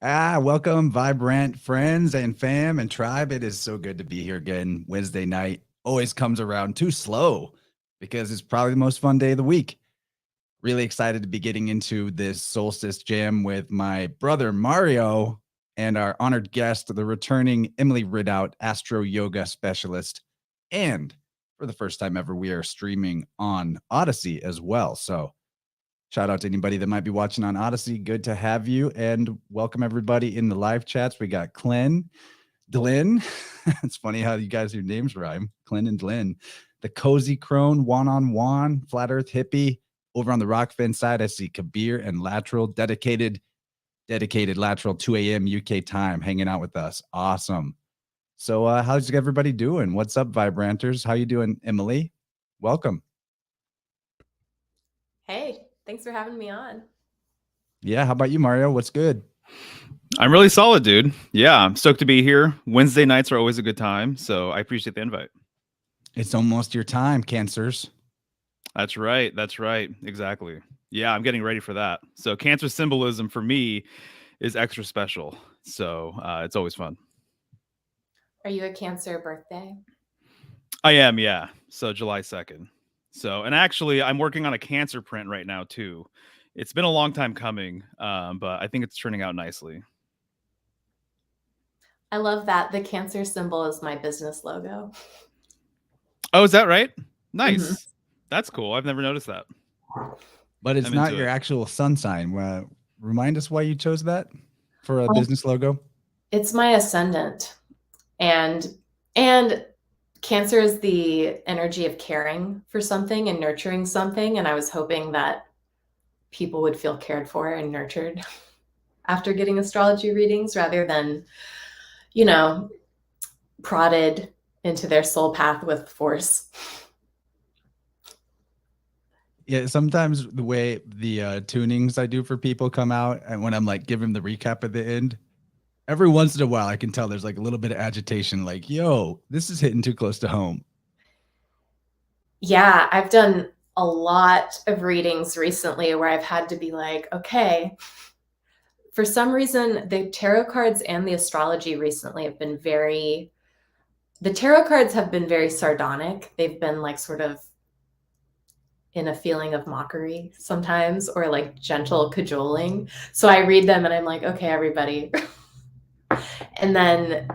Welcome, Vibe Rant friends and fam and tribe. It is so good to be here again. Wednesday night always comes around too slow because it's probably the most fun day of the week. Really excited to be getting into this solstice jam with my brother Mario and our honored guest, the returning Emily Ridout, Astro-Yoga specialist. And for the first time ever, we are streaming on Odyssey as well. So shout out to anybody that might be watching on Odyssey. Good to have you, and welcome everybody in the live chats. We got Glenn. It's funny how you guys, your names rhyme. Glenn and Glenn. The Cozy Crone, One, Flat Earth Hippie. Over on the Rockfin side, I see Kabir and Lateral, dedicated Lateral, 2 a.m. UK time, hanging out with us. Awesome. So how's everybody doing? What's up, Vibranters? How you doing, Emily? Welcome. Hey, thanks for having me on. Yeah, how about you, Mario? What's good? I'm really solid, dude. Yeah, I'm stoked to be here. Wednesday nights are always a good time, so I appreciate the invite. It's almost your time, Cancers. That's right. Exactly. Yeah, I'm getting ready for that. So Cancer symbolism for me is extra special. So it's always fun. Are you a Cancer birthday? I am, yeah. So July 2nd. So, and actually, I'm working on a Cancer print right now, too. It's been a long time coming, but I think it's turning out nicely. I love that. The Cancer symbol is my business logo. Oh, is that right? Nice. Mm-hmm. That's cool. I've never noticed that. But it's not your actual sun sign. Remind us why you chose that for a business logo. It's my ascendant. And Cancer is the energy of caring for something and nurturing something. And I was hoping that people would feel cared for and nurtured after getting astrology readings rather than, prodded into their soul path with force. Yeah, sometimes the way the tunings I do for people come out, and when I'm like giving the recap at the end, every once in a while I can tell there's like a little bit of agitation, like, yo, this is hitting too close to home. Yeah, I've done a lot of readings recently where I've had to be like, okay, for some reason, the tarot cards and the astrology recently have been the tarot cards have been very sardonic. They've been like sort of in a feeling of mockery sometimes, or like gentle cajoling. So I read them and I'm like, okay, everybody. And then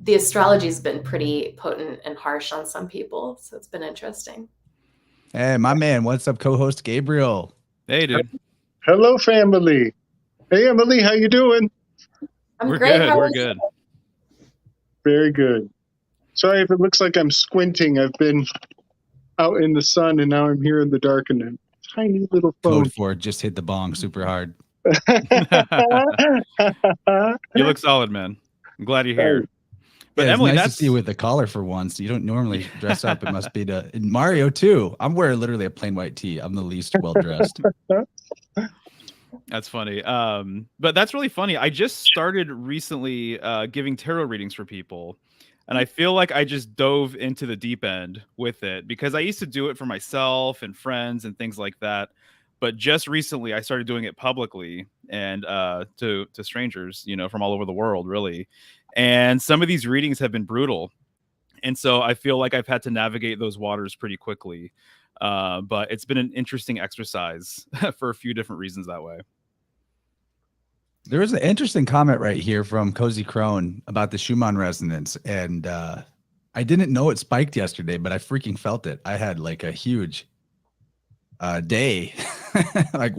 the astrology has been pretty potent and harsh on some people. So it's been interesting. Hey, my man, what's up, co-host Gabriel? Hey, dude. Hello, family. Hey, Emily, how you doing? We're great. Good. We're good. Very good. Sorry if it looks like I'm squinting. I've been out in the sun and now I'm here in the dark and a tiny little phone. Code for it just hit the bong super hard. You look solid, man. I'm glad you're here. But yeah, Emily, it's nice to see you with a collar for once. You don't normally dress up. It must be Mario too. I'm wearing literally a plain white tee. I'm the least well dressed. That's funny. But that's really funny. I just started recently giving tarot readings for people. And I feel like I just dove into the deep end with it because I used to do it for myself and friends and things like that. But just recently, I started doing it publicly and to strangers, from all over the world, really. And some of these readings have been brutal. And so I feel like I've had to navigate those waters pretty quickly. But it's been an interesting exercise for a few different reasons that way. There was an interesting comment right here from Cozy Crone about the Schumann resonance. And I didn't know it spiked yesterday, but I freaking felt it. I had like a huge day. Like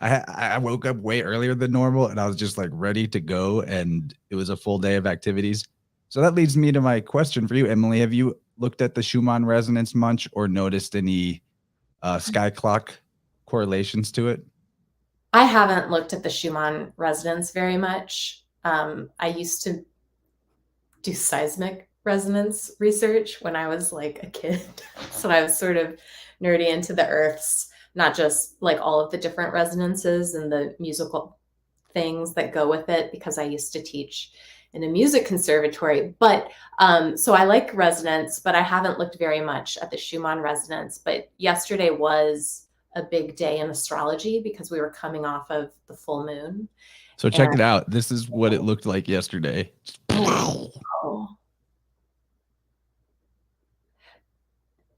I woke up way earlier than normal and I was just like ready to go. And it was a full day of activities. So that leads me to my question for you, Emily. Have you looked at the Schumann resonance much or noticed any sky clock correlations to it? I haven't looked at the Schumann resonance very much. I used to do seismic resonance research when I was like a kid. So I was sort of nerdy into the earths, not just like all of the different resonances and the musical things that go with it, because I used to teach in a music conservatory. But so I like resonance, but I haven't looked very much at the Schumann resonance. But yesterday was a big day in astrology because we were coming off of the full moon. So check it out. This is what it looked like yesterday. Oh.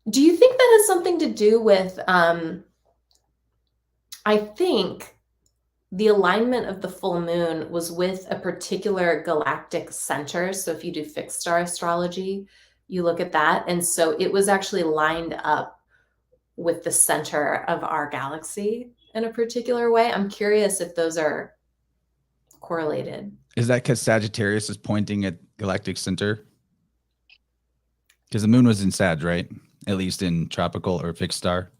Do you think that has something to do with, I think the alignment of the full moon was with a particular galactic center. So if you do fixed star astrology, you look at that. And so it was actually lined up with the center of our galaxy in a particular way. I'm curious if those are correlated. Is that because Sagittarius is pointing at galactic center? Because the moon was in Sag, right? At least in tropical or fixed star.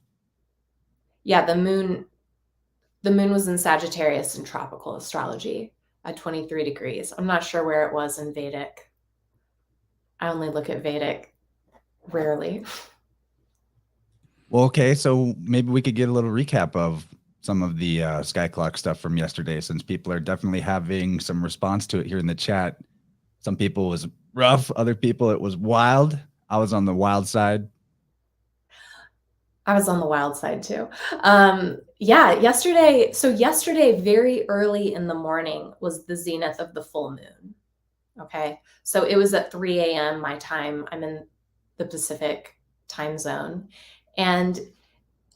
Yeah, the moon was in Sagittarius in tropical astrology at 23 degrees. I'm not sure where it was in Vedic. I only look at Vedic rarely. Well, okay, so maybe we could get a little recap of some of the sky clock stuff from yesterday, since people are definitely having some response to it here in the chat. Some people it was rough, other people it was wild. I was on the wild side. I was on the wild side too. Yeah, yesterday, very early in the morning was the zenith of the full moon. Okay, so it was at 3 a.m. my time. I'm in the Pacific time zone. And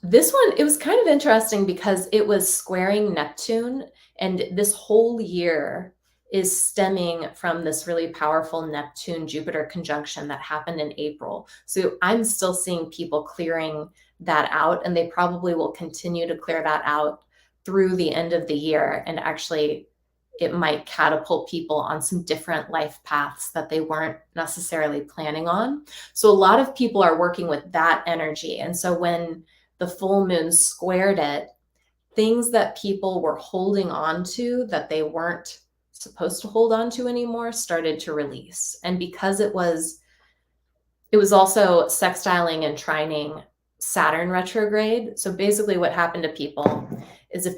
this one, it was kind of interesting because it was squaring Neptune, and this whole year is stemming from this really powerful Neptune-Jupiter conjunction that happened in April. So I'm still seeing people clearing that out, and they probably will continue to clear that out through the end of the year. And actually, it might catapult people on some different life paths that they weren't necessarily planning on. So a lot of people are working with that energy. And so when the full moon squared it, things that people were holding on to that they weren't supposed to hold on to anymore started to release. And because it was also sextiling and trining Saturn retrograde. So basically what happened to people is if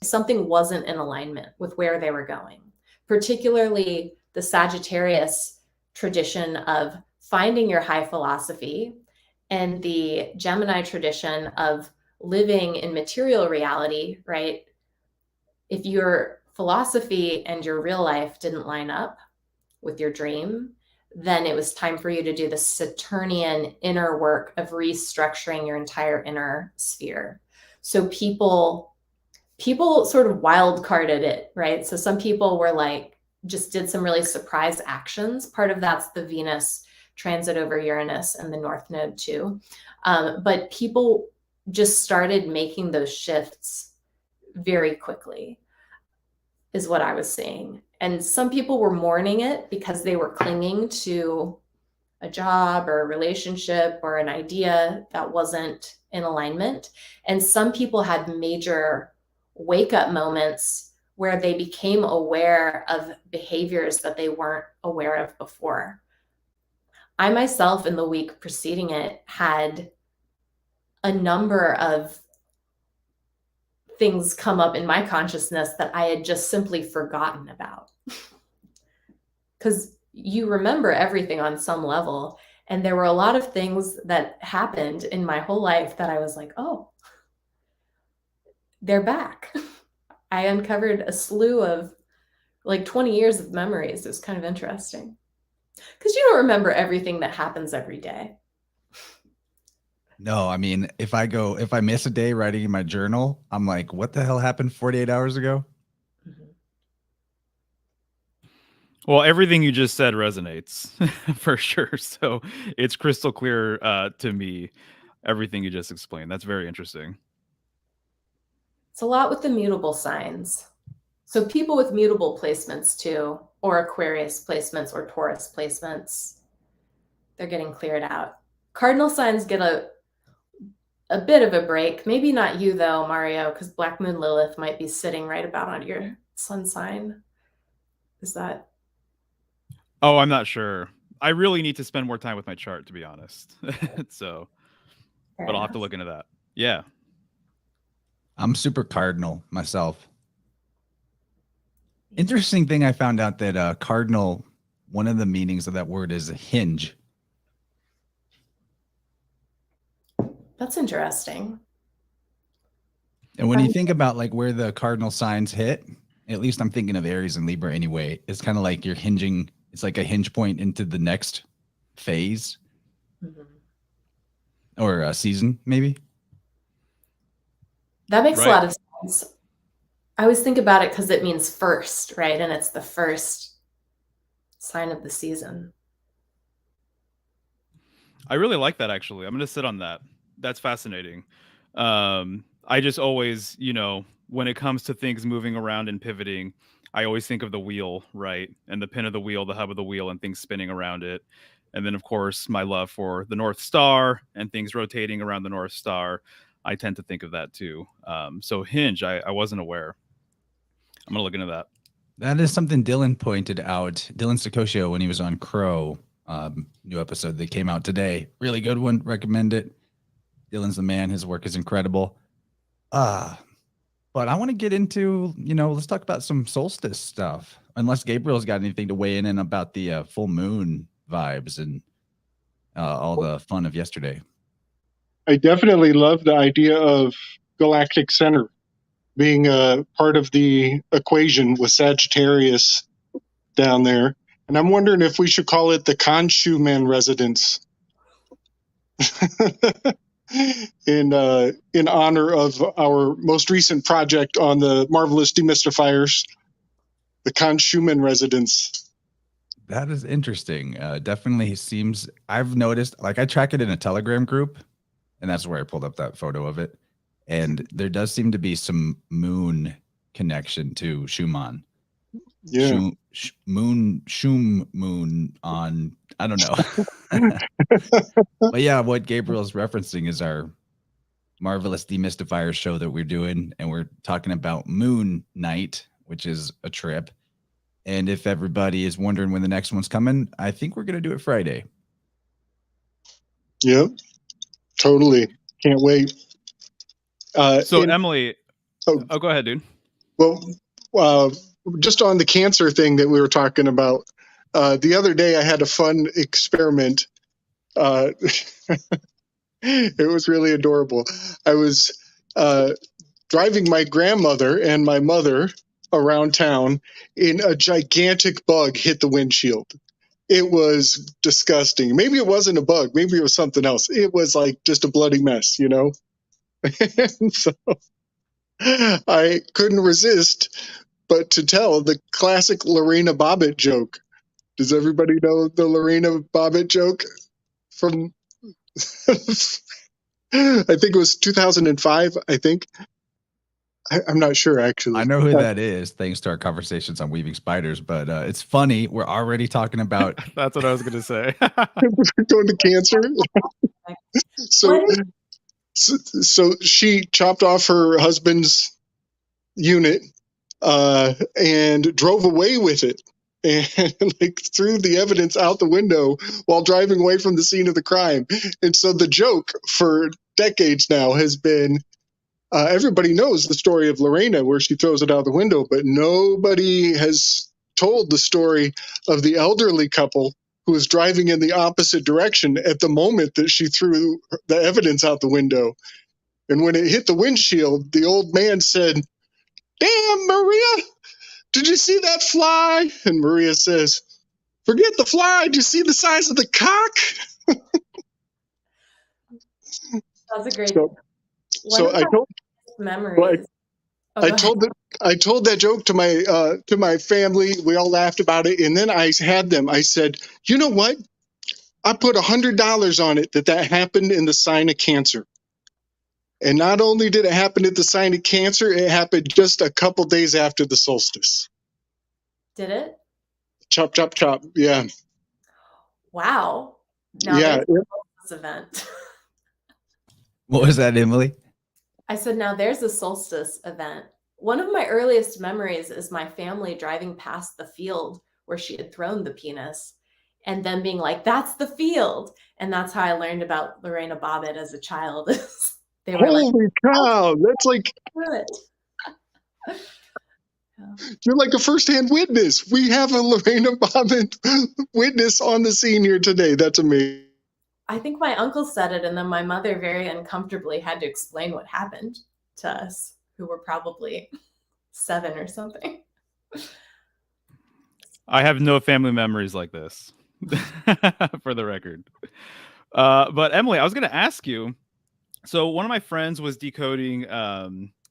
something wasn't in alignment with where they were going, particularly the Sagittarius tradition of finding your high philosophy and the Gemini tradition of living in material reality, right? If your philosophy and your real life didn't line up with your dream, then it was time for you to do the Saturnian inner work of restructuring your entire inner sphere. So people sort of wild carded it, right? So some people were like, just did some really surprise actions. Part of that's the Venus transit over Uranus and the North Node too. But people just started making those shifts very quickly, is what I was seeing. And some people were mourning it because they were clinging to a job or a relationship or an idea that wasn't in alignment. And some people had major wake-up moments where they became aware of behaviors that they weren't aware of before. I myself, in the week preceding it, had a number of things come up in my consciousness that I had just simply forgotten about. Because you remember everything on some level. And there were a lot of things that happened in my whole life that I was like, oh, they're back. I uncovered a slew of like 20 years of memories. It was kind of interesting. Because you don't remember everything that happens every day. No, I mean, if I miss a day writing in my journal, I'm like, what the hell happened 48 hours ago? Mm-hmm. Well, everything you just said resonates for sure. So it's crystal clear to me, everything you just explained. That's very interesting. It's a lot with the mutable signs. So people with mutable placements too, or Aquarius placements or Taurus placements, they're getting cleared out. Cardinal signs get a bit of a break. Maybe not you though, Mario, because Black Moon Lilith might be sitting right about on your sun sign. Is that? Oh, I'm not sure. I really need to spend more time with my chart, to be honest. So, Fair but I'll enough. have to look into that. Yeah. I'm super cardinal myself. Interesting thing I found out that cardinal, one of the meanings of that word is a hinge. That's interesting. And when you think about like where the cardinal signs hit, At least I'm thinking of Aries and Libra anyway. It's kind of like you're hinging. It's like a hinge point into the next phase or a season, maybe. That makes a Right. lot of sense. I always think about it because it means first, right? And it's the first sign of the season. I really like that, actually. I'm going to sit on that. That's fascinating. I just always, when it comes to things moving around and pivoting, I always think of the wheel, right? And the pin of the wheel, the hub of the wheel, and things spinning around it. And then, of course, my love for the North Star and things rotating around the North Star. I tend to think of that too. So hinge, I wasn't aware. I'm going to look into that. That is something Dylan pointed out. Dylan Stacosio, when he was on Crow, new episode that came out today. Really good one. Recommend it. Dylan's the man. His work is incredible. But I want to get into, let's talk about some solstice stuff. Unless Gabriel's got anything to weigh in about the full moon vibes and all the fun of yesterday. I definitely love the idea of galactic center being a part of the equation with Sagittarius down there. And I'm wondering if we should call it the Conshuman residence in honor of our most recent project on the Marvelous Demystifiers, the Conshuman residence. That is interesting. Definitely seems, I've noticed, like I track it in a Telegram group, and that's where I pulled up that photo of it. And there does seem to be some moon connection to Schumann. Yeah. Moon on, I don't know. But yeah, what Gabriel's referencing is our Marvelous Demystifier show that we're doing. And we're talking about Moon Night, which is a trip. And if everybody is wondering when the next one's coming, I think we're going to do it Friday. Yep. Totally. Can't wait. Emily, go ahead, dude. Well, just on the cancer thing that we were talking about, the other day I had a fun experiment. It was really adorable. I was driving my grandmother and my mother around town, and a gigantic bug hit the windshield. It was disgusting. Maybe it wasn't a bug. Maybe it was something else. It was like just a bloody mess, And so I couldn't resist but to tell the classic Lorena Bobbitt joke. Does everybody know the Lorena Bobbitt joke from I think it was 2005, I think. I'm not sure, actually. I know who that is, thanks to our conversations on Weaving Spiders, but it's funny. We're already talking about... That's what I was going to say. Going to cancer. So she chopped off her husband's unit and drove away with it and like threw the evidence out the window while driving away from the scene of the crime. And so the joke for decades now has been, everybody knows the story of Lorena where she throws it out the window, but nobody has told the story of the elderly couple who was driving in the opposite direction at the moment that she threw the evidence out the window. And when it hit the windshield, the old man said, "Damn, Maria, did you see that fly?" And Maria says, "Forget the fly. Did you see the size of the cock?" That's a great. So I told memories. I told that joke to my family. We all laughed about it, and then I had them. I said, "You know what? I put $100 on it that happened in the sign of Cancer." And not only did it happen at the sign of Cancer, it happened just a couple days after the solstice. Did it? Chop, chop, chop. Yeah. Wow. Now yeah. There's a solstice event. What was that, Emily? I said, now there's a solstice event. One of my earliest memories is my family driving past the field where she had thrown the penis and then being like, "That's the field." And that's how I learned about Lorena Bobbitt as a child. They were Holy cow! That's like you're like a first-hand witness. We have a Lorena Bobbitt witness on the scene here today. That's amazing. I think my uncle said it, and then my mother very uncomfortably had to explain what happened to us, who were probably 7 or something. I have no family memories like this, for the record. But Emily, I was going to ask you. So one of my friends was decoding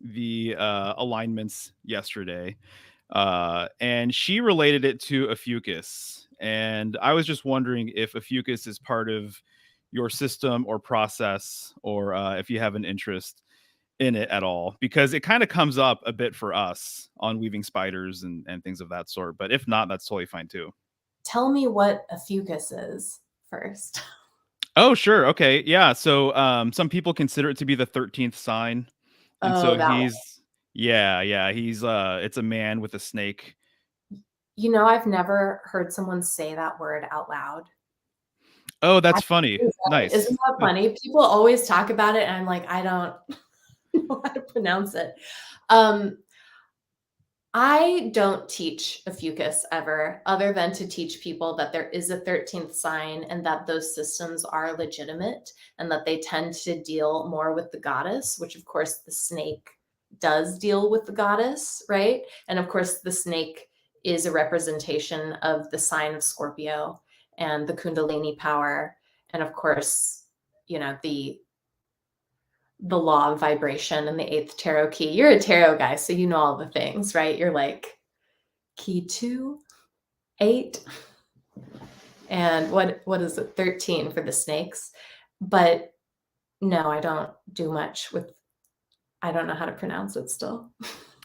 the alignments yesterday, and she related it to a fucus. And I was just wondering if a fucus is part of your system or process, or if you have an interest in it at all, because it kind of comes up a bit for us on weaving spiders and things of that sort. But if not, that's totally fine too. Tell me what a fucus is first. Oh, sure. Okay. Yeah. So some people consider it to be the 13th sign. And Oh, so that one. he's it's a man with a snake. You know, I've never heard someone say that word out loud. Oh, that's funny. Nice. Isn't that funny? People always talk about it, and I'm like, I don't know how to pronounce it. I don't teach a fucus ever, other than to teach people that there is a 13th sign and that those systems are legitimate and that they tend to deal more with the goddess, which of course the snake does deal with the goddess, right? And of course the snake is a representation of the sign of Scorpio and the Kundalini power. And of course, you know, the law of vibration and the 8th tarot key. You're a tarot guy, so you know all the things, right? You're like key 2, 8, and what is it, 13 for the snakes. But no, I don't do much with, I don't know how to pronounce it still.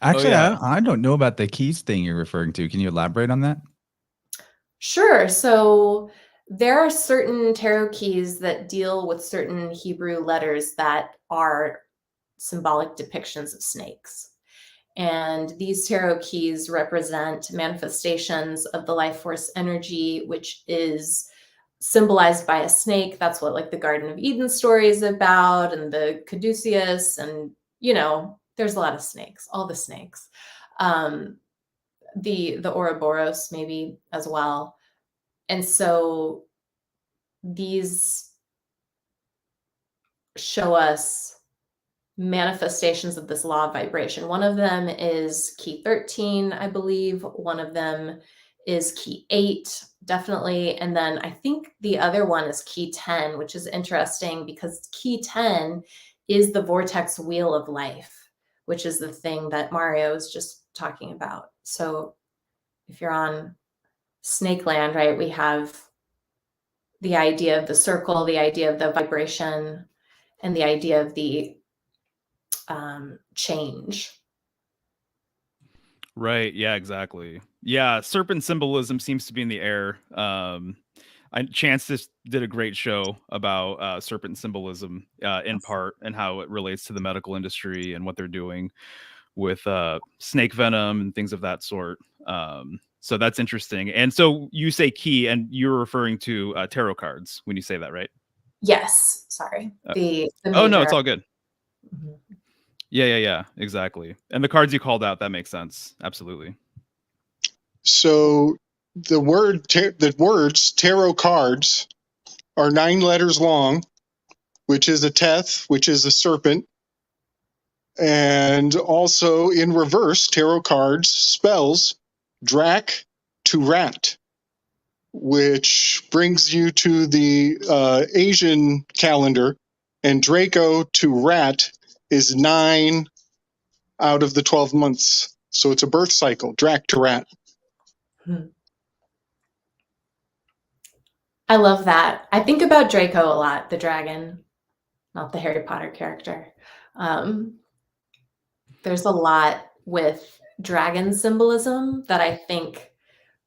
Actually, yeah. I don't know about the keys thing you're referring to. Can you elaborate on that? Sure. So there are certain tarot keys that deal with certain Hebrew letters that are symbolic depictions of snakes. And these tarot keys represent manifestations of the life force energy, which is symbolized by a snake. That's what like the Garden of Eden story is about, and the Caduceus, and you know, there's a lot of snakes, all the snakes. The Ouroboros maybe as well. And so these show us manifestations of this law of vibration. One of them is key 13, I believe. One of them is key 8, definitely. And then I think the other one is key 10, which is interesting because key 10 is the vortex wheel of life, which is the thing that Mario was just talking about. So if you're on Snake Land, right, we have the idea of the circle, the idea of the vibration, and the idea of the change. Right. Yeah, exactly. Yeah. Serpent symbolism seems to be in the air. Chance just did a great show about serpent symbolism in part, and how it relates to the medical industry and what they're doing with snake venom and things of that sort. So that's interesting. And so you say key, and you're referring to tarot cards when you say that, right? Yes. Sorry. The Oh, no, major- it's all good. Mhm. Yeah, exactly. And the cards you called out, that makes sense. Absolutely. So the words tarot cards are 9 letters long, which is a teth, which is a serpent. And also in reverse, tarot cards spells drac to rat, which brings you to the Asian calendar. And Draco to rat is 9 out of the 12 months. So it's a birth cycle, drac to rat. I love that. I think about Draco a lot, the dragon, not the Harry Potter character. There's a lot with dragon symbolism that I think,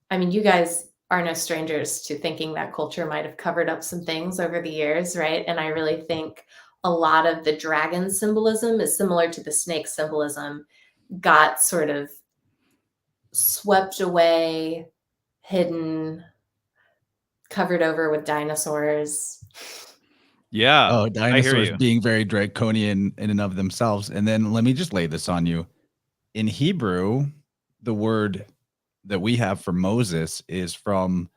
I mean, you guys are no strangers to thinking that culture might have covered up some things over the years, right? And I really think a lot of the dragon symbolism is similar to the snake symbolism, got sort of swept away, hidden, covered over with dinosaurs. Yeah. Oh, I hear dinosaurs you. being very draconian in and of themselves. And then let me just lay this on you. In Hebrew, the word that we have for Moses is from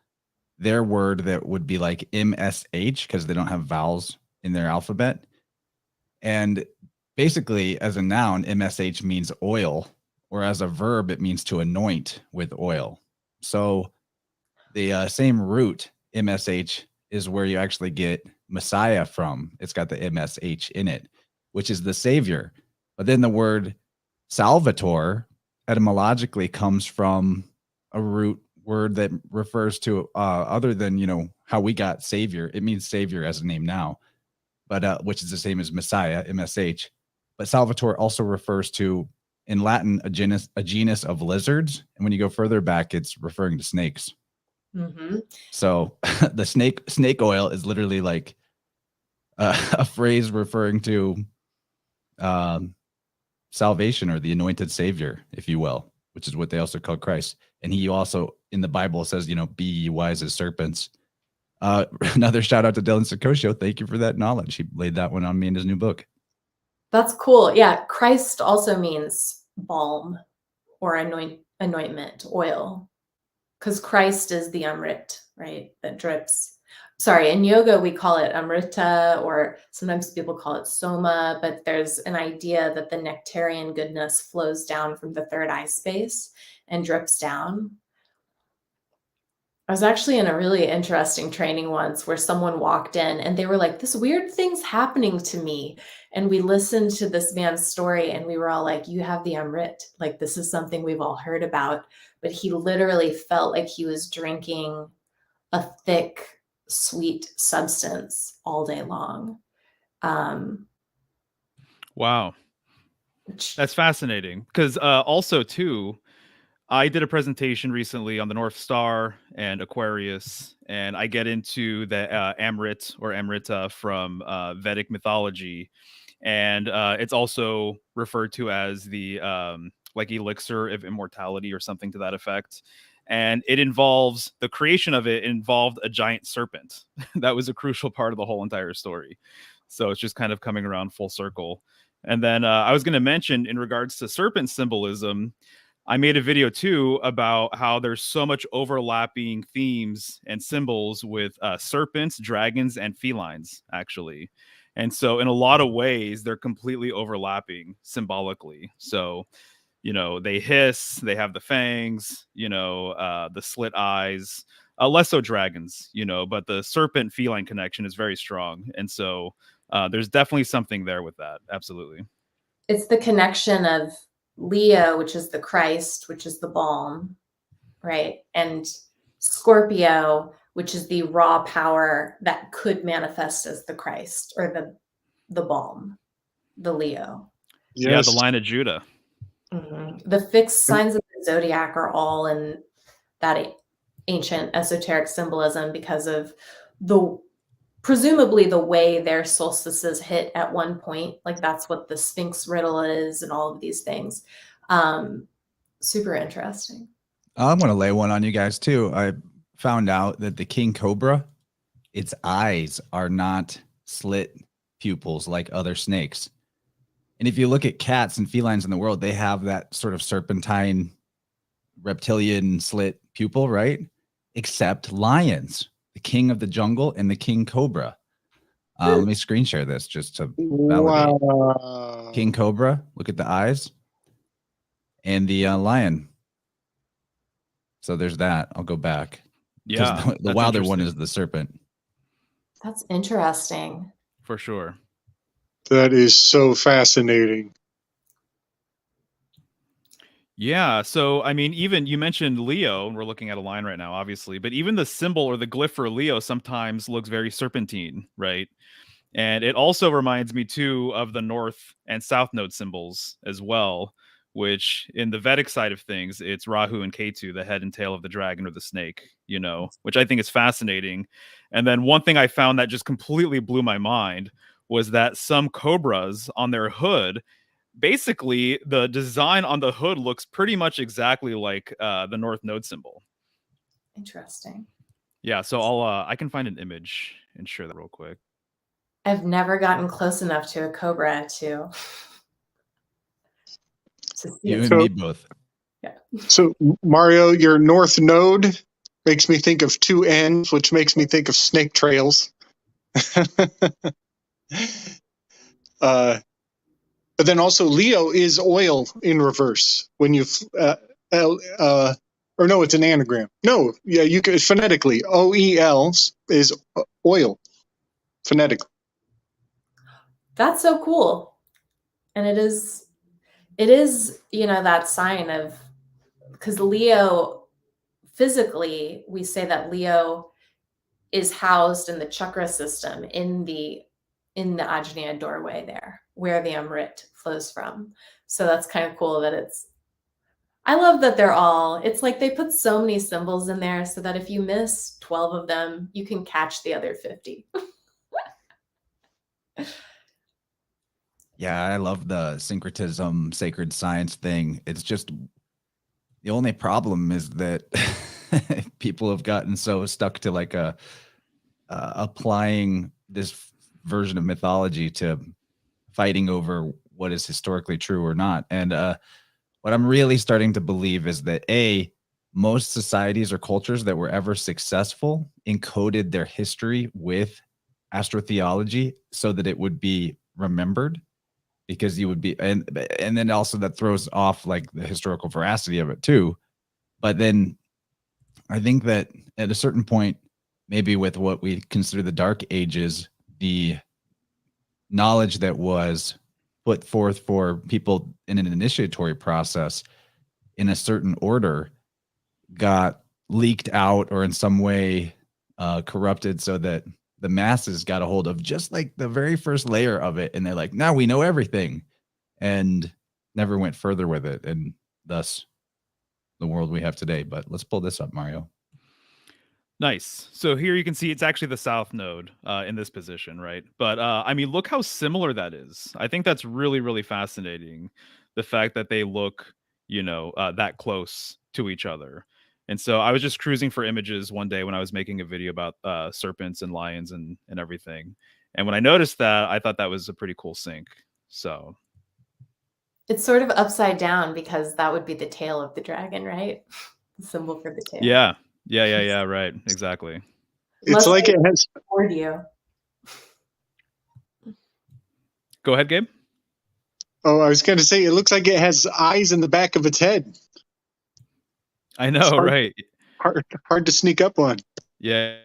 their word that would be like MSH, because they don't have vowels in their alphabet. And basically, as a noun, MSH means oil or as a verb, it means to anoint with oil. So the same root, MSH, is where you actually get Messiah from. It's got the MSH in it, which is the Savior. But then the word Salvator etymologically comes from a root word that refers to other than, you know, how we got Savior. It means Savior as a name now, but which is the same as Messiah, MSH. But Salvator also refers to, in Latin, a genus of lizards. And when you go further back, it's referring to snakes. Mm-hmm. So the snake oil is literally like a phrase referring to salvation, or the anointed Savior, if you will, which is what they also call Christ. And he also in the Bible says, you know, be ye wise as serpents. Another shout out to Dylan Sakosho. Thank you for that knowledge. He laid that one on me in his new book. That's cool. Yeah, Christ also means balm or anointment, oil, because Christ is the Amrit, right? That drips. Sorry, in yoga we call it Amrita, or sometimes people call it Soma, but there's an idea that the nectarian goodness flows down from the third eye space and drips down. I was actually in a really interesting training once where someone walked in and they were like, this weird thing's happening to me. And we listened to this man's story and we were all like, you have the Amrit. Like, this is something we've all heard about. But he literally felt like he was drinking a thick, sweet substance all day long. Wow. That's fascinating. Because also, too, I did a presentation recently on the North Star and Aquarius, and I get into the Amrit or Amrita from Vedic mythology, and it's also referred to as the like elixir of immortality or something to that effect. And it involves the creation of it involved a giant serpent. That was a crucial part of the whole entire story. So it's just kind of coming around full circle. And then I was going to mention, in regards to serpent symbolism, I made a video too about how there's so much overlapping themes and symbols with serpents, dragons, and felines, actually. And so in a lot of ways, they're completely overlapping symbolically. So, you know, they hiss, they have the fangs, you know, the slit eyes, less so dragons, you know, but the serpent feline connection is very strong. And so there's definitely something there with that. Absolutely. It's the connection of Leo, which is the Christ, which is the balm, right? And Scorpio, which is the raw power that could manifest as the Christ, or the balm, the Leo. Yes. Yeah, the line of Judah. Mm-hmm. The fixed signs of the zodiac are all in that ancient esoteric symbolism because of presumably the way their solstices hit at one point. Like, that's what the Sphinx riddle is and all of these things. Super interesting. I'm going to lay one on you guys too. I found out that the king cobra, its eyes are not slit pupils like other snakes. And if you look at cats and felines in the world, they have that sort of serpentine reptilian slit pupil, right? Except lions, the king of the jungle and the king cobra. Let me screen share this just to validate. Wow. King cobra, look at the eyes, and the lion. So there's that. I'll go back. Yeah, the wilder one is the serpent. That's interesting. For sure. That is so fascinating. Yeah. So, I mean, even you mentioned Leo, and we're looking at a line right now, obviously, but even the symbol or the glyph for Leo sometimes looks very serpentine, right? And it also reminds me too of the North and South node symbols as well, which in the Vedic side of things, it's Rahu and Ketu, the head and tail of the dragon or the snake, you know, which I think is fascinating. And then one thing I found that just completely blew my mind was that some cobras on their hood, basically the design on the hood looks pretty much exactly like the North node symbol. Interesting. Yeah, so I can find an image and share that real quick. I've never gotten close enough to a cobra to see You it. and me both. Yeah. So, Mario, your north node makes me think of two ends, which makes me think of snake trails. But then also Leo is oil in reverse when you, or no, it's an anagram. No, yeah, you can phonetically. OEL is oil, phonetically. That's so cool. And it is, you know, that sign of, because Leo, physically, we say that Leo is housed in the chakra system in the Ajna doorway there, where the Amrit flows from. So that's kind of cool that I love that they're all, it's like they put so many symbols in there so that if you miss 12 of them, you can catch the other 50. Yeah, I love the syncretism, sacred science thing. It's just the only problem is that people have gotten so stuck to like applying this version of mythology to fighting over what is historically true or not. And what I'm really starting to believe is that most societies or cultures that were ever successful encoded their history with astrotheology so that it would be remembered, because you would be, and then also that throws off like the historical veracity of it too. But then I think that at a certain point, maybe with what we consider the dark ages, the knowledge that was put forth for people in an initiatory process in a certain order got leaked out or in some way corrupted, so that the masses got a hold of just like the very first layer of it, and they're like, now we know everything, and never went further with it, and thus the world we have today. But let's pull this up, Mario. Nice. So here you can see it's actually the south node in this position, right? But I mean, look how similar that is. I think that's really, really fascinating. The fact that they look, you know, that close to each other. And so I was just cruising for images one day when I was making a video about serpents and lions and everything. And when I noticed that, I thought that was a pretty cool sync. So It's sort of upside down because that would be the tail of the dragon, right? The symbol for the tail. yeah. Right. Exactly. It's like it has. Toward you. Go ahead, Gabe. Oh, I was going to say it looks like it has eyes in the back of its head. I know, right? Hard to sneak up on. Yeah.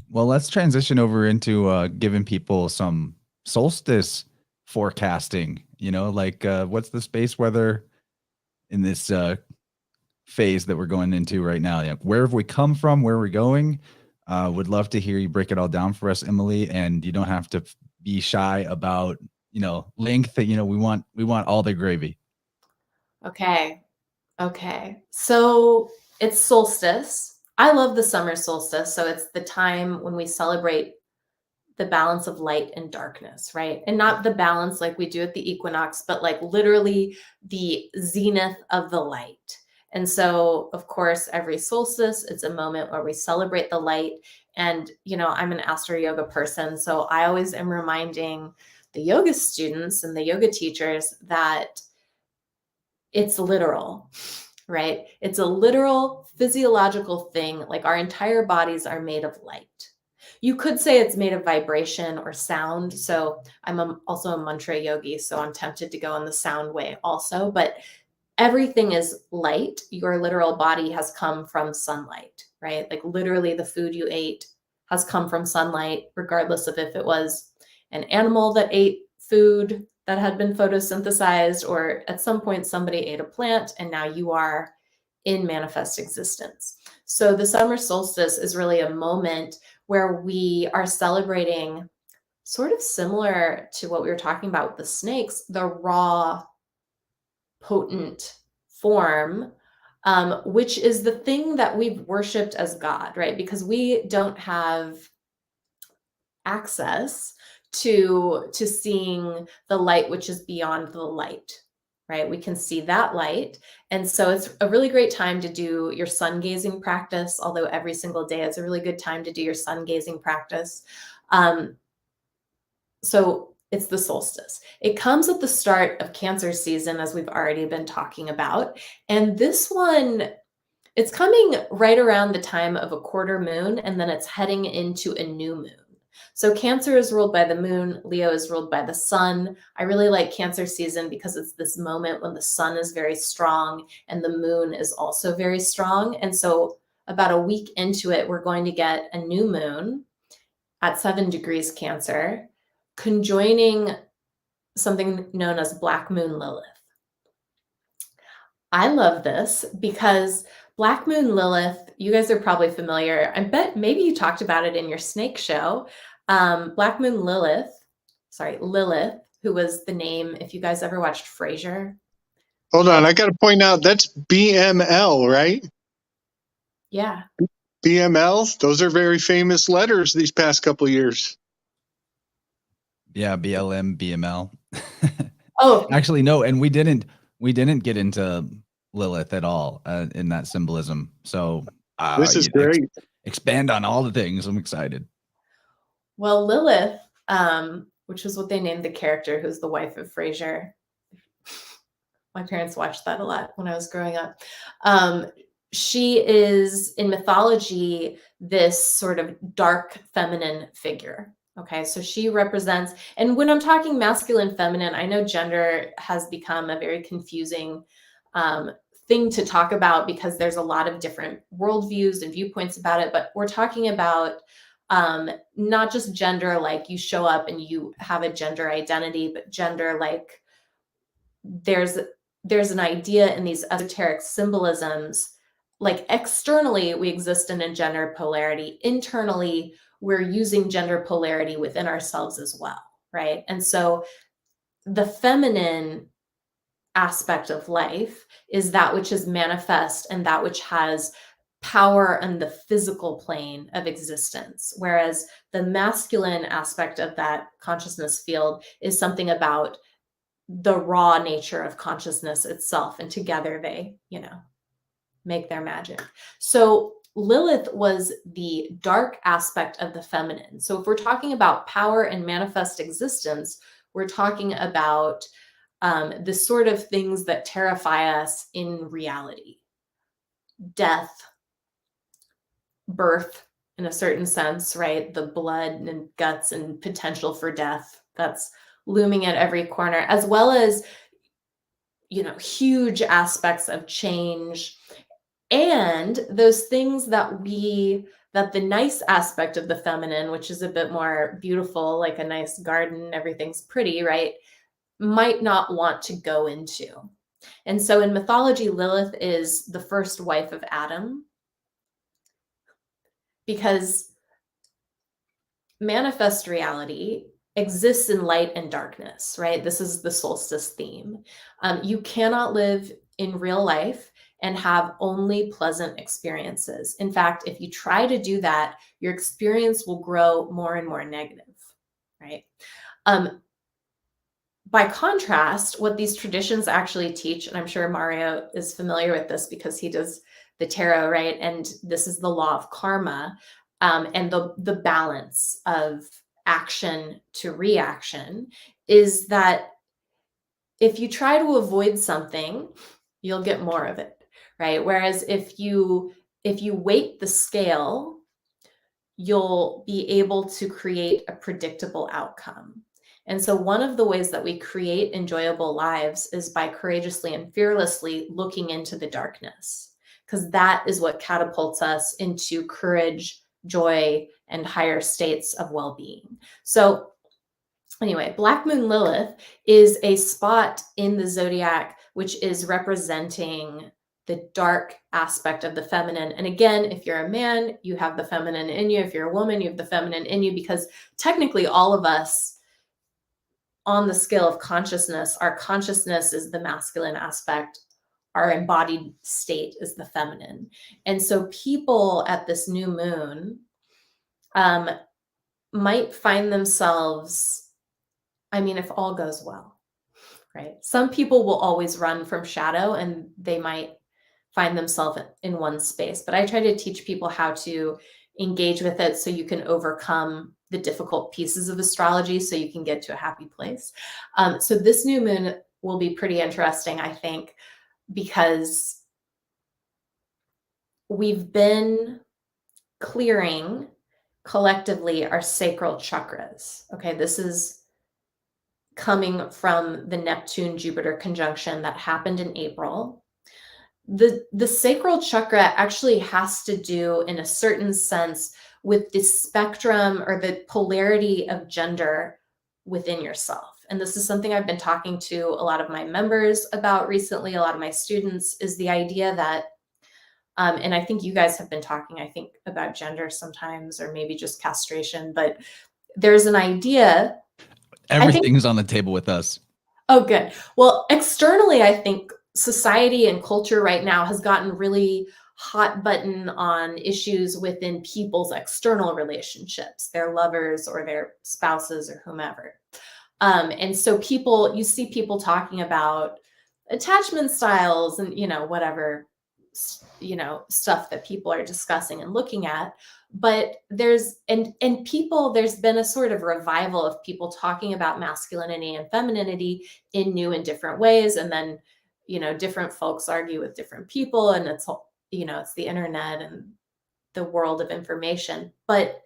Well, let's transition over into giving people some solstice forecasting. You know, like what's the space weather in this phase that we're going into right now? Like, where have we come from? Where are we going? Would love to hear you break it all down for us, Emily. And you don't have to be shy about, you know, length. You know, we want all the gravy. Okay. So it's solstice. I love the summer solstice. So it's the time when we celebrate the balance of light and darkness, right? And not the balance like we do at the equinox, but like literally the zenith of the light. And so, of course, every solstice, it's a moment where we celebrate the light. And, you know, I'm an Astro-Yoga person, so I always am reminding the yoga students and the yoga teachers that it's literal, right? It's a literal physiological thing. Like our entire bodies are made of light. You could say it's made of vibration or sound. So I'm also a mantra yogi, so I'm tempted to go in the sound way also, but everything is light. Your literal body has come from sunlight, right? Like literally the food you ate has come from sunlight, regardless of if it was an animal that ate food that had been photosynthesized, or at some point somebody ate a plant and now you are in manifest existence. So the summer solstice is really a moment where we are celebrating, sort of similar to what we were talking about with the snakes, the raw, potent form, which is the thing that we've worshipped as God, right? Because we don't have access to seeing the light which is beyond the light, right? We can see that light. And so it's a really great time to do your sun gazing practice, although every single day is a really good time to do your sun gazing practice. So it's the solstice. It comes at the start of Cancer season, as we've already been talking about. And this one, it's coming right around the time of a quarter moon, and then it's heading into a new moon. So Cancer is ruled by the moon, Leo is ruled by the sun. I really like Cancer season because it's this moment when the sun is very strong and the moon is also very strong. And so about a week into it, we're going to get a new moon at 7 degrees Cancer, conjoining something known as Black Moon Lilith. I love this because Black Moon Lilith, you guys are probably familiar. I bet maybe you talked about it in your snake show. Black Moon Lilith, who was the name, if you guys ever watched Frasier. Hold on, I got to point out that's BML, right? Yeah. BML, those are very famous letters these past couple of years. Yeah, BLM, BML. Oh, Actually, no, and we didn't get into Lilith at all in that symbolism. So This is great. Expand on all the things. I'm excited. well, Lilith, which is what they named the character who's the wife of Frasier. My parents watched that a lot when I was growing up. She is, in mythology, this sort of dark feminine figure. Okay, so she represents, and when I'm talking masculine, feminine, I know gender has become a very confusing thing to talk about because there's a lot of different worldviews and viewpoints about it, but we're talking about not just gender, like you show up and you have a gender identity, but gender like there's an idea in these esoteric symbolisms, like externally we exist in a gender polarity, internally we're using gender polarity within ourselves as well, right? And so the feminine aspect of life is that which is manifest and that which has power on the physical plane of existence, whereas the masculine aspect of that consciousness field is something about the raw nature of consciousness itself, and together they, make their magic. So Lilith was the dark aspect of the feminine. So if we're talking about power and manifest existence, we're talking about the sort of things that terrify us in reality. Death, birth, in a certain sense, right? The blood and guts and potential for death that's looming at every corner, as well as, huge aspects of change and those things that the nice aspect of the feminine, which is a bit more beautiful, like a nice garden, everything's pretty, right? Might not want to go into. And so in mythology, Lilith is the first wife of Adam because manifest reality exists in light and darkness, right? This is the solstice theme. You cannot live in real life and have only pleasant experiences. In fact, if you try to do that, your experience will grow more and more negative, right? By contrast, what these traditions actually teach, and I'm sure Mario is familiar with this because he does the tarot, right? And this is the law of karma, and the balance of action to reaction, is that if you try to avoid something, you'll get more of it, right? Whereas if you weight the scale, you'll be able to create a predictable outcome. And so one of the ways that we create enjoyable lives is by courageously and fearlessly looking into the darkness, because that is what catapults us into courage, joy, and higher states of well-being. So anyway, Black Moon Lilith is a spot in the zodiac which is representing the dark aspect of the feminine. And again, if you're a man, you have the feminine in you. If you're a woman, you have the feminine in you, because technically all of us on the scale of consciousness, our consciousness is the masculine aspect. Our embodied state is the feminine. And so people at this new moon might find themselves, if all goes well, right? Some people will always run from shadow and they might find themselves in one space. But I try to teach people how to engage with it so you can overcome the difficult pieces of astrology so you can get to a happy place. So this new moon will be pretty interesting, I think, because we've been clearing collectively are sacral chakras. Okay, this is coming from the Neptune-Jupiter conjunction that happened in April. The sacral chakra actually has to do, in a certain sense, with the spectrum or the polarity of gender within yourself. And this is something I've been talking to a lot of my members about recently, a lot of my students, is the idea that, and I think you guys have been talking, I think, about gender sometimes, or maybe just castration, but there's an idea. Everything's on the table with us. Oh, good. Well, externally, I think society and culture right now has gotten really hot button on issues within people's external relationships, their lovers or their spouses or whomever. And so you see people talking about attachment styles and, whatever, stuff that people are discussing and looking at. But there's been a sort of revival of people talking about masculinity and femininity in new and different ways. And then, different folks argue with different people, and it's the internet and the world of information. But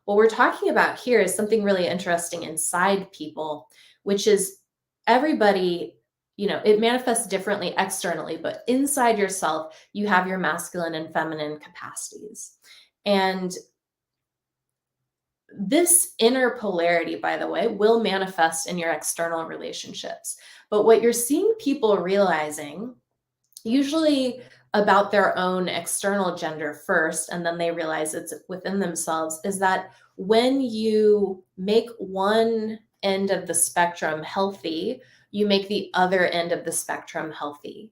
what we're talking about here is something really interesting inside people, which is everybody, it manifests differently externally, but inside yourself, you have your masculine and feminine capacities. And this inner polarity, by the way, will manifest in your external relationships. But what you're seeing people realizing, usually about their own external gender first, and then they realize it's within themselves, is that when you make one end of the spectrum healthy, you make the other end of the spectrum healthy.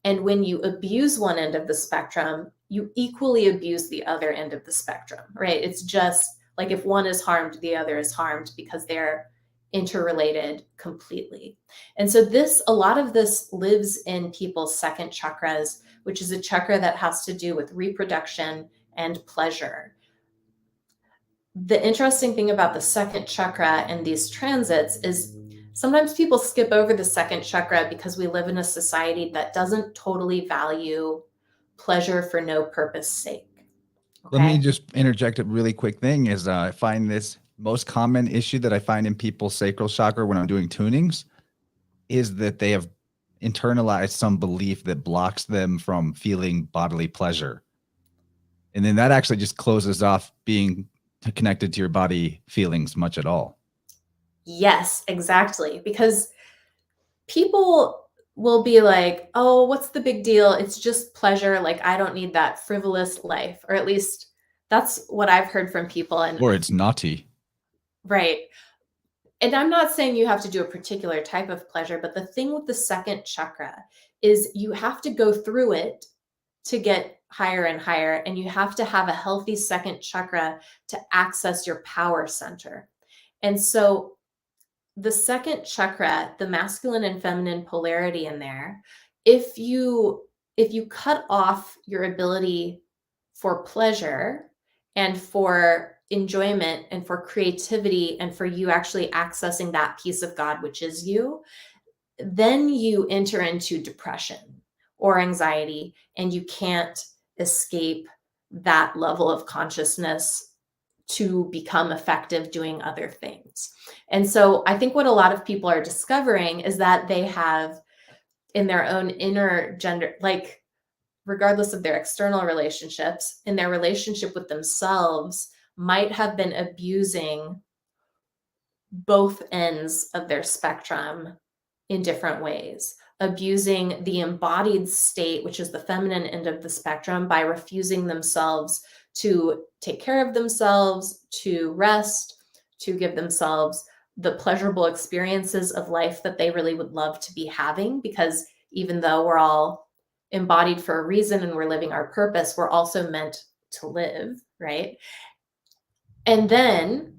And when you abuse one end of the spectrum, you equally abuse the other end of the spectrum, right? It's just like if one is harmed, the other is harmed because they're interrelated completely. And so a lot of this lives in people's second chakras, which is a chakra that has to do with reproduction and pleasure. The interesting thing about the second chakra and these transits is sometimes people skip over the second chakra because we live in a society that doesn't totally value pleasure for no purpose sake. Okay? Let me just interject a really quick thing is I find this most common issue that I find in people's sacral chakra when I'm doing tunings is that they have internalized some belief that blocks them from feeling bodily pleasure. And then that actually just closes off being connected to your body feelings much at all. Yes, exactly. Because people will be like, oh, what's the big deal? It's just pleasure. Like, I don't need that frivolous life, or at least that's what I've heard from people. Or it's naughty. Right. And I'm not saying you have to do a particular type of pleasure, but the thing with the second chakra is you have to go through it to get higher and higher. And you have to have a healthy second chakra to access your power center. And so the second chakra, the masculine and feminine polarity in there, if you cut off your ability for pleasure and for enjoyment and for creativity and for you actually accessing that piece of God, which is you, then you enter into depression or anxiety, and you can't escape that level of consciousness to become effective doing other things. And so I think what a lot of people are discovering is that they have in their own inner gender, like regardless of their external relationships, in their relationship with themselves, might have been abusing both ends of their spectrum in different ways. Abusing the embodied state, which is the feminine end of the spectrum, by refusing themselves to take care of themselves, to rest, to give themselves the pleasurable experiences of life that they really would love to be having. Because even though we're all embodied for a reason and we're living our purpose, we're also meant to live, right? And then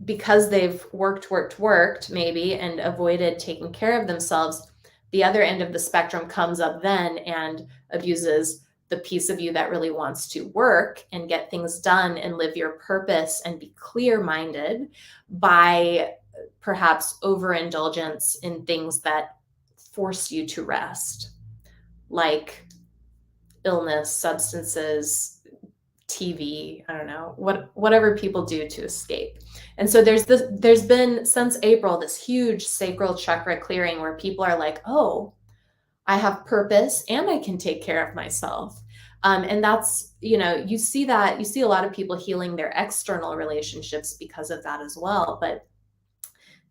because they've worked maybe and avoided taking care of themselves, the other end of the spectrum comes up then and abuses the piece of you that really wants to work and get things done and live your purpose and be clear-minded by perhaps overindulgence in things that force you to rest, like illness, substances, TV, I don't know, whatever people do to escape. And so there's been since April this huge sacral chakra clearing where people are like, oh, I have purpose and I can take care of myself. And that's, you see a lot of people healing their external relationships because of that as well. But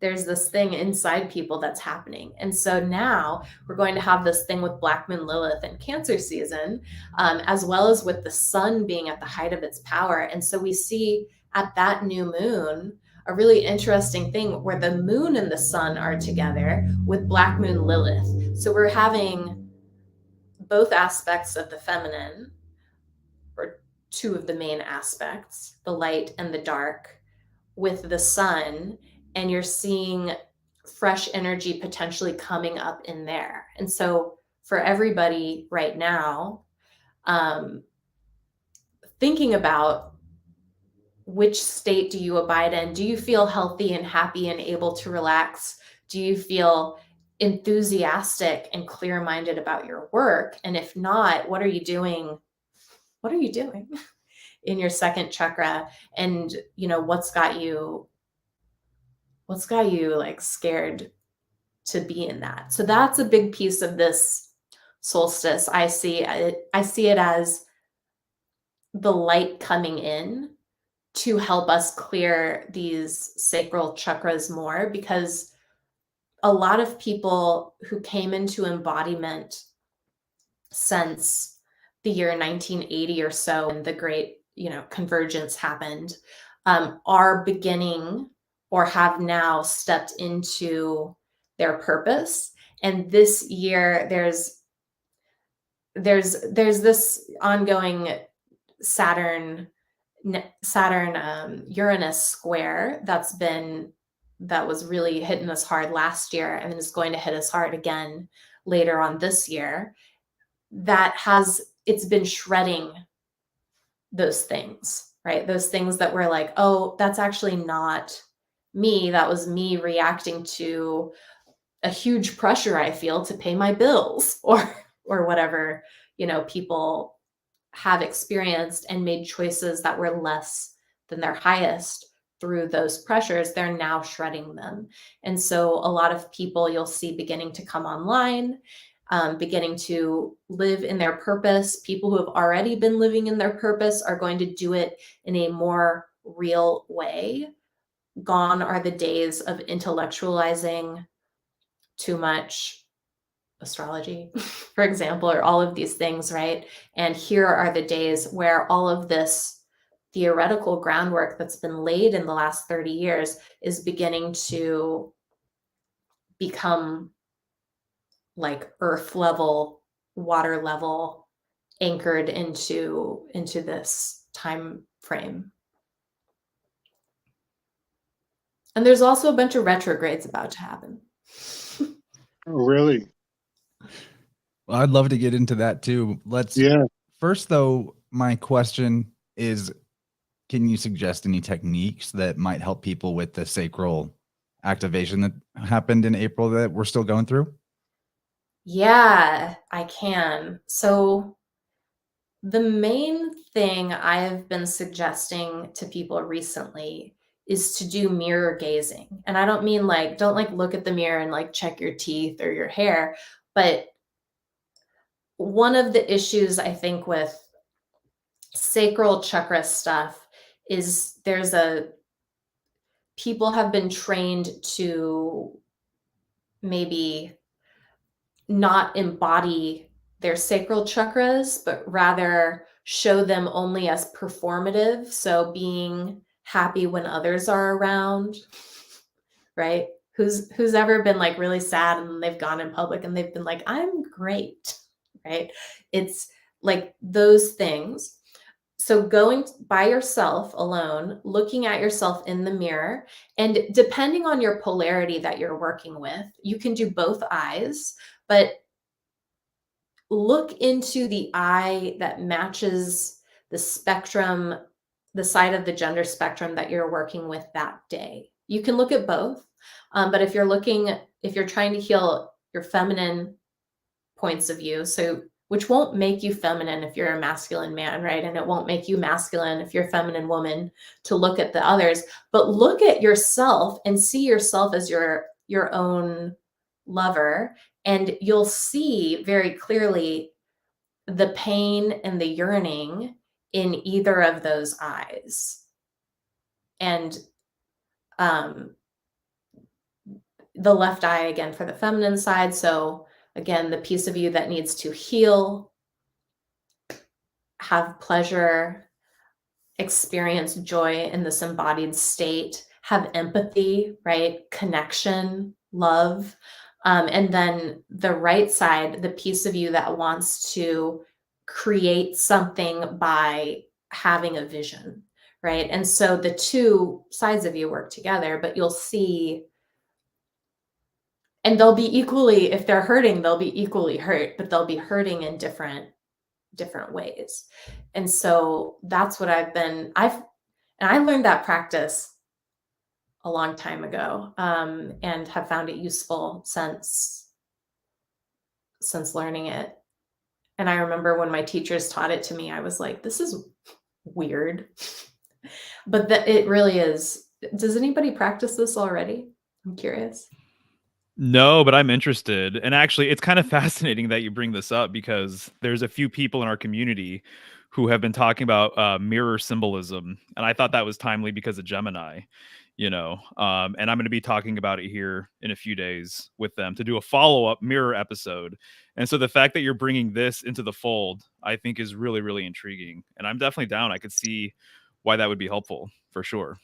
there's this thing inside people that's happening. And so now we're going to have this thing with Black Moon Lilith and Cancer season, as well as with the sun being at the height of its power. And so we see at that new moon a really interesting thing where the moon and the sun are together with Black Moon Lilith. So we're having both aspects of the feminine, or two of the main aspects, the light and the dark, with the sun, and you're seeing fresh energy potentially coming up in there. And so for everybody right now, thinking about which state do you abide in? Do you feel healthy and happy and able to relax? Do you feel enthusiastic and clear-minded about your work? And if not, what are you doing? What are you doing in your second chakra? And what's got you like scared to be in that? So that's a big piece of this solstice. I see it as the light coming in to help us clear these sacral chakras more, because a lot of people who came into embodiment since the year 1980 or so, and the great, convergence happened, are beginning or have now stepped into their purpose. And this year there's this ongoing Saturn Uranus square that was really hitting us hard last year, and is going to hit us hard again later on this year. It's been shredding those things, right? Those things that were like, oh, that's actually not me. That was me reacting to a huge pressure I feel to pay my bills, or whatever, people have experienced and made choices that were less than their highest through those pressures. They're now shredding them. And so a lot of people you'll see beginning to come online, beginning to live in their purpose. People who have already been living in their purpose are going to do it in a more real way. Gone are the days of intellectualizing too much astrology, for example, or all of these things, right? And here are the days where all of this theoretical groundwork that's been laid in the last 30 years is beginning to become like earth level, water level, anchored into this time frame. And there's also a bunch of retrogrades about to happen. Oh, really? Well, I'd love to get into that too. First though, my question is, can you suggest any techniques that might help people with the sacral activation that happened in April that we're still going through? Yeah, I can. So the main thing I've been suggesting to people recently is to do mirror gazing. And I don't mean don't look at the mirror and check your teeth or your hair, but one of the issues I think with sacral chakra stuff is people have been trained to maybe not embody their sacral chakras, but rather show them only as performative. So being happy when others are around, right? Who's ever been really sad and they've gone in public and they've been like, I'm great, right? It's like those things. So going by yourself alone, looking at yourself in the mirror, and depending on your polarity that you're working with, you can do both eyes, but look into the eye that matches the spectrum, the side of the gender spectrum that you're working with that day. You can look at both, but if you're trying to heal your feminine points of view, so which won't make you feminine if you're a masculine man, right? And it won't make you masculine if you're a feminine woman to look at the others, but look at yourself and see yourself as your own lover, and you'll see very clearly the pain and the yearning in either of those eyes. And the left eye, again, for the feminine side. So again, the piece of you that needs to heal, have pleasure, experience joy in this embodied state, have empathy, right? Connection, love. And then the right side, the piece of you that wants to create something by having a vision, right? And so the two sides of you work together, but you'll see, and they'll be equally, if they're hurting, they'll be equally hurt, but they'll be hurting in different ways. And so that's what and I learned that practice a long time ago, and have found it useful since learning it. And I remember when my teachers taught it to me, I was like, this is weird, but it really is. Does anybody practice this already? I'm curious. No, but I'm interested. And actually, it's kind of fascinating that you bring this up because there's a few people in our community who have been talking about mirror symbolism. And I thought that was timely because of Gemini, and I'm going to be talking about it here in a few days with them to do a follow-up mirror episode. And so the fact that you're bringing this into the fold, I think is really, really intriguing. And I'm definitely down. I could see why that would be helpful for sure.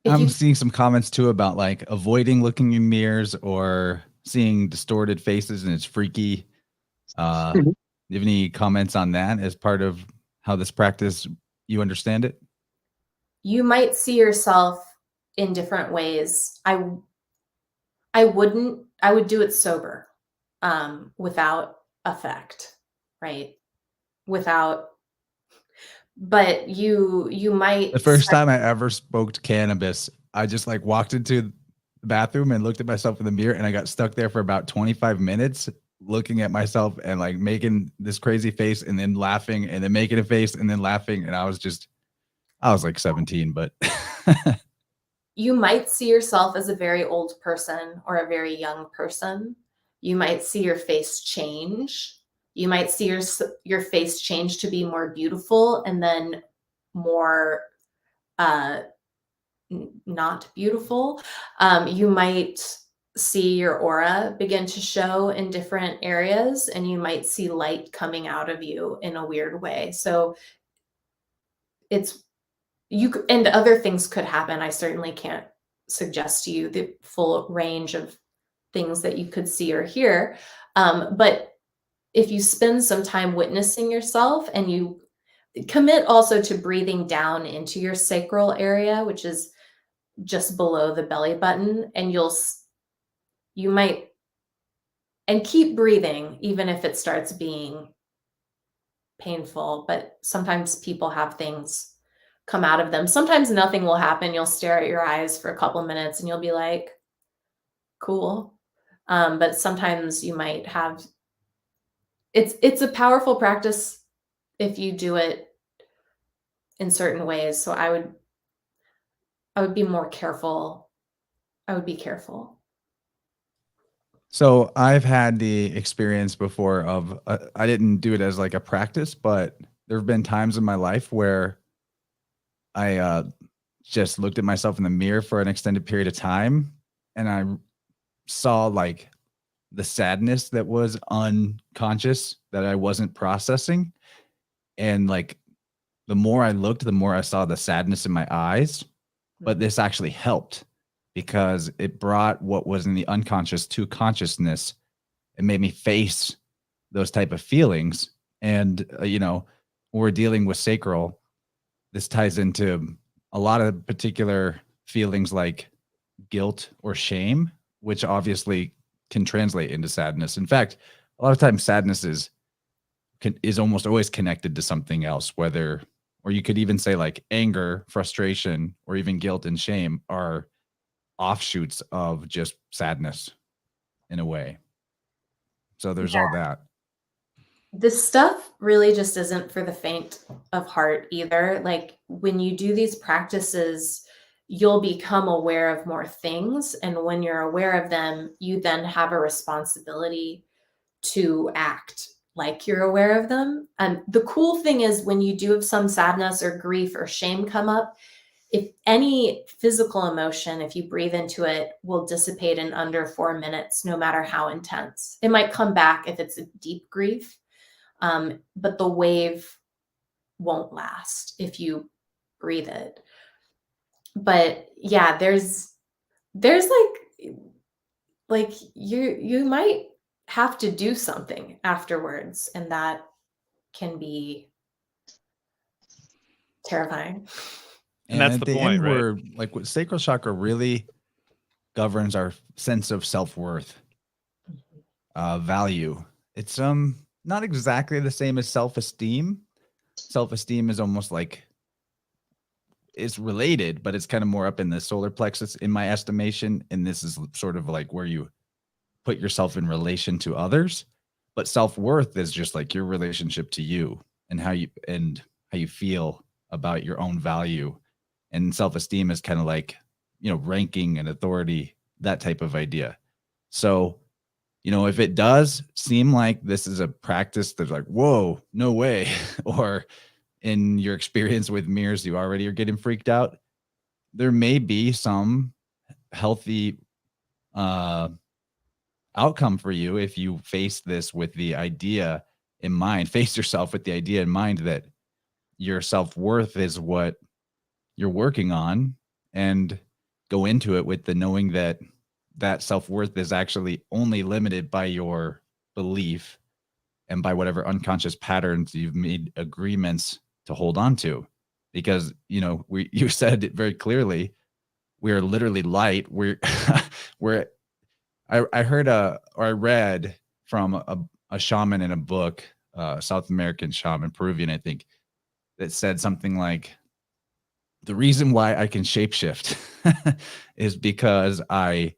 I'm seeing some comments too about like avoiding looking in mirrors or seeing distorted faces, and it's freaky. Do you have any comments on that as part of how this practice, you understand it? You might see yourself in different ways. I would do it sober, without effect, right? But you might. The first time I ever smoked cannabis, I just like walked into the bathroom and looked at myself in the mirror, and I got stuck there for about 25 minutes looking at myself and like making this crazy face and then laughing and then making a face and then laughing. And I was like 17, but you might see yourself as a very old person or a very young person. You might see your face change. You might see your face change to be more beautiful and then more not beautiful. You might see your aura begin to show in different areas, and you might see light coming out of you in a weird way. So and other things could happen. I certainly can't suggest to you the full range of things that you could see or hear. But if you spend some time witnessing yourself, and you commit also to breathing down into your sacral area, which is just below the belly button, and you might, and keep breathing even if it starts being painful. But sometimes people have things come out of them. Sometimes nothing will happen. You'll stare at your eyes for a couple of minutes and you'll be like, cool. But sometimes you might have, it's a powerful practice if you do it in certain ways. So I would be more careful. I would be careful. So I've had the experience before of, I didn't do it as like a practice, but there have been times in my life where I just looked at myself in the mirror for an extended period of time, and I saw like the sadness that was unconscious that I wasn't processing. And like, the more I looked, the more I saw the sadness in my eyes. But this actually helped because it brought what was in the unconscious to consciousness. It made me face those type of feelings. And, when we're dealing with sacral, this ties into a lot of particular feelings like guilt or shame, which obviously can translate into sadness. In fact, a lot of times sadness is almost always connected to something else, or you could even say like anger, frustration, or even guilt and shame are offshoots of just sadness in a way. So there's all that. This stuff really just isn't for the faint of heart either. Like when you do these practices, you'll become aware of more things. And when you're aware of them, you then have a responsibility to act like you're aware of them. And the cool thing is when you do have some sadness or grief or shame come up, if any physical emotion, if you breathe into it, will dissipate in under 4 minutes, no matter how intense. It might come back if it's a deep grief, but the wave won't last if you breathe it. But yeah, there's like you might have to do something afterwards, and that can be terrifying. And that's at the the point, end, right? we're like, what sacral chakra really governs our sense of self-worth, value. It's not exactly the same as self-esteem. Self-esteem is almost like it's related, but it's kind of more up in the solar plexus in my estimation. And this is sort of like where you put yourself in relation to others. But self-worth is just like your relationship to you and how you feel about your own value. And self-esteem is kind of like, ranking and authority, that type of idea. So, if it does seem like this is a practice that's like, whoa, no way, or in your experience with mirrors, you already are getting freaked out, there may be some healthy outcome for you if you face this with the idea in mind, face yourself with the idea in mind that your self-worth is what you're working on, and go into it with the knowing that that self-worth is actually only limited by your belief and by whatever unconscious patterns you've made agreements to hold on to. Because, you said it very clearly, we are literally light. I heard or I read from a shaman in a book, South American shaman, Peruvian, I think, that said something like, the reason why I can shapeshift is because I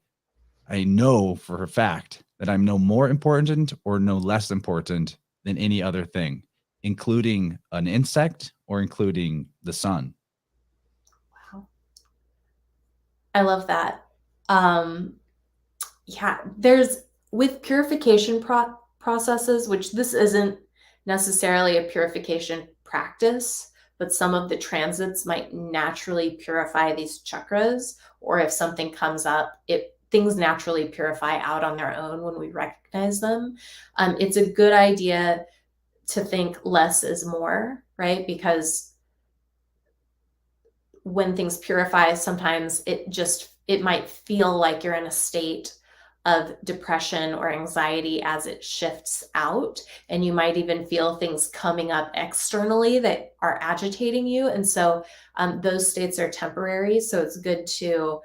know for a fact that I'm no more important or no less important than any other thing, including an insect or including the sun. Wow. I love that. Yeah, there's with purification processes, which this isn't necessarily a purification practice, but some of the transits might naturally purify these chakras, or if something comes up, things naturally purify out on their own when we recognize them. It's a good idea to think less is more, right? Because when things purify, sometimes it might feel like you're in a state of depression or anxiety as it shifts out. And you might even feel things coming up externally that are agitating you. And so those states are temporary. So it's good to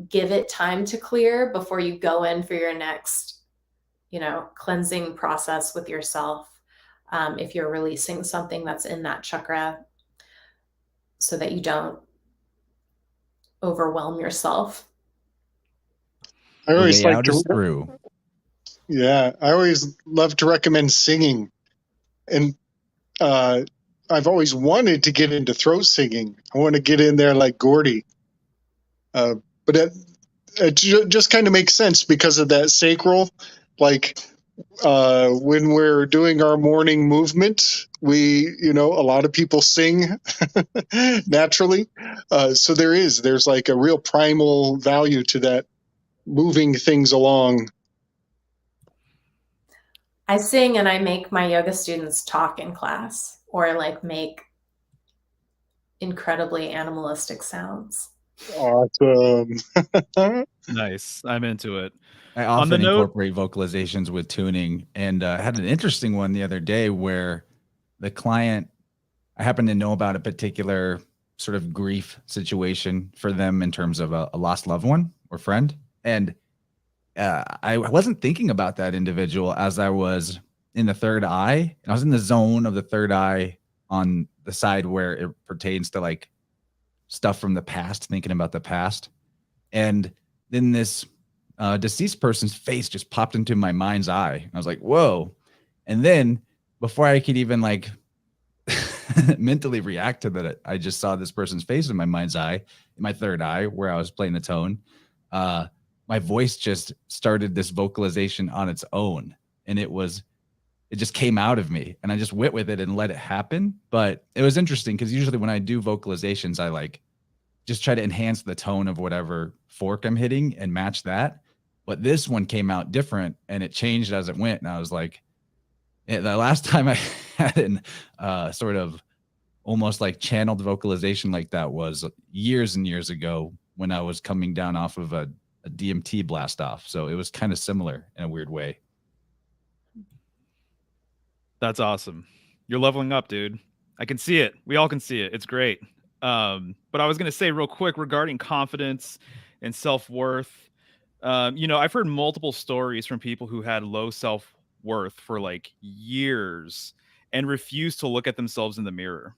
give it time to clear before you go in for your next, cleansing process with yourself. If you're releasing something that's in that chakra, so that you don't overwhelm yourself. I The always way like out to, is through. yeah, I always love to recommend singing. And I've always wanted to get into throat singing. I want to get in there like Gordy. But it just kind of makes sense because of that sacral. Like when we're doing our morning movement, a lot of people sing naturally. So there's like a real primal value to that, moving things along. I sing and I make my yoga students talk in class, or like make incredibly animalistic sounds. Awesome. Nice. I'm into it. I On the often note, incorporate vocalizations with tuning, and I had an interesting one the other day where the client, I happened to know about a particular sort of grief situation for them in terms of a lost loved one or friend. And I wasn't thinking about that individual as I was in the third eye. I was in the zone of the third eye on the side where it pertains to like stuff from the past, thinking about the past. And then this deceased person's face just popped into my mind's eye. I was like, whoa. And then before I could even like mentally react to that, I just saw this person's face in my mind's eye, in my third eye, where I was playing the tone. My voice just started this vocalization on its own, and it just came out of me, and I just went with it and let it happen. But it was interesting because usually when I do vocalizations, I like just try to enhance the tone of whatever fork I'm hitting and match that. But this one came out different, and it changed as it went. And I was like, the last time I had an sort of almost like channeled vocalization like that was years and years ago when I was coming down off of a DMT blast off. So it was kind of similar in a weird way. That's awesome. You're leveling up, dude. I can see it. We all can see it. It's great. But I was going to say real quick regarding confidence and self-worth. I've heard multiple stories from people who had low self-worth for like years and refused to look at themselves in the mirror,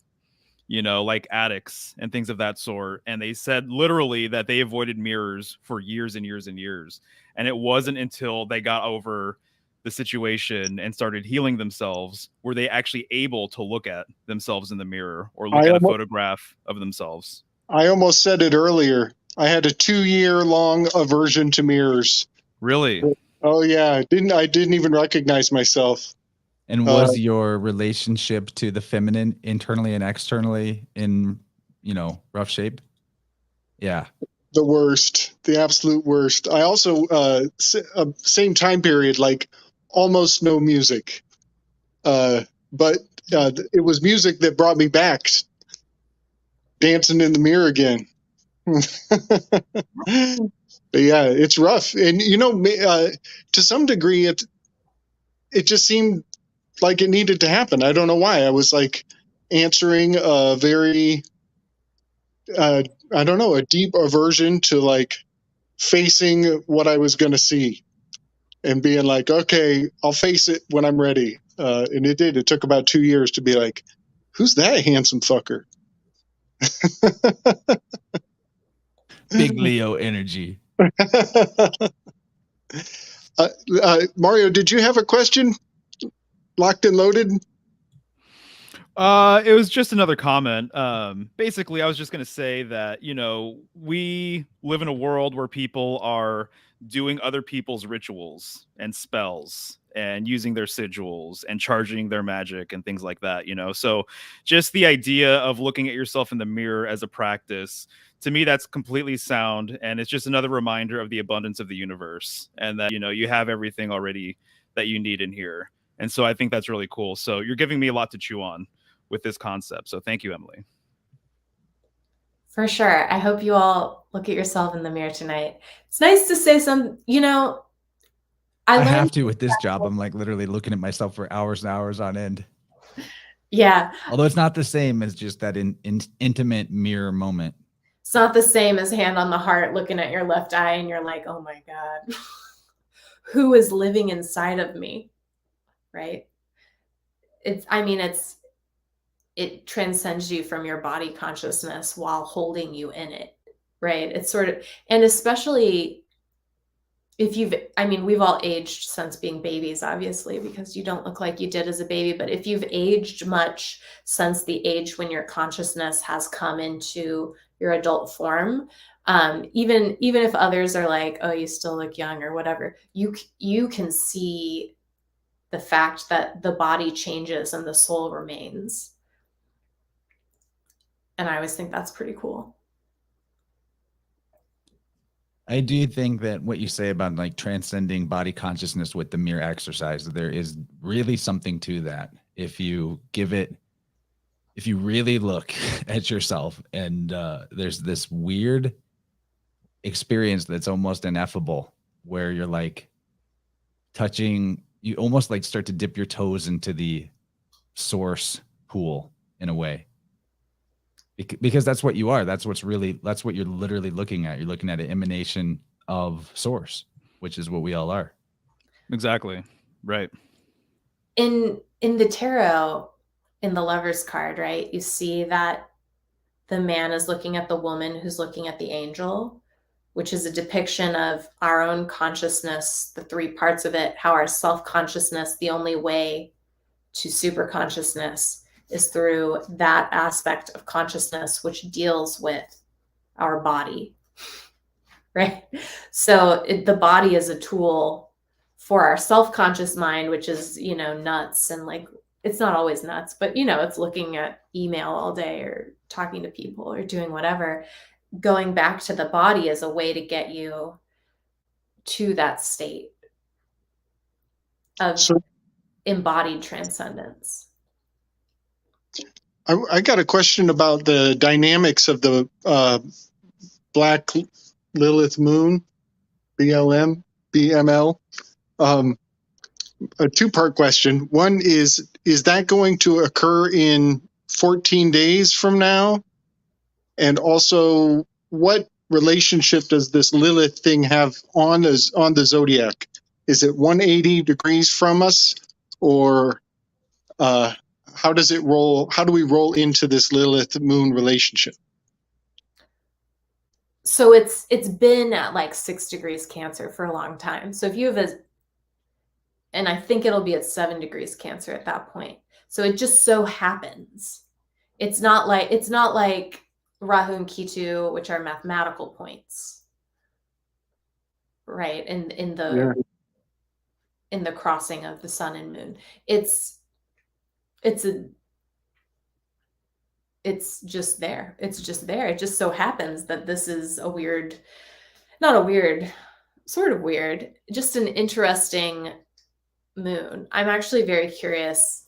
like addicts and things of that sort. And they said literally that they avoided mirrors for years and years and years. And it wasn't until they got over the situation and started healing themselves were they actually able to look at themselves in the mirror or look at a photograph of themselves. I almost said it earlier. I had a 2-year-long aversion to mirrors. Really? Oh yeah, I didn't even recognize myself. And was your relationship to the feminine internally and externally in, rough shape? Yeah. The worst, the absolute worst. I also, same time period, like almost no music. But it was music that brought me back. Dancing in the mirror again. But yeah, it's rough. And, to some degree, it just seemed like it needed to happen. I don't know why. I was like answering a very, I don't know, a deep aversion to like facing what I was going to see and being like, okay, I'll face it when I'm ready. And it did. It took about 2 years to be like, who's that handsome fucker? Big Leo energy. Mario, did you have a question? Locked and loaded? It was just another comment. Basically, I was just going to say that, we live in a world where people are doing other people's rituals and spells and using their sigils and charging their magic and things like that, So just the idea of looking at yourself in the mirror as a practice, to me, that's completely sound. And it's just another reminder of the abundance of the universe and that, you have everything already that you need in here. And so I think that's really cool. So you're giving me a lot to chew on with this concept. So thank you, Emily. For sure. I hope you all look at yourself in the mirror tonight. It's nice to say I have to with this job. I'm like literally looking at myself for hours and hours on end. Yeah. Although it's not the same as just that intimate mirror moment. It's not the same as hand on the heart looking at your left eye and you're like, oh my God, who is living inside of me? Right? It transcends you from your body consciousness while holding you in it, right? It's sort of, and especially if we've all aged since being babies, obviously, because you don't look like you did as a baby, but if you've aged much since the age when your consciousness has come into your adult form, even if others are like, oh, you still look young or whatever, you can see the fact that the body changes and the soul remains. And I always think that's pretty cool. I do think that what you say about like transcending body consciousness with the mirror exercise, there is really something to that. If you really look at yourself and there's this weird experience that's almost ineffable where you're like you almost like start to dip your toes into the source pool in a way. Because that's what you are. That's what you're literally looking at. You're looking at an emanation of source, which is what we all are. Exactly. Right. In the tarot, in the Lover's card, right, you see that the man is looking at the woman who's looking at the angel, which is a depiction of our own consciousness, the three parts of it, how our self-consciousness, the only way to super consciousness is through that aspect of consciousness which deals with our body, right? So the body is a tool for our self-conscious mind, which is, you know, nuts, and like, it's not always nuts, but you know, it's looking at email all day or talking to people or doing whatever. Going back to the body is a way to get you to that state of embodied transcendence. I got a question about the dynamics of the Black Lilith Moon, BML. A two-part question. One is that going to occur in 14 days from now? And also, what relationship does this Lilith thing have on the zodiac? Is it 180 degrees from us, or how does it roll? How do we roll into this Lilith Moon relationship? So it's been at like 6 degrees Cancer for a long time. So if you have and I think it'll be at 7 degrees Cancer at that point. So it just so happens. It's not like Rahu and Ketu, which are mathematical points, right? In the crossing of the sun and moon. It's just there. It's just there. It just so happens that this is sort of weird, just an interesting moon. I'm actually very curious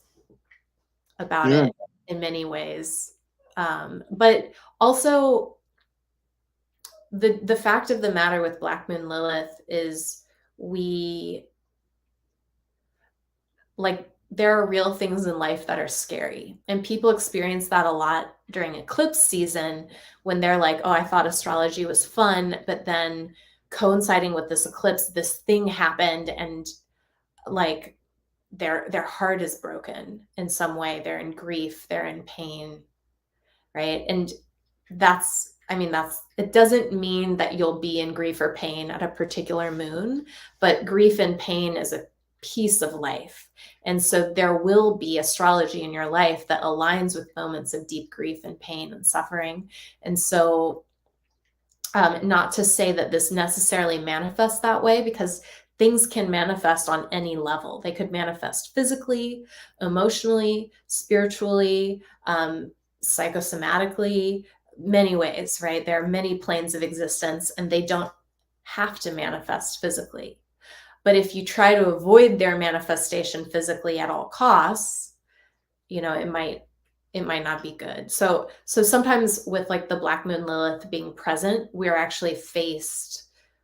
about it in many ways. But also the fact of the matter with Black Moon Lilith is there are real things in life that are scary, and people experience that a lot during eclipse season when they're like, oh, I thought astrology was fun, but then coinciding with this eclipse, this thing happened, and like their heart is broken in some way. They're in grief, they're in pain, right? And it doesn't mean that you'll be in grief or pain at a particular moon, but grief and pain is a piece of life. And so there will be astrology in your life that aligns with moments of deep grief and pain and suffering. And so not to say that this necessarily manifests that way, because things can manifest on any level. They could manifest physically, emotionally, spiritually, psychosomatically, many ways, right? There are many planes of existence, and they don't have to manifest physically. But if you try to avoid their manifestation physically at all costs, you know, it might not be good. So sometimes with like the Black Moon Lilith being present, we're actually faced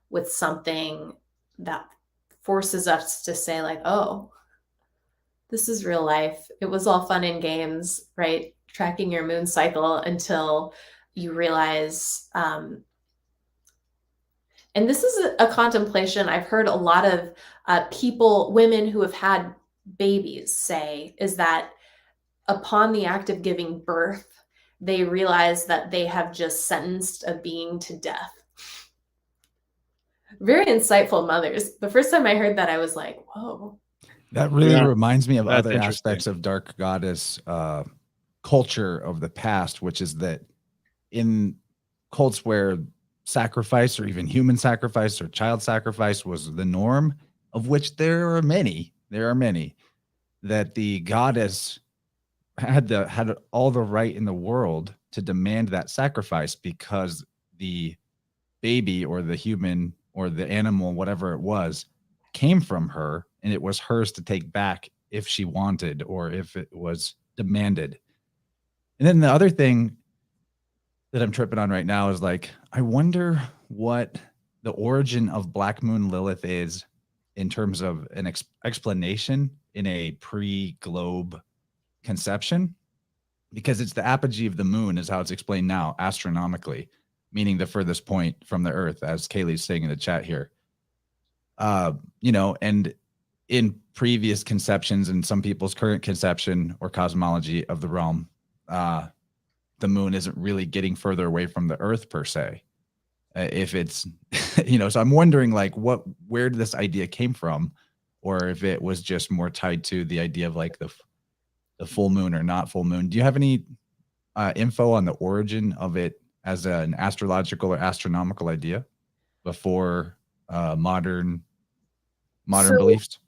with something that forces us to say like, oh, this is real life. It was all fun and games, right? Tracking your moon cycle until you realize, and this is a contemplation I've heard a lot of women who have had babies say, is that upon the act of giving birth, they realize that they have just sentenced a being to death. Very insightful mothers. The first time I heard that, I was like, whoa. That really reminds me of other aspects of dark goddess culture of the past, which is that in cults where sacrifice or even human sacrifice or child sacrifice was the norm, of which there are many, that the goddess had all the right in the world to demand that sacrifice, because the baby or the human or the animal, whatever it was, came from her, and it was hers to take back if she wanted or if it was demanded. And then the other thing that I'm tripping on right now is like, I wonder what the origin of Black Moon Lilith is in terms of an explanation in a pre-globe conception, because it's the apogee of the moon is how it's explained now astronomically, meaning the furthest point from the earth, as Kaylee's saying in the chat here. You know, and in previous conceptions and some people's current conception or cosmology of the realm, the moon isn't really getting further away from the earth per se. If it's, you know, so I'm wondering like where this idea came from, or if it was just more tied to the idea of like the full moon or not full moon. Do you have any info on the origin of it as an astrological or astronomical idea before modern beliefs?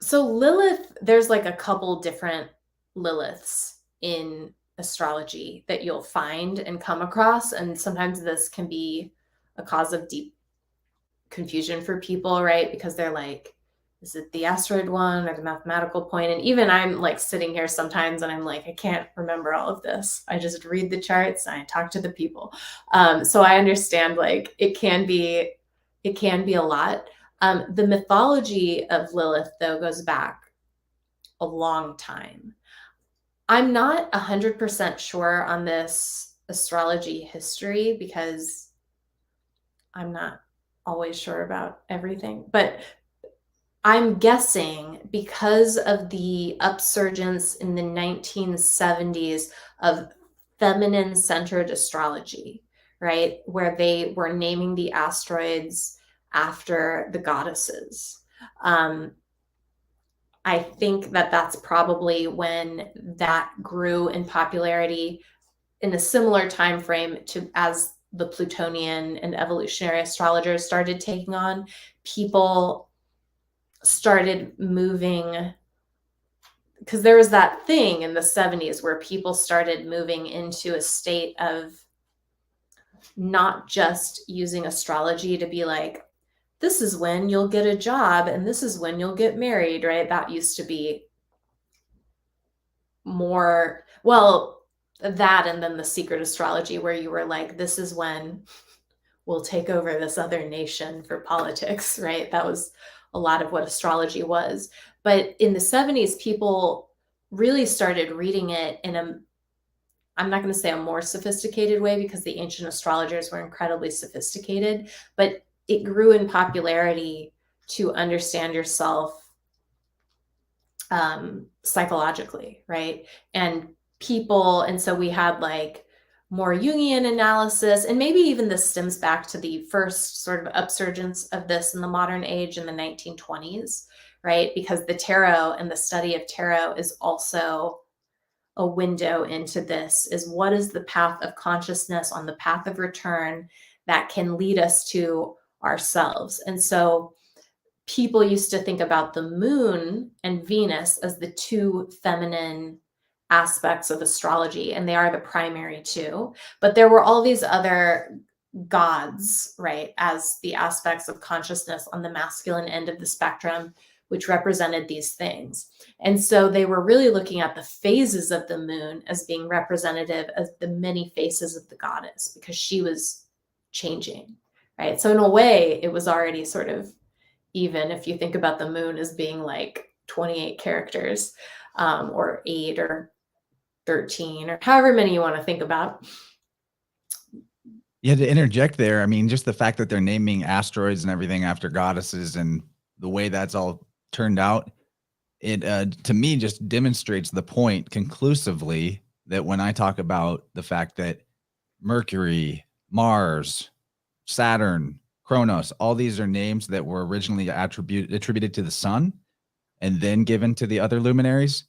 So Lilith, there's like a couple different Liliths in astrology that you'll find and come across. And sometimes this can be a cause of deep confusion for people, right? Because they're like, is it the asteroid one or the mathematical point? And even I'm like sitting here sometimes and I'm like, I can't remember all of this. I just read the charts and I talk to the people. So I understand like it can be a lot. The mythology of Lilith, though, goes back a long time. I'm not 100% sure on this astrology history because I'm not always sure about everything, but I'm guessing because of the upsurgence in the 1970s of feminine-centered astrology, right? Where they were naming the asteroids after the goddesses. I think that that's probably when that grew in popularity in a similar time frame to as the Plutonian and evolutionary astrologers started taking on. People started moving, because there was that thing in the 70s where people started moving into a state of not just using astrology to be like, this is when you'll get a job and this is when you'll get married, right? That used to be more, well, that and then the secret astrology where you were like, this is when we'll take over this other nation for politics, right? That was a lot of what astrology was. But in the 70s, people really started reading it in a, I'm not going to say a more sophisticated way because the ancient astrologers were incredibly sophisticated, but it grew in popularity to understand yourself psychologically, right? And people, and so we had like more Jungian analysis, and maybe even this stems back to the first sort of upsurgence of this in the modern age in the 1920s, right? Because the tarot and the study of tarot is also a window into this, is what is the path of consciousness on the path of return that can lead us to ourselves. And so people used to think about the moon and Venus as the two feminine aspects of astrology, and they are the primary two. But there were all these other gods, right, as the aspects of consciousness on the masculine end of the spectrum, which represented these things. And so they were really looking at the phases of the moon as being representative of the many faces of the goddess, because she was changing, right? So in a way, it was already sort of even if you think about the moon as being like 28 characters, or 8 or 13 or however many you want to think about. Yeah, to interject there, I mean, just the fact that they're naming asteroids and everything after goddesses and the way that's all turned out, it to me just demonstrates the point conclusively that when I talk about the fact that Mercury, Mars, Saturn, Kronos, all these are names that were originally attributed to the sun and then given to the other luminaries.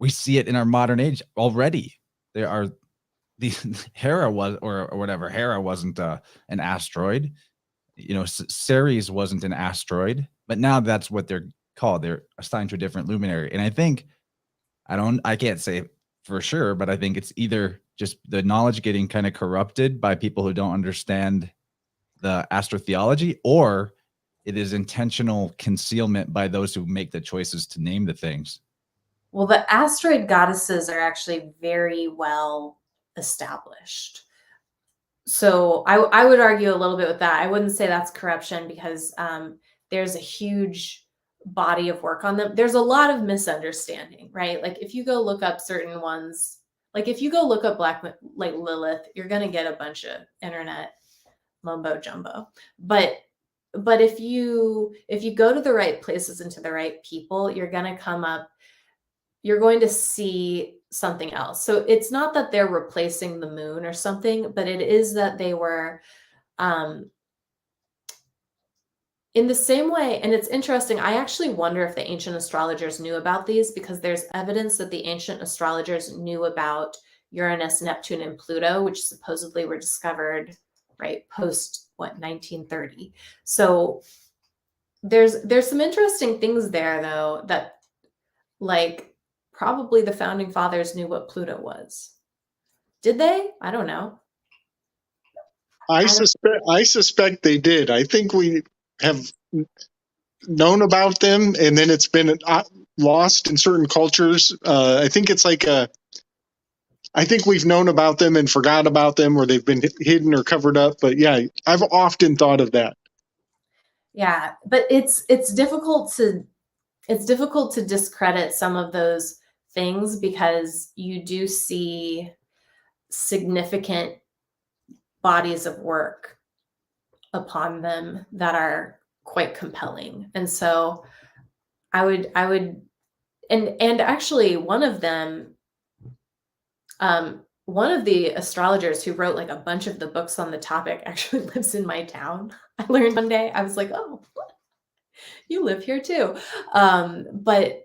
We see it in our modern age already. There are the Hera was or whatever. Hera wasn't an asteroid. You know, Ceres wasn't an asteroid, but now that's what they're called. They're assigned to a different luminary. And I think I can't say for sure, but I think it's either just the knowledge getting kind of corrupted by people who don't understand the astrotheology, or it is intentional concealment by those who make the choices to name the things. Well, the asteroid goddesses are actually very well established. So I would argue a little bit with that. I wouldn't say that's corruption because there's a huge body of work on them. There's a lot of misunderstanding, right? Like if you go look up certain ones, like if you go look up like Lilith, you're going to get a bunch of internet mumbo jumbo. But if you go to the right places and to the right people, you're going to see something else. So it's not that they're replacing the moon or something, but it is that they were in the same way, and it's interesting, I actually wonder if the ancient astrologers knew about these, because there's evidence that the ancient astrologers knew about Uranus, Neptune, and Pluto, which supposedly were discovered right post 1930. So there's some interesting things there, though, that like probably the founding fathers knew what Pluto was. Did they? I don't know. I suspect they did. I think we have known about them, and then it's been lost in certain cultures. I think it's like I think we've known about them and forgot about them, or they've been hidden or covered up. But yeah, I've often thought of that. Yeah, but it's difficult to discredit some of those things, because you do see significant bodies of work upon them that are quite compelling. And so I would and actually one of them, one of the astrologers who wrote like a bunch of the books on the topic actually lives in my town. I learned one day, I was like, oh, you live here too. But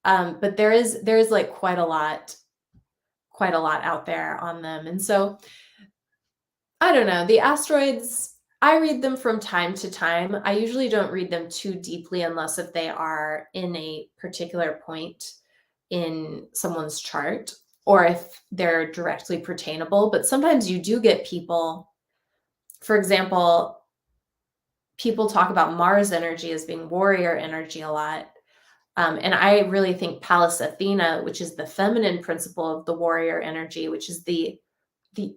there is like quite a lot out there on them. And so I don't know, the asteroids, I read them from time to time. I usually don't read them too deeply unless if they are in a particular point in someone's chart, or if they're directly pertainable. But sometimes you do get people, for example, people talk about Mars energy as being warrior energy a lot. And I really think Pallas Athena, which is the feminine principle of the warrior energy, which is the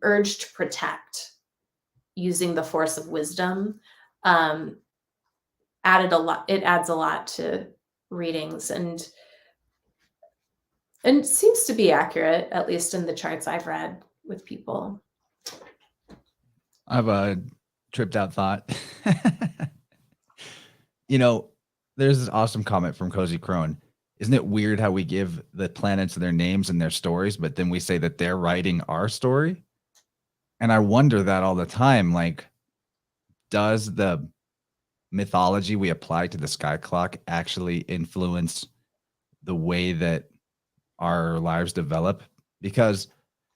urge to protect using the force of wisdom, added a lot. It adds a lot to readings, and seems to be accurate, at least in the charts I've read with people. I have a tripped out thought. There's this awesome comment from Cozy Crone. Isn't it weird how we give the planets their names and their stories, but then we say that they're writing our story? And I wonder that all the time, like, does the mythology we apply to the sky clock actually influence the way that our lives develop? Because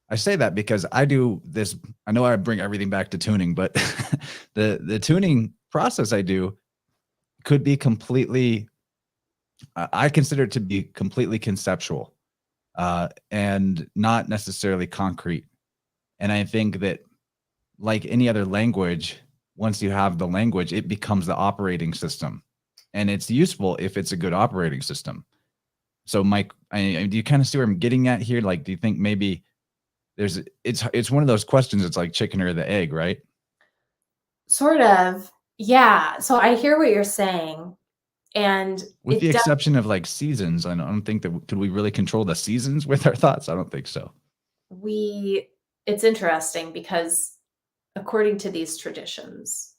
I say that because I do this. I know I bring everything back to tuning, but the tuning process I do could be completely, I consider it to be completely conceptual and not necessarily concrete. And I think that, like any other language, once you have the language, it becomes the operating system. And it's useful if it's a good operating system. So, Mike, do you kind of see where I'm getting at here? Like, do you think maybe it's one of those questions, it's like chicken or the egg, right? Sort of. Yeah. So I hear what you're saying. And with the exception of like seasons, I don't think that could we really control the seasons with our thoughts? I don't think so. It's interesting because according to these traditions,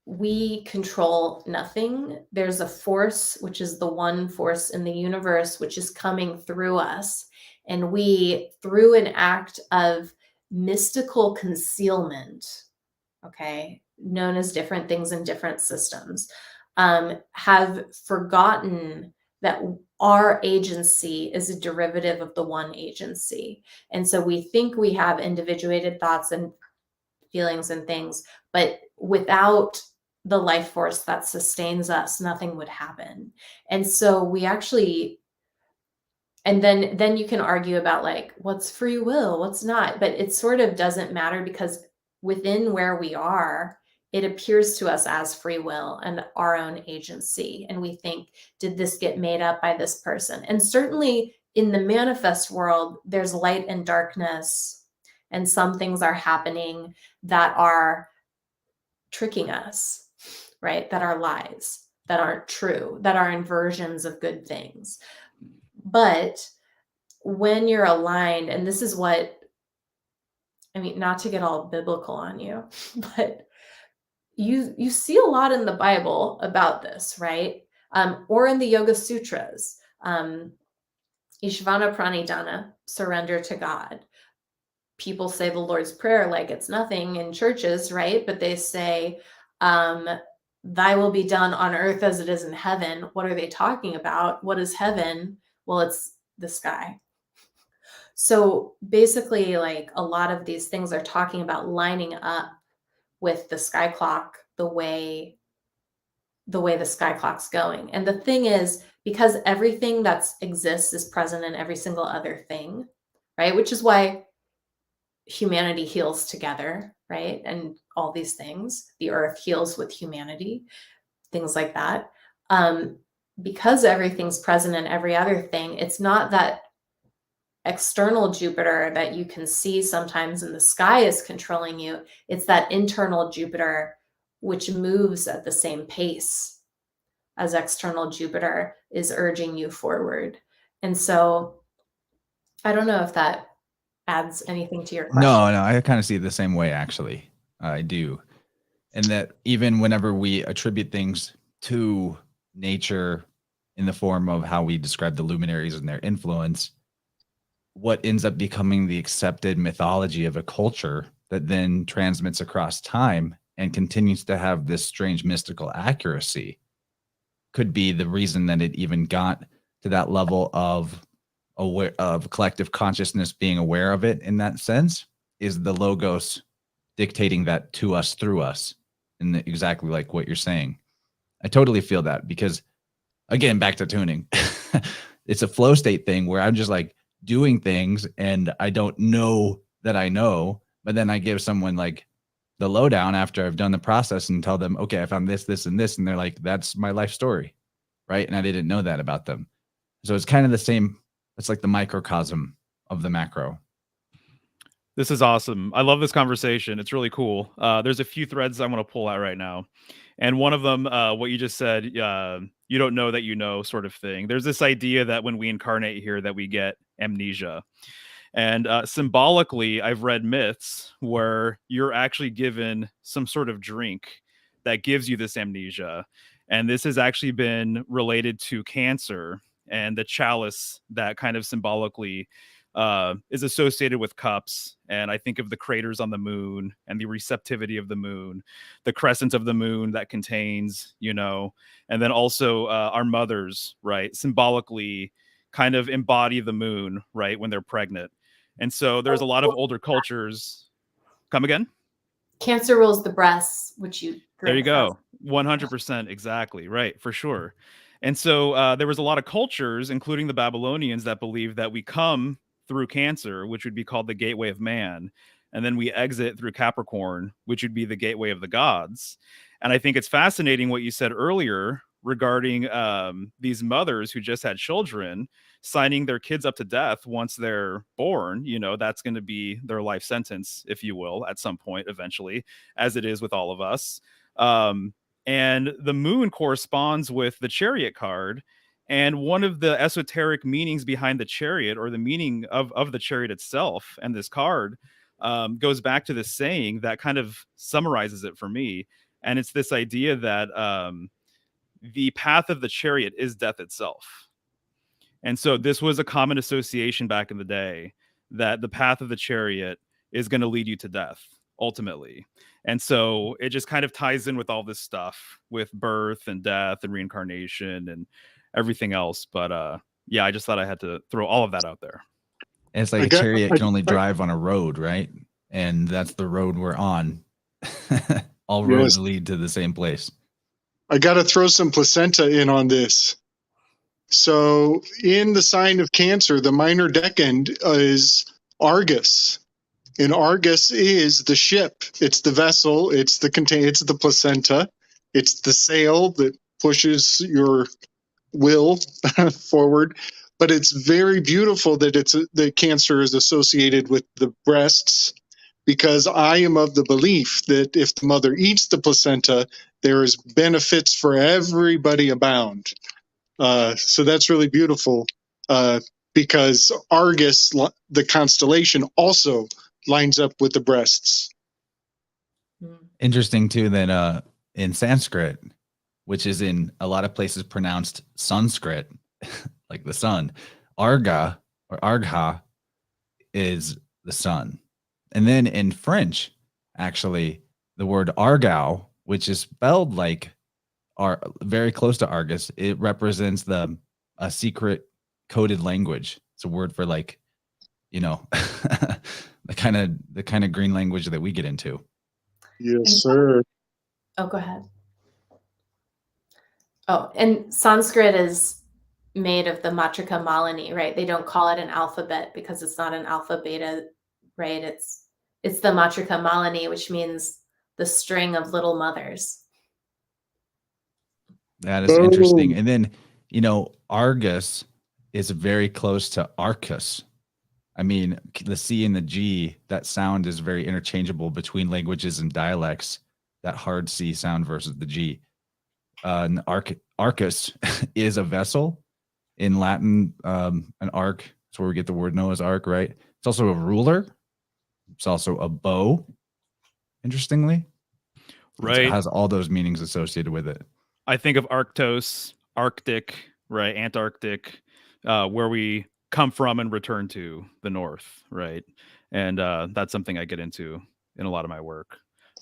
we control nothing. There's a force, which is the one force in the universe, which is coming through us. And we, through an act of mystical concealment, okay, known as different things in different systems, have forgotten that our agency is a derivative of the one agency. And so we think we have individuated thoughts and feelings and things, but without the life force that sustains us, nothing would happen. And so we actually, and then you can argue about like, what's free will, what's not, but it sort of doesn't matter, because within where we are, it appears to us as free will and our own agency. And we think, did this get made up by this person? And certainly in the manifest world, there's light and darkness, and some things are happening that are tricking us, right? That are lies, that aren't true, that are inversions of good things. But when you're aligned, and this is what, I mean, not to get all biblical on you, but you see a lot in the Bible about this, right? Or in the Yoga Sutras, Ishvana Pranidhana, surrender to God. People say the Lord's Prayer like it's nothing in churches, right? But they say, Thy will be done on earth as it is in heaven. What are they talking about? What is heaven? Well, it's the sky. So basically, like, a lot of these things are talking about lining up with the sky clock, the way the sky clock's going. And the thing is, because everything that exists is present in every single other thing, right? Which is why humanity heals together, right? And all these things, the earth heals with humanity, things like that. Because everything's present in every other thing, it's not that external Jupiter that you can see sometimes in the sky is controlling you. It's that internal Jupiter, which moves at the same pace as external Jupiter, is urging you forward. And so I don't know if that adds anything to your question. No, I kind of see it the same way, actually. I do. And that even whenever we attribute things to nature in the form of how we describe the luminaries and their influence, what ends up becoming the accepted mythology of a culture that then transmits across time and continues to have this strange mystical accuracy could be the reason that it even got to that level of collective consciousness being aware of it in that sense, is the logos dictating that to us through us, and exactly like what you're saying. I totally feel that, because again, back to tuning, it's a flow state thing where I'm just like doing things and I don't know that I know, but then I give someone like the lowdown after I've done the process and tell them, okay, I found this, this, and this. And they're like, that's my life story. Right. And I didn't know that about them. So it's kind of the same. It's like the microcosm of the macro. This is awesome. I love this conversation. It's really cool. There's a few threads I want to pull out right now. And one of them, what you just said, you don't know that you know, sort of thing. There's this idea that when we incarnate here that we get amnesia. And symbolically, I've read myths where you're actually given some sort of drink that gives you this amnesia. And this has actually been related to cancer and the chalice that kind of symbolically is associated with cups. And I think of the craters on the moon and the receptivity of the moon, the crescent of the moon that contains, and then also our mothers, right, symbolically kind of embody the moon, right, when they're pregnant. And so there's a lot of older cultures. Come again? Cancer rules the breasts, which you drink. There you go. 100%. Exactly. Right. For sure. And so there was a lot of cultures, including the Babylonians, that believed that we come through Cancer, which would be called the gateway of man. And then we exit through Capricorn, which would be the gateway of the gods. And I think it's fascinating what you said earlier regarding these mothers who just had children signing their kids up to death once they're born. That's going to be their life sentence, if you will, at some point eventually, as it is with all of us. And the moon corresponds with the Chariot card. And one of the esoteric meanings behind the Chariot, or the meaning of the Chariot itself and this card, goes back to this saying that kind of summarizes it for me. And it's this idea that the path of the Chariot is death itself. And so this was a common association back in the day, that the path of the Chariot is going to lead you to death ultimately. And so it just kind of ties in with all this stuff with birth and death and reincarnation and everything else. But yeah, I just thought I had to throw all of that out there. And it's like a chariot can only drive on a road, right? And that's the road we're on. All roads lead to the same place. I got to throw some placenta in on this. So in the sign of Cancer, the minor decade is Argus. And Argus is the ship. It's the vessel. It's the placenta. It's the sail that pushes your will forward. But it's very beautiful that that Cancer is associated with the breasts, because I am of the belief that if the mother eats the placenta, there is benefits for everybody abound. So that's really beautiful, because Argus, the constellation, also lines up with the breasts. Interesting too that in Sanskrit, which is in a lot of places pronounced Sanskrit, like the sun, Arga or Argha is the sun. And then in French, actually, the word argao which is spelled like very close to Argus. It represents a secret coded language. It's a word for like, the kind of green language that we get into. Yes, sir. Oh, go ahead. Oh, and Sanskrit is made of the Matrika Malini, right? They don't call it an alphabet because it's not an alpha beta, right? It's the Matrika Malini, which means the string of little mothers. That is interesting. And then, Argus is very close to Arcus. I mean, the C and the G, that sound is very interchangeable between languages and dialects, that hard C sound versus the G. Arcus is a vessel. In Latin, an arc is where we get the word Noah's Ark, right? It's also a ruler. It's also a bow, interestingly. Right. It has all those meanings associated with it. I think of Arctos, Arctic, right? Antarctic, where we come from and return to the north, right? And that's something I get into in a lot of my work.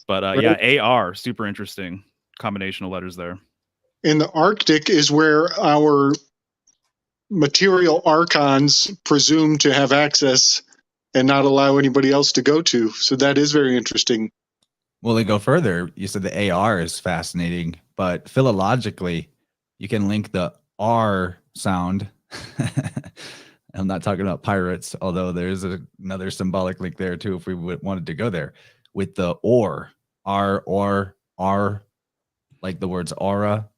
But Right. yeah, AR, super interesting combination of letters there. In the Arctic is where our material archons presume to have access and not allow anybody else to go to. So that is very interesting. Well, they go further. You said the AR is fascinating, but philologically, you can link the R sound. I'm not talking about pirates, although there's another symbolic link there too, if we wanted to go there, with the or, R, or, R, like the words aura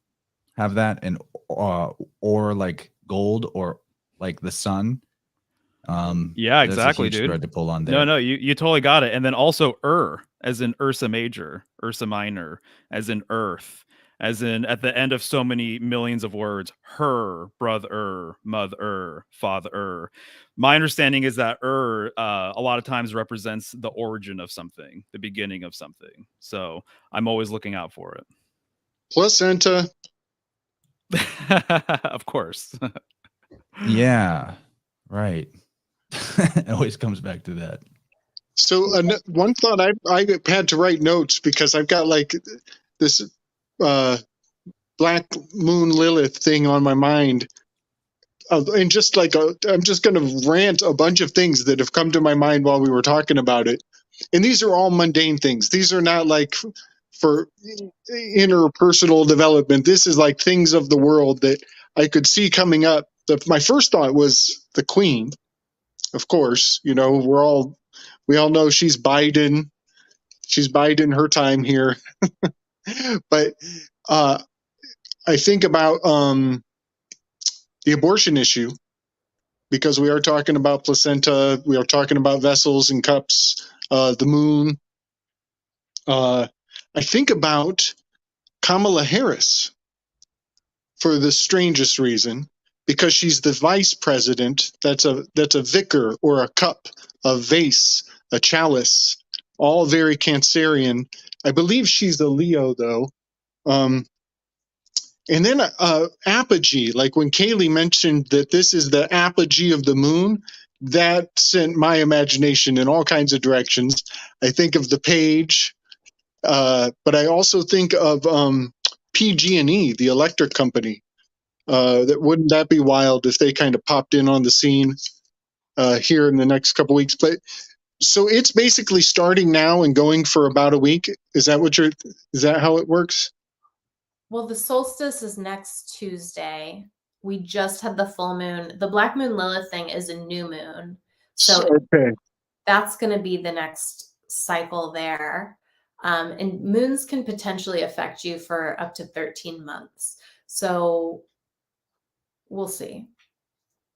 have that, and or like gold, or like the sun. Yeah, exactly, a huge dude. thread to pull on there. No, you totally got it. And then also as in Ursa Major, Ursa Minor, as in Earth, as in at the end of so many millions of words, her, brother, mother, father. My understanding is that a lot of times represents the origin of something, the beginning of something. So I'm always looking out for it. Placenta. Of course. Yeah, right. It always comes back to that. So one thought I had to write notes because I've got like this Black Moon Lilith thing on my mind. And just like I'm just going to rant a bunch of things that have come to my mind while we were talking about it. And these are all mundane things. These are not like for interpersonal development. This is like things of the world that I could see coming up. My first thought was the Queen. Of course, we all know she's Biden. She's Biden her time here. But I think about the abortion issue, because we are talking about placenta, we are talking about vessels and cups, the moon. I think about Kamala Harris for the strangest reason, because she's the vice president. That's a vicar, or a cup, a vase, a chalice, all very Cancerian. I believe she's a Leo though. And then apogee, like when Kaylee mentioned that this is the apogee of the moon, that sent my imagination in all kinds of directions. I think of the page, but I also think of PG&E, the electric company. Wouldn't that be wild if they kind of popped in on the scene here in the next couple weeks? But so it's basically starting now and going for about a week. Is that how it works? Well, the solstice is next Tuesday. We just had the full moon. The Black Moon Lilith thing is a new moon. So okay. That's going to be the next cycle there. And moons can potentially affect you for up to 13 months. So we'll see.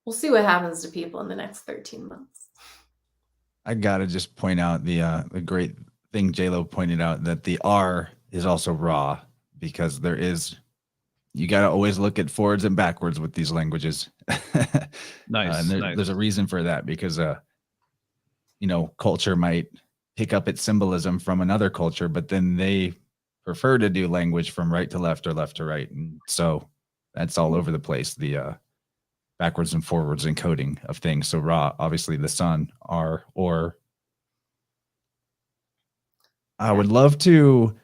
We'll see what happens to people in the next 13 months. I gotta just point out the great thing J-Lo pointed out, that the R is also raw, because you gotta always look at forwards and backwards with these languages. Nice. There's a reason for that, because culture might pick up its symbolism from another culture, but then they prefer to do language from right to left or left to right, and so that's all over the place. The backwards and forwards encoding of things. So raw, obviously the sun, R, or. I would love to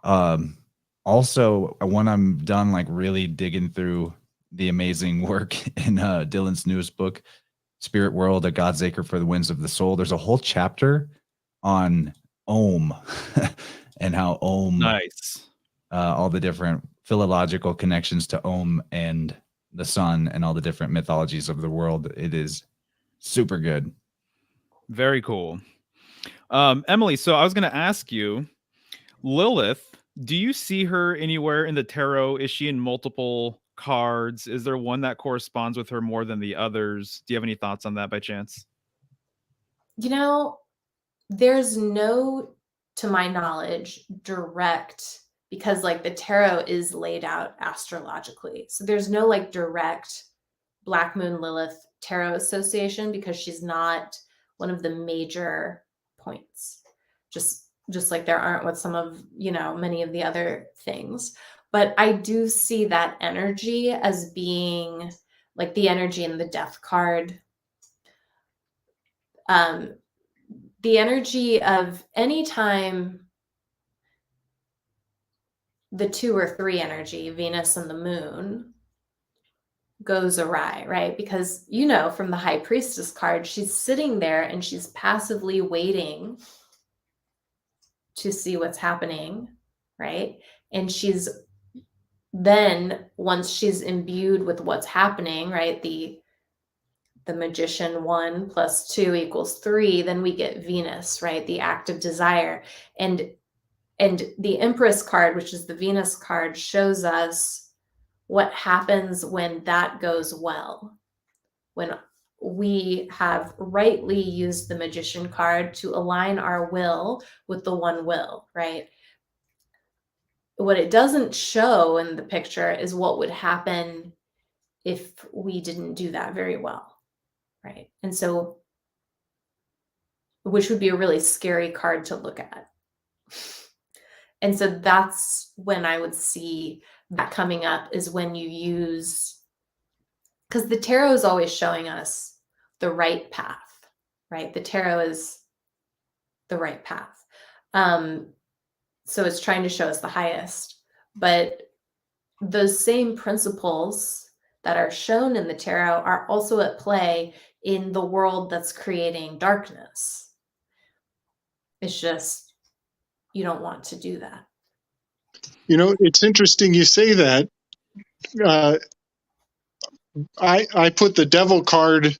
Also, when I'm done like really digging through the amazing work in Dylan's newest book, Spirit World, A God's Acre for the Winds of the Soul, there's a whole chapter on Om and how Om, Nice. all the different philological connections to Om and the sun and all the different mythologies of the world. It is super good. Very cool. Emily, so I was going to ask you, Lilith, do you see her anywhere in the tarot? Is she in multiple cards? Is there one that corresponds with her more than the others? Do you have any thoughts on that by chance? You know, there's no, to my knowledge, direct, because like the tarot is laid out astrologically. So there's no like direct Black Moon Lilith tarot association because she's not one of the major points. Just like there aren't with some of, many of the other things. But I do see that energy as being like the energy in the death card. The energy of anytime the 2 or 3 energy, Venus and the moon, goes awry, right? Because, from the High Priestess card, she's sitting there and she's passively waiting to see what's happening, right? And she's then, once she's imbued with what's happening, right? The magician 1 + 2 = 3, then we get Venus, right? The act of desire. And the Empress card, which is the Venus card, shows us what happens when that goes well. When we have rightly used the magician card to align our will with the one will, right? What it doesn't show in the picture is what would happen if we didn't do that very well, right? And so, which would be a really scary card to look at. And so that's when I would see that coming up, is when you use, because the tarot is always showing us the right path, right? The tarot is the right path. So it's trying to show us the highest, but those same principles that are shown in the tarot are also at play in the world that's creating darkness. It's just, you don't want to do that. It's interesting you say that. I put the devil card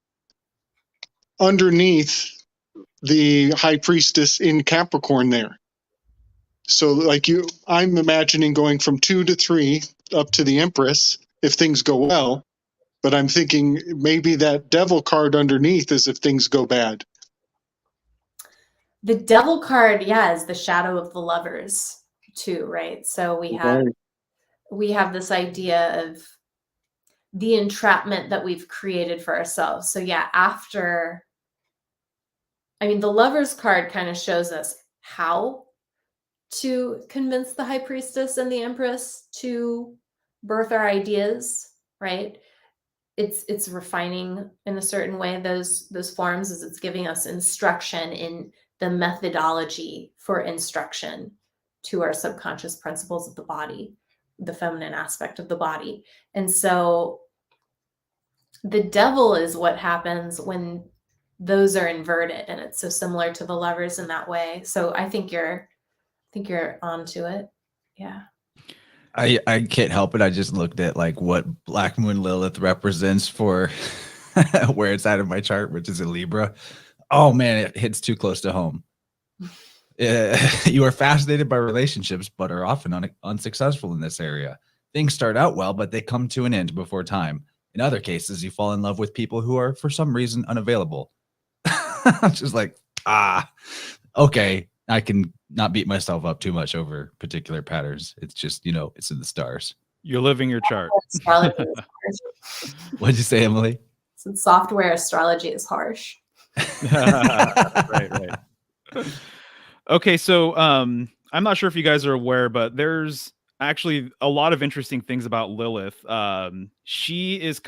underneath the High Priestess in Capricorn there. So like I'm imagining going from 2 to 3 up to the Empress if things go well, but I'm thinking maybe that devil card underneath is if things go bad. The devil card, is the shadow of the lovers too, right? So we have this idea of the entrapment that we've created for ourselves. So the lovers card kind of shows us how to convince the High Priestess and the Empress to birth our ideas, right? It's refining in a certain way those forms, as it's giving us instruction in the methodology for instruction to our subconscious principles of the body, the feminine aspect of the body. And so the devil is what happens when those are inverted, and it's so similar to the lovers in that way. So I think you're onto it. Yeah. I can't help it. I just looked at like what Black Moon Lilith represents for where it's at in my chart, which is a Libra. Oh man, it hits too close to home. You are fascinated by relationships, but are often unsuccessful in this area. Things start out well, but they come to an end before time. In other cases, you fall in love with people who are, for some reason, unavailable. Just like, okay, I can not beat myself up too much over particular patterns. It's just, it's in the stars. You're living your chart. What'd you say, Emily? Since software astrology is harsh. Right. Okay, so I'm not sure if you guys are aware, but there's actually a lot of interesting things about Lilith. She's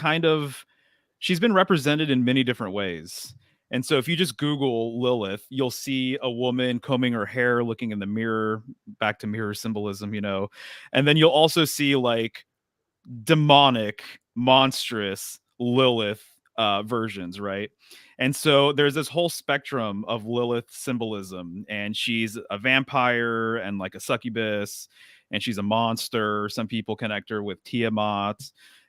been represented in many different ways. And so if you just Google Lilith, you'll see a woman combing her hair, looking in the mirror, back to mirror symbolism, you know. And then you'll also see like demonic, monstrous Lilith versions, right? And so there's this whole spectrum of Lilith symbolism, and she's a vampire and like a succubus, and she's a monster. Some people connect her with Tiamat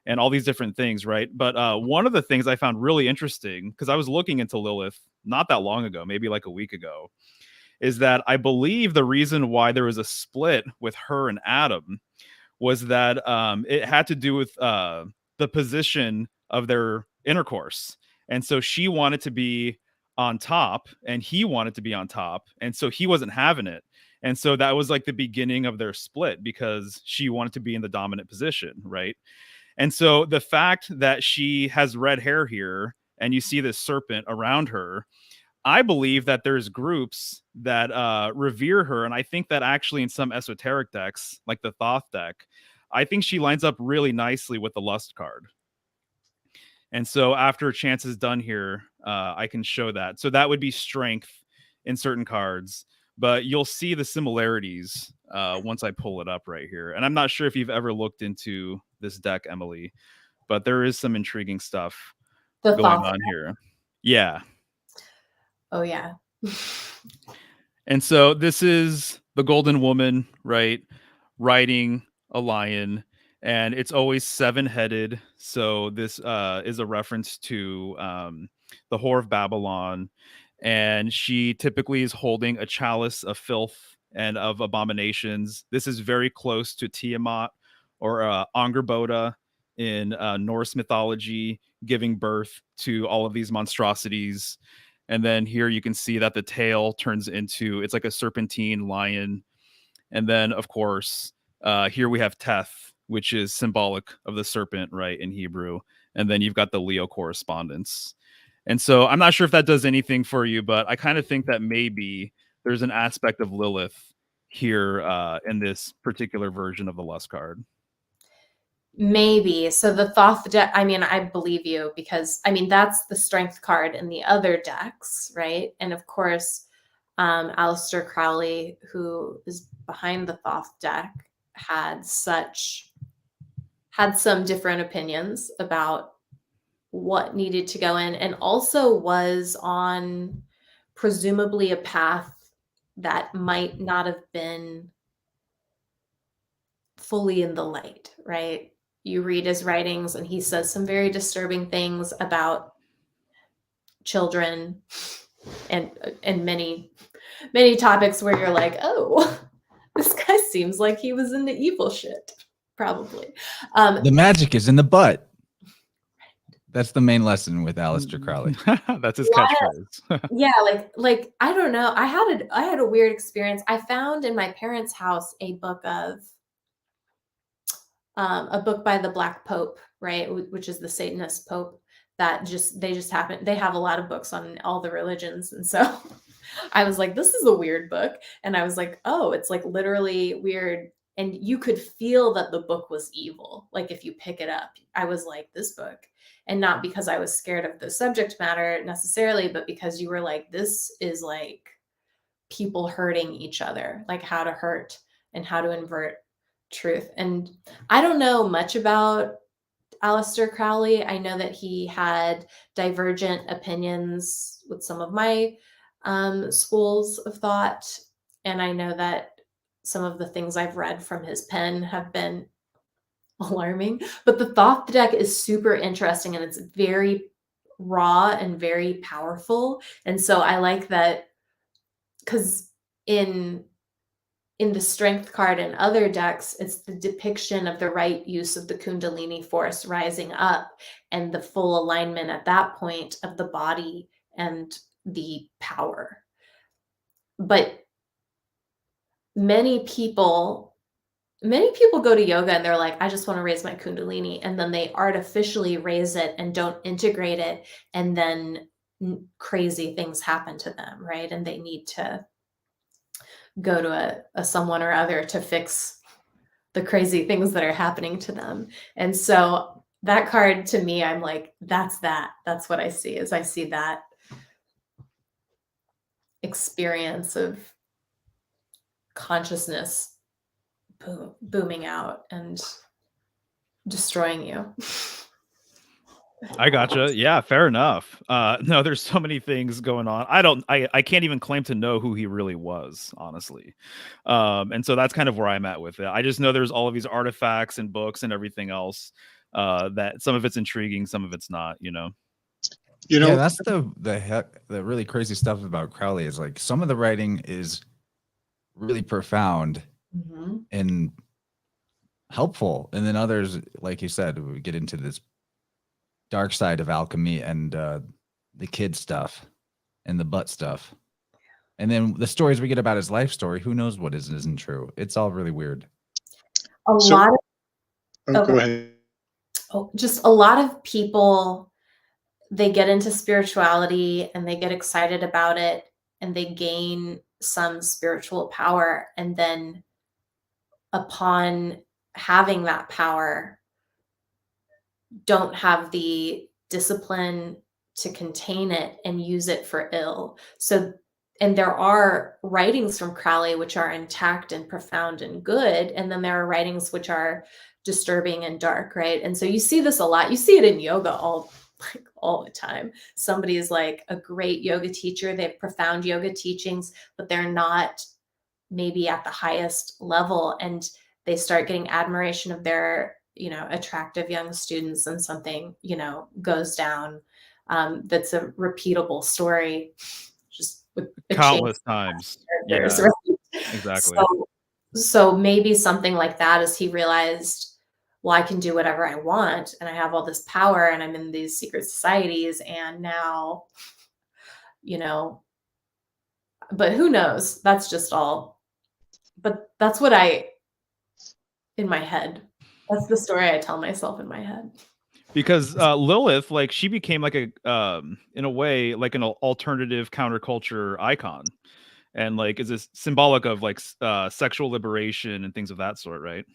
and all these different things, right? But one of the things I found really interesting, because I was looking into Lilith not that long ago, maybe like a week ago, is that I believe the reason why there was a split with her and Adam was that it had to do with the position of their intercourse. And so she wanted to be on top and he wanted to be on top. And so he wasn't having it. And so that was like the beginning of their split, because she wanted to be in the dominant position, right? And so the fact that she has red hair here and you see this serpent around her, I believe that there's groups that revere her. And I think that actually in some esoteric decks, like the Thoth deck, I think she lines up really nicely with the Lust card. And so after Chance is done here, I can show that. So that would be strength in certain cards, but you'll see the similarities once I pull it up right here. And I'm not sure if you've ever looked into this deck, Emily, but there is some intriguing stuff going on here. Yeah. Oh, yeah. And so this is the Golden Woman, right? Riding a lion, and it's always 7-headed. So this is a reference to the Whore of Babylon. And she typically is holding a chalice of filth and of abominations. This is very close to Tiamat or Angerboda in Norse mythology, giving birth to all of these monstrosities. And then here you can see that the tail turns into, it's like a serpentine lion. And then, of course, here we have Teth, which is symbolic of the serpent, right, in Hebrew. And then you've got the Leo correspondence. And so I'm not sure if that does anything for you, but I kind of think that maybe there's an aspect of Lilith here in this particular version of the Lust card. Maybe. So the Thoth deck, I mean, I believe you, because I mean, that's the strength card in the other decks, right? And of course, Aleister Crowley, who is behind the Thoth deck, had some different opinions about what needed to go in, and also was on presumably a path that might not have been fully in the light, right? You read his writings and he says some very disturbing things about children and many topics where you're like, oh, this guy seems like he was into evil shit, probably. The magic is in the butt. That's the main lesson with Aleister Crowley. That's his catchphrase. Yeah, like I don't know. I had a weird experience. I found in my parents' house a book by the Black Pope, right, which is the Satanist Pope. They have a lot of books on all the religions, and so I was like, this is a weird book, and I was like, oh, it's like literally weird, and you could feel that the book was evil. Like if you pick it up, I was like, this book. And not because I was scared of the subject matter necessarily, but because you were like, this is like people hurting each other, like how to hurt and how to invert truth. And I don't know much about Aleister Crowley. I know that he had divergent opinions with some of my schools of thought. And I know that some of the things I've read from his pen have been alarming, but the Thoth deck is super interesting and it's very raw and very powerful. And so I like that, because in the strength card and other decks, it's the depiction of the right use of the Kundalini force rising up and the full alignment at that point of the body and the power. But many people go to yoga and they're like, I just want to raise my Kundalini. And then they artificially raise it and don't integrate it. And then crazy things happen to them, right? And they need to go to a someone or other to fix the crazy things that are happening to them. And so that card to me, I'm like, that's what I see. Is I see that experience of consciousness booming out and destroying you. I gotcha. Yeah, fair enough. No, there's so many things going on. I can't even claim to know who he really was, honestly. And so that's kind of where I'm at with it. I just know there's all of these artifacts and books and everything else. That some of it's intriguing, some of it's not, you know. You Yeah, know, that's the really crazy stuff about Crowley is like some of the writing is really profound Mm-hmm. and helpful, and then others, like you said, we get into this dark side of alchemy and the kid stuff and the butt stuff, and then the stories we get about his life story. Who knows what is and isn't true? It's all really weird. A So- lot of oh, go ahead. just a lot of people, they get into spirituality and they get excited about it and they gain some spiritual power, and then upon having that power, don't have the discipline to contain it and use it for ill. So, and there are writings from Crowley which are intact and profound and good, and then there are writings which are disturbing and dark, right? And so you see this a lot. You see it in yoga all the time. Somebody is like a great yoga teacher, they have profound yoga teachings, but they're not maybe at the highest level, and they start getting admiration of their, you know, attractive young students, and something, you know, goes down. That's a repeatable story, just with a Countless change times. of characters, Yeah, right? exactly. So maybe something like that, as he realized, well, I can do whatever I want, and I have all this power, and I'm in these secret societies, and now, you know, but who knows? That's just all. But that's what in my head. That's the story I tell myself in my head. Because Lilith, like, she became like a in a way like an alternative counterculture icon, and like is this symbolic of like sexual liberation and things of that sort, right?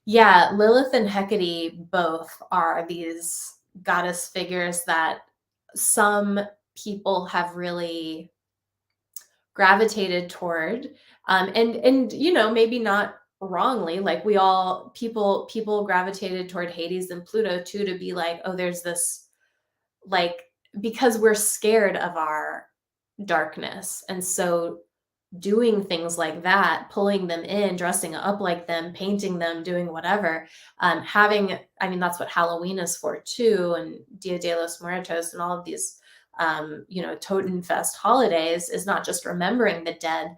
Yeah, Lilith and Hecate both are these goddess figures that some people have really gravitated toward, and you know, maybe not wrongly. Like we all people gravitated toward Hades and Pluto too, to be like, oh, there's this, like, because we're scared of our darkness, and so doing things like that, pulling them in, dressing up like them, painting them, doing whatever, having, I mean, that's what Halloween is for too, and Dia de los Muertos and all of these, you know, Totenfest holidays, is not just remembering the dead,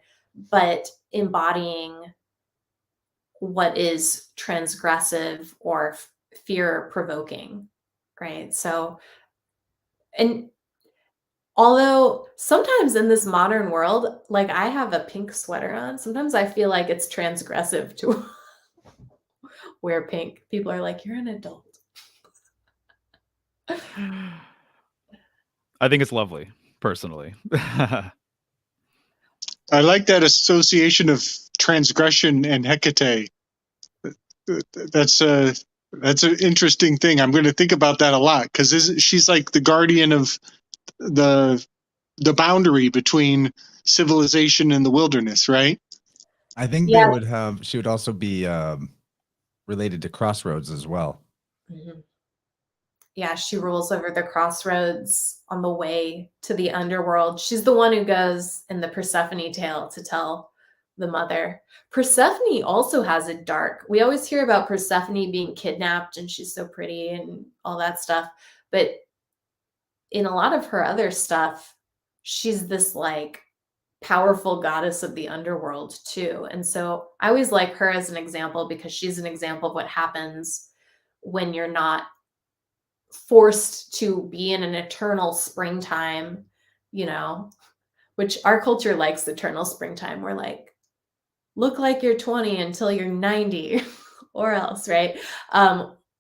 but embodying what is transgressive or fear provoking, right? So, and although sometimes in this modern world, like I have a pink sweater on, sometimes I feel like it's transgressive to wear pink. People are like, you're an adult. I think it's lovely, personally. I like that association of transgression and Hecate. That's an interesting thing. I'm going to think about that a lot, because she's like the guardian of the boundary between civilization and the wilderness, right? I think Yeah. she would also be related to Crossroads as well. Mhm. Yeah, she rules over the crossroads on the way to the underworld. She's the one who goes in the Persephone tale to tell the mother. Persephone also has a dark. We always hear about Persephone being kidnapped and she's so pretty and all that stuff. But in a lot of her other stuff, she's this like powerful goddess of the underworld too. And so I always like her as an example, because she's an example of what happens when you're not forced to be in an eternal springtime, you know, which our culture likes eternal springtime. We're like, look like you're 20 until you're 90 or else, right?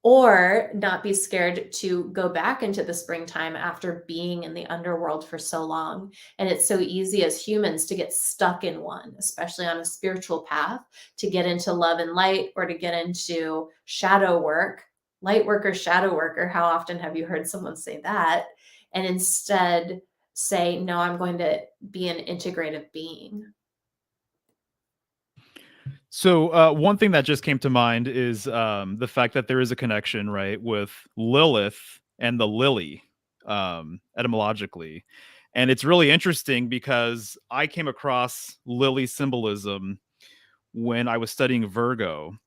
Or not be scared to go back into the springtime after being in the underworld for so long. And it's so easy as humans to get stuck in one, especially on a spiritual path, to get into love and light, or to get into shadow work, light worker, shadow worker. How often have you heard someone say that? And instead say, no, I'm going to be an integrative being? So one thing that just came to mind is the fact that there is a connection, right, with Lilith and the lily, etymologically. And it's really interesting because I came across lily symbolism when I was studying Virgo.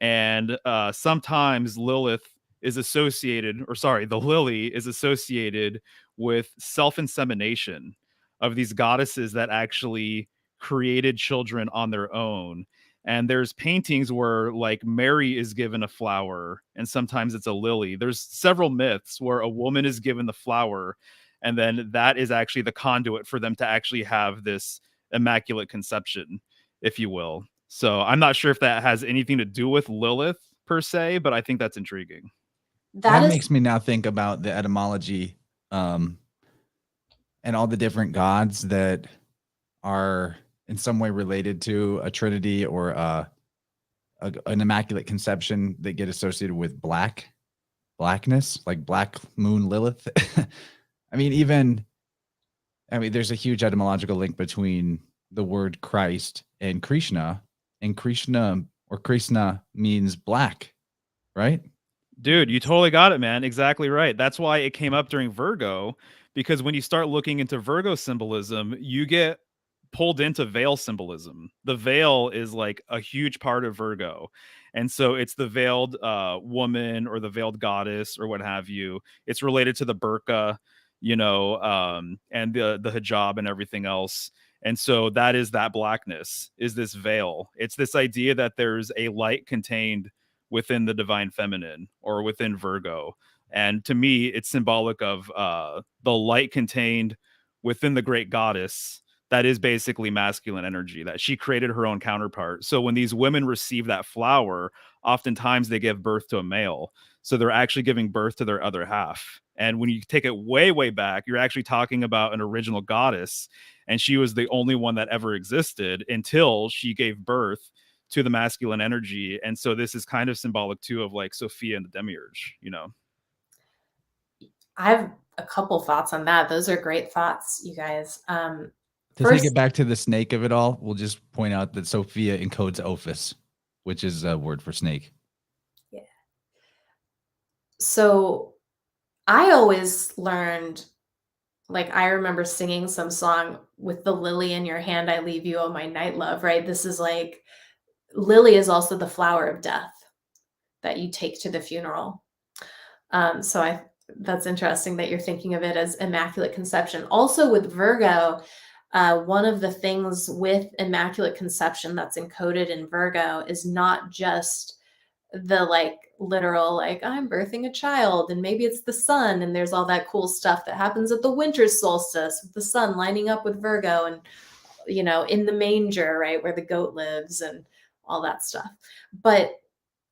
And sometimes Lilith is associated, or sorry, the lily is associated with self insemination of these goddesses that actually created children on their own. And there's paintings where, like, Mary is given a flower and sometimes it's a lily. There's several myths where a woman is given the flower and then that is actually the conduit for them to actually have this immaculate conception, if you will. So I'm not sure if that has anything to do with Lilith per se, but I think that's intriguing. That Is makes me now think about the etymology, and all the different gods that are in some way related to a trinity or an immaculate conception that get associated with blackness, like Black Moon Lilith. I mean, there's a huge etymological link between the word Christ and Krishna Krishna means black, right? Dude, you totally got it, man. Exactly right. That's why it came up during Virgo, because when you start looking into Virgo symbolism, you get pulled into veil symbolism. The veil is like a huge part of Virgo. And so it's the veiled woman or the veiled goddess or what have you. It's related to the burqa, and the hijab and everything else. And so that is that blackness, is this veil. It's this idea that there's a light contained within the divine feminine or within Virgo. And to me, it's symbolic of the light contained within the great goddess that is basically masculine energy, that she created her own counterpart. So when these women receive that flower, oftentimes they give birth to a male. So they're actually giving birth to their other half. And when you take it way, way back, you're actually talking about an original goddess. And she was the only one that ever existed until she gave birth to the masculine energy. And so this is kind of symbolic too of like Sophia and the demiurge, I have a couple thoughts on that. Those are great thoughts, you guys. To take it back to the snake of it all, we'll just point out that Sophia encodes Ophis, which is a word for snake. Yeah. So I always learned, like, I remember singing some song, with the lily in your hand, I leave you, oh my night love, right? This is like, lily is also the flower of death that you take to the funeral. So that's interesting that you're thinking of it as immaculate conception. Also with Virgo, one of the things with immaculate conception that's encoded in Virgo is not just the like literal, like I'm birthing a child and maybe it's the sun and there's all that cool stuff that happens at the winter solstice with the sun lining up with Virgo and, in the manger, right, where the goat lives and all that stuff. But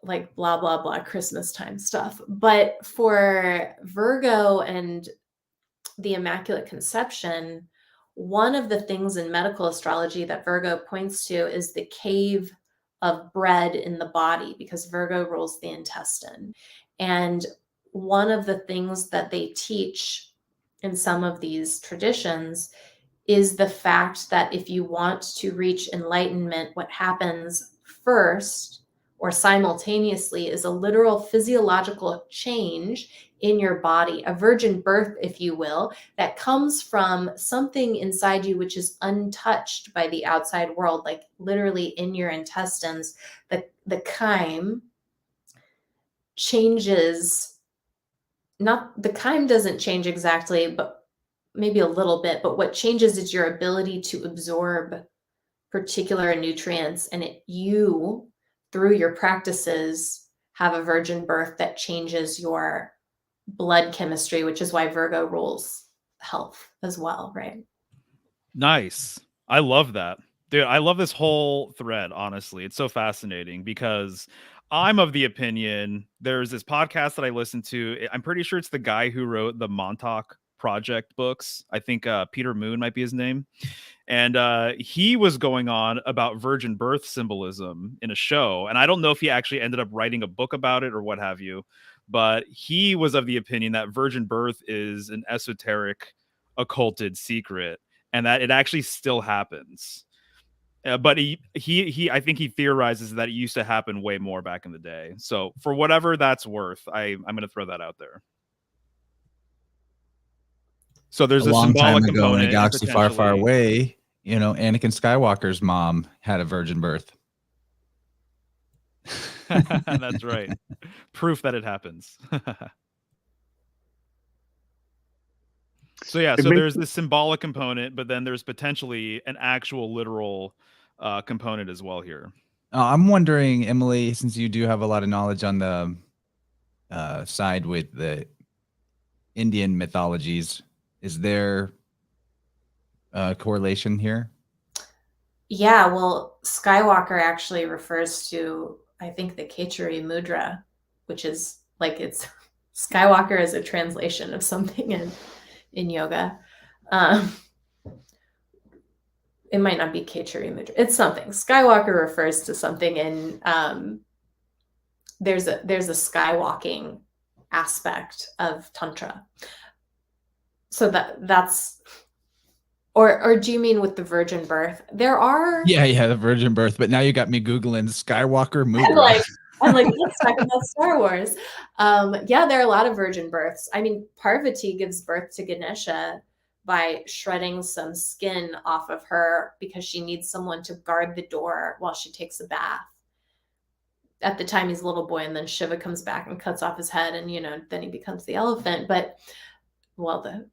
like blah, blah, blah, Christmas time stuff. But for Virgo and the Immaculate Conception, one of the things in medical astrology that Virgo points to is the cave of bread in the body, because Virgo rules the intestine. And one of the things that they teach in some of these traditions is the fact that if you want to reach enlightenment, what happens first or simultaneously is a literal physiological change in your body, a virgin birth, if you will, that comes from something inside you which is untouched by the outside world, like literally in your intestines. The chyme changes, not the chyme doesn't change exactly, but maybe a little bit, but what changes is your ability to absorb particular nutrients, and you, through your practices, have a virgin birth that changes your blood chemistry, which is why Virgo rules health as well, right? Nice. I love that. Dude, I love this whole thread, honestly. It's so fascinating because I'm of the opinion, there's this podcast that I listen to. I'm pretty sure it's the guy who wrote the Montauk Project books. I think Peter Moon might be his name. And he was going on about virgin birth symbolism in a show. And I don't know if he actually ended up writing a book about it or what have you. But he was of the opinion that virgin birth is an esoteric occulted secret, and that it actually still happens. But he I think he theorizes that it used to happen way more back in the day. So for whatever that's worth, I'm going to throw that out there. So there's A a long time symbolic ago in a component, and galaxy far, far potentially away, you know, Anakin Skywalker's mom had a virgin birth. that's right. Proof that it happens. So yeah, so there's this symbolic component, but then there's potentially an actual literal component as well here. I'm wondering, Emily, since you do have a lot of knowledge on the side with the Indian mythologies, is there a correlation here? Yeah, well, Skywalker actually refers to, I think, the Kechari Mudra, which is like it's Skywalker is a translation of something in yoga. It might not be Kechari Mudra. It's something. Skywalker refers to something in there's a skywalking aspect of Tantra. So that's or do you mean with the virgin birth? There are Yeah, the virgin birth. But now you got me Googling Skywalker Mudra. I'm like, let's talk about Star Wars. Yeah, there are a lot of virgin births. I mean, Parvati gives birth to Ganesha by shredding some skin off of her because she needs someone to guard the door while she takes a bath. At the time, he's a little boy, and then Shiva comes back and cuts off his head, and then he becomes the elephant. But well, the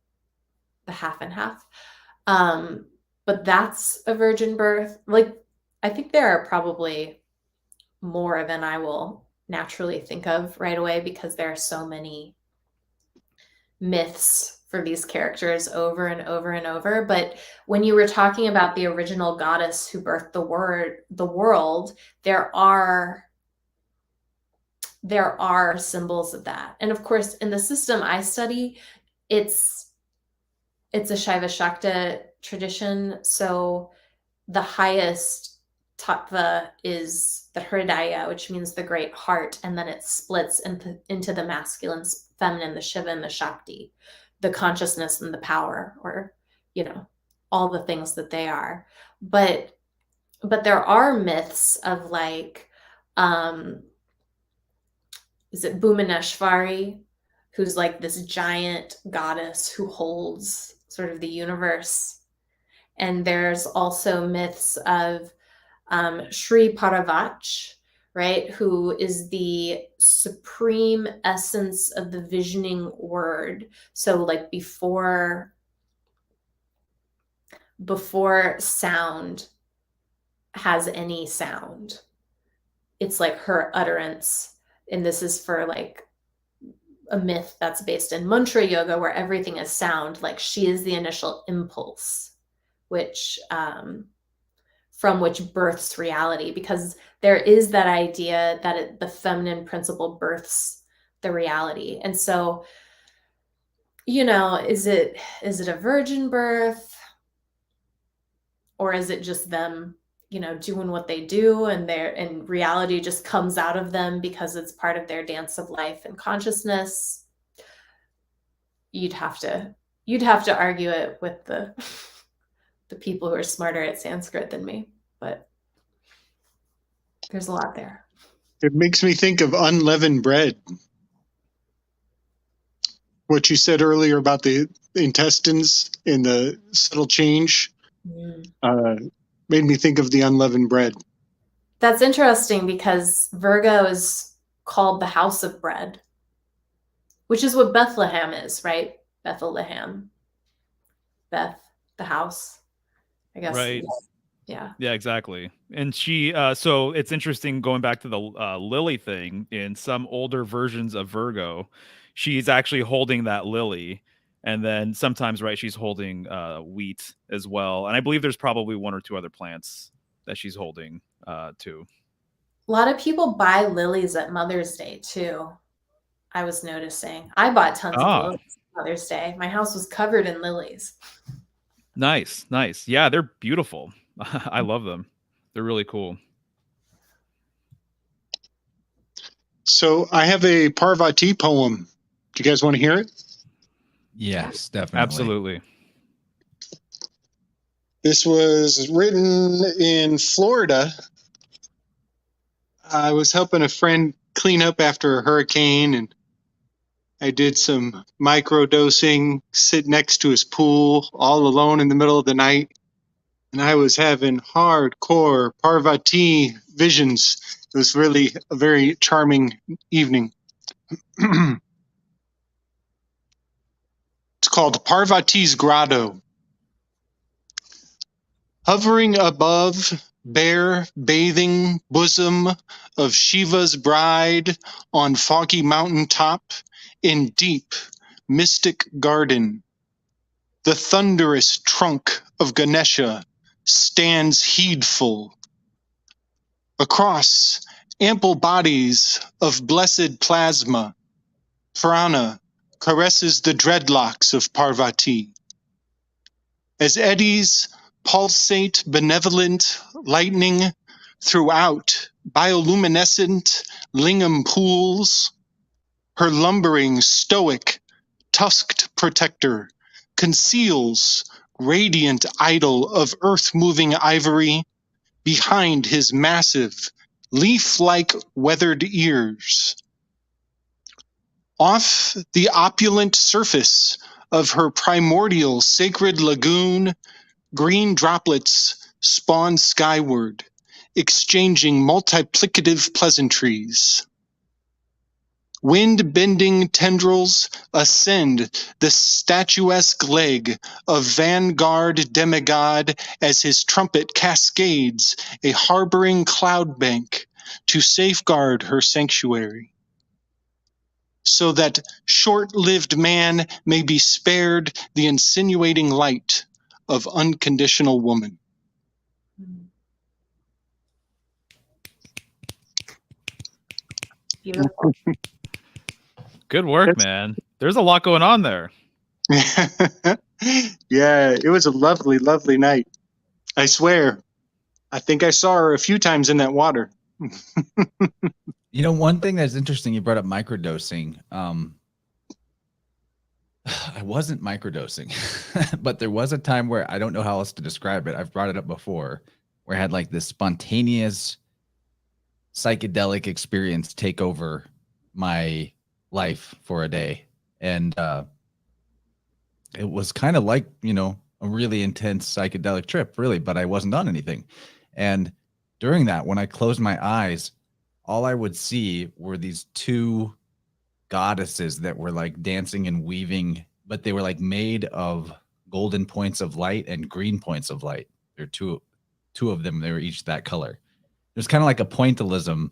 half and half. But that's a virgin birth. Like, I think there are probably more than I will naturally think of right away because there are so many myths for these characters over and over and over. But when you were talking about the original goddess who birthed the world, there are symbols of that. And of course, in the system I study, it's a Shaiva Shakta tradition. So the highest tattva is the Hridaya, which means the great heart, and then it splits into the masculine, feminine, the Shiva, and the Shakti, the consciousness and the power, or all the things that they are. But there are myths of like, is it Bhumaneshwari, who's like this giant goddess who holds sort of the universe. And there's also myths of Sri Paravach, right, who is the supreme essence of the visioning word. So like before sound has any sound, it's like her utterance. And this is for like a myth that's based in mantra yoga where everything is sound. Like she is the initial impulse, which from which births reality, because there is that idea that the feminine principle births the reality. And so, is it a virgin birth, or is it just them, doing what they do and reality just comes out of them because it's part of their dance of life and consciousness? You'd have to argue it with the people who are smarter at Sanskrit than me, but there's a lot there. It makes me think of unleavened bread. What you said earlier about the intestines and the subtle change made me think of the unleavened bread. That's interesting because Virgo is called the house of bread, which is what Bethlehem is, right? Bethlehem. Beth, the house. I guess. Right. Yeah. Yeah, exactly. And she, so it's interesting going back to the lily thing. In some older versions of Virgo, she's actually holding that lily. And then sometimes, right, she's holding wheat as well. And I believe there's probably one or two other plants that she's holding too. A lot of people buy lilies at Mother's Day too. I was noticing. I bought tons of lilies at Mother's Day. My house was covered in lilies. Nice. Yeah, they're beautiful. I love them. They're really cool. So I have a Parvati poem. Do you guys want to hear it? Yes, definitely. Absolutely. This was written in Florida. I was helping a friend clean up after a hurricane, and I did some microdosing, sit next to his pool, all alone in the middle of the night. And I was having hardcore Parvati visions. It was really a very charming evening. It's called Parvati's Grotto. Hovering above bare bathing bosom of Shiva's bride on foggy mountain top in deep mystic garden, the thunderous trunk of Ganesha stands heedful. Across ample bodies of blessed plasma, Prana caresses the dreadlocks of Parvati. As eddies pulsate benevolent lightning throughout bioluminescent lingam pools, her lumbering stoic tusked protector conceals radiant idol of earth-moving ivory behind his massive leaf-like weathered ears. Off the opulent surface of her primordial sacred lagoon, green droplets spawn skyward, exchanging multiplicative pleasantries. Wind-bending tendrils ascend the statuesque leg of vanguard demigod as his trumpet cascades a harboring cloud bank to safeguard her sanctuary, so that short-lived man may be spared the insinuating light of unconditional woman. Beautiful. Good work, man. There's a lot going on there. Yeah, it was a lovely, lovely night. I swear. I think I saw her a few times in that water. You know, one thing that's interesting, you brought up microdosing. I wasn't microdosing, but there was a time where I don't know how else to describe it. I've brought it up before, where I had like this spontaneous psychedelic experience take over my life for a day. And it was kind of like, you know, a really intense psychedelic trip, really, but I wasn't on anything. And during that, when I closed my eyes, all I would see were these two goddesses that were like dancing and weaving, but they were like made of golden points of light and green points of light. There are two of them. They were each that color. It was kind of like a pointillism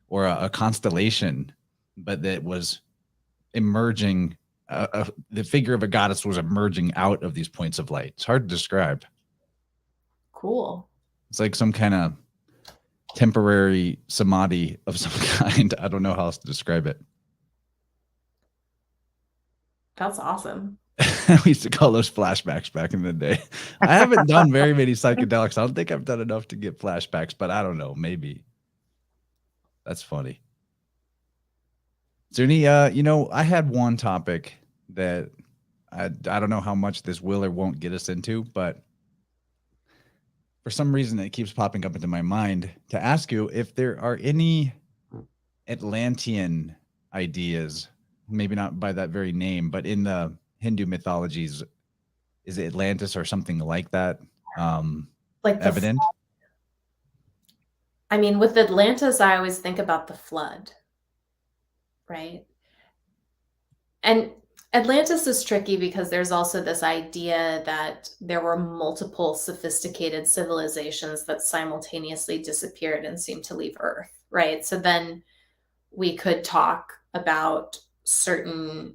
or a constellation, but that was emerging. The figure of a goddess was emerging out of these points of light. It's hard to describe. Cool. It's like some kind of temporary samadhi of some kind. I don't know how else to describe it. That's awesome. We used to call those flashbacks back in the day. I haven't done very many psychedelics. I don't think I've done enough to get flashbacks, but I don't know. Maybe. That's funny. Is there any, you know, I had one topic that I don't know how much this will or won't get us into, but for some reason it keeps popping up into my mind to ask you if there are any Atlantean ideas, maybe not by that very name, but in the Hindu mythologies, is it Atlantis or something like that? Like evident? I mean, with Atlantis, I always think about the flood, right? And Atlantis is tricky because there's also this idea that there were multiple sophisticated civilizations that simultaneously disappeared and seemed to leave Earth, right? So then we could talk about certain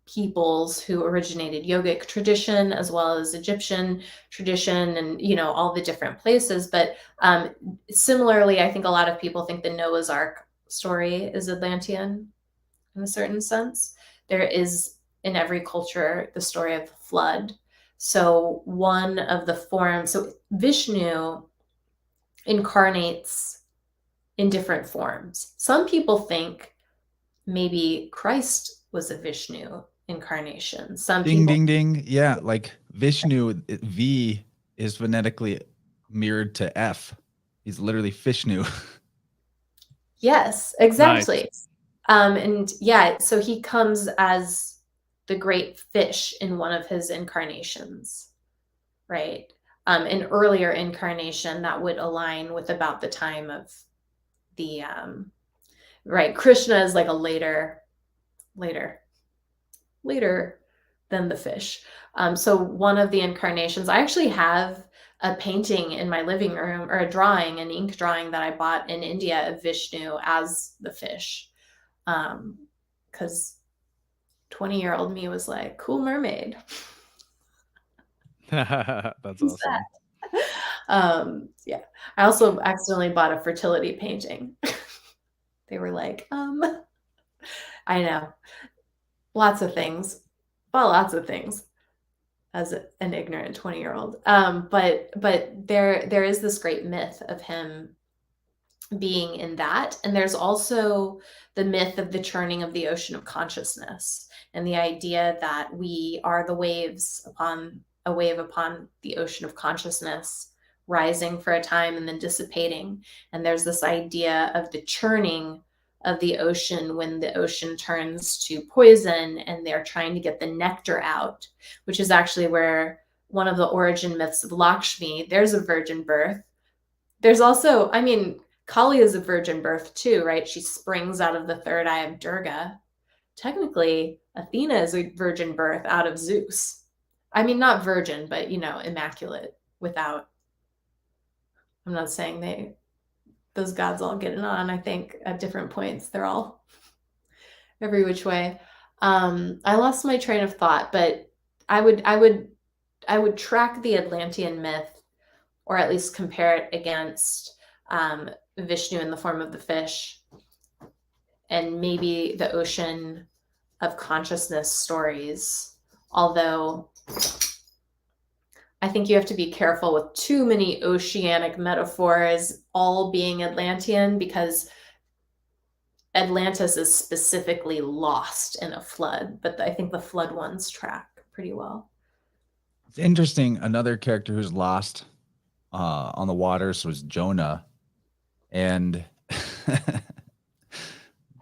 peoples who originated yogic tradition as well as Egyptian tradition and, you know, all the different places. But similarly, I think a lot of people think the Noah's Ark story is Atlantean in a certain sense. There is in every culture the story of the flood. So one of the forms, so Vishnu incarnates in different forms. Some people think maybe Christ was a Vishnu incarnation. Some Ding, people, ding, ding. Yeah, like Vishnu, V is phonetically mirrored to F. He's literally Vishnu. Yes, exactly. And yeah, so he comes as the great fish in one of his incarnations, right? An earlier incarnation that would align with about the time of the right. Krishna is like a later than the fish. So one of the incarnations, I actually have a painting in my living room, or a drawing, an ink drawing that I bought in India of Vishnu as the fish. Because 20-year-old me was like, cool mermaid. That's awesome. Yeah. I also accidentally bought a fertility painting. They were like, I know. Lots of things. Well, lots of things as an ignorant 20-year-old. But there is this great myth of him being in that. And there's also the myth of the churning of the ocean of consciousness, and the idea that we are the waves upon a wave upon the ocean of consciousness, rising for a time and then dissipating. And there's this idea of the churning of the ocean when the ocean turns to poison and they're trying to get the nectar out, which is actually where one of the origin myths of Lakshmi, there's a virgin birth. There's also, I mean, Kali is a virgin birth too, right? She springs out of the third eye of Durga. Technically, Athena is a virgin birth out of Zeus. I mean, not virgin, but, immaculate without, I'm not saying those gods all get it on. I think at different points, they're all every which way. I lost my train of thought, but I would track the Atlantean myth, or at least compare it against Vishnu in the form of the fish, and maybe the ocean of consciousness stories. Although I think you have to be careful with too many oceanic metaphors all being Atlantean, because Atlantis is specifically lost in a flood, but I think the flood ones track pretty well. It's interesting. Another character who's lost on the waters was Jonah. And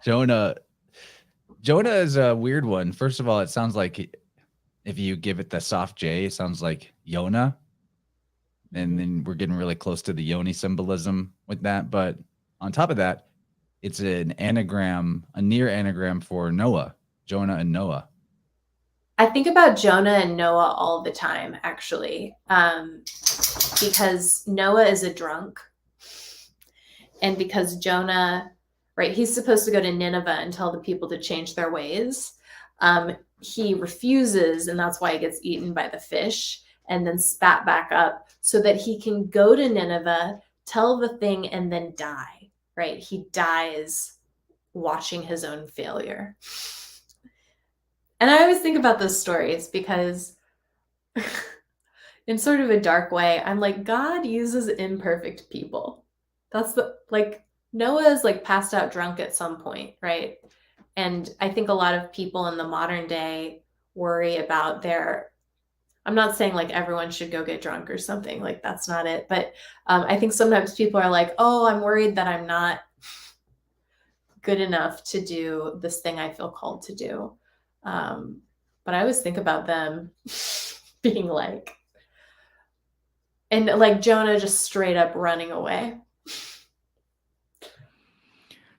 Jonah is a weird one. First of all, it sounds like, if you give it the soft J, it sounds like Yona. And then we're getting really close to the Yoni symbolism with that. But on top of that, it's an anagram, a near anagram for Noah, Jonah and Noah. I think about Jonah and Noah all the time, actually, because Noah is a drunk. And because Jonah, right, he's supposed to go to Nineveh and tell the people to change their ways. He refuses, and that's why he gets eaten by the fish and then spat back up, so that he can go to Nineveh, tell the thing, and then die, right? He dies watching his own failure. And I always think about those stories because in sort of a dark way, I'm like, God uses imperfect people. That's Noah is passed out drunk at some point, right? And I think a lot of people in the modern day worry about I'm not saying everyone should go get drunk or something, that's not it. But I think sometimes people are like, oh, I'm worried that I'm not good enough to do this thing I feel called to do. But I always think about them being and Jonah just straight up running away.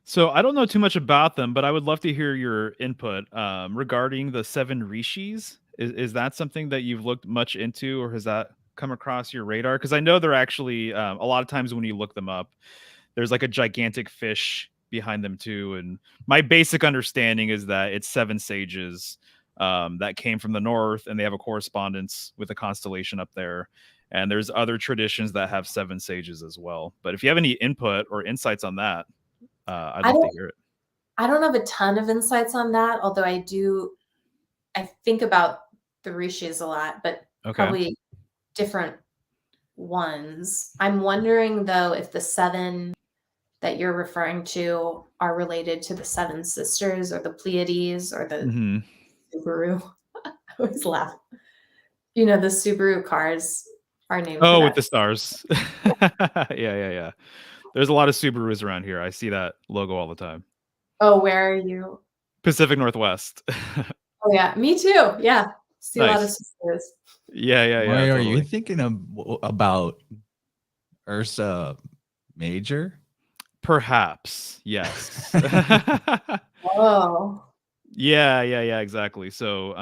So I don't know too much about them, but I would love to hear your input regarding the 7 rishis. Is that something that you've looked much into, or has that come across your radar? Because I know they're actually a lot of times when you look them up, there's a gigantic fish behind them too. And my basic understanding is that it's 7 sages that came from the north, and they have a correspondence with a constellation up there. And there's other traditions that have 7 sages as well. But if you have any input or insights on that, I'd love to hear it. I don't have a ton of insights on that, although I think about the rishis a lot, but probably different ones. I'm wondering, though, if the 7 that you're referring to are related to the 7 sisters, or the Pleiades, or the Subaru. I always laugh. The Subaru cars, our name. Oh, for with that. the stars. Yeah. There's a lot of Subarus around here. I see that logo all the time. Oh, where are you? Pacific Northwest. Oh yeah, me too. Yeah, see a lot of Nice. sisters. Yeah. Mario, are you Totally. thinking about Ursa Major? Perhaps. Yes. Oh, Yeah, exactly. So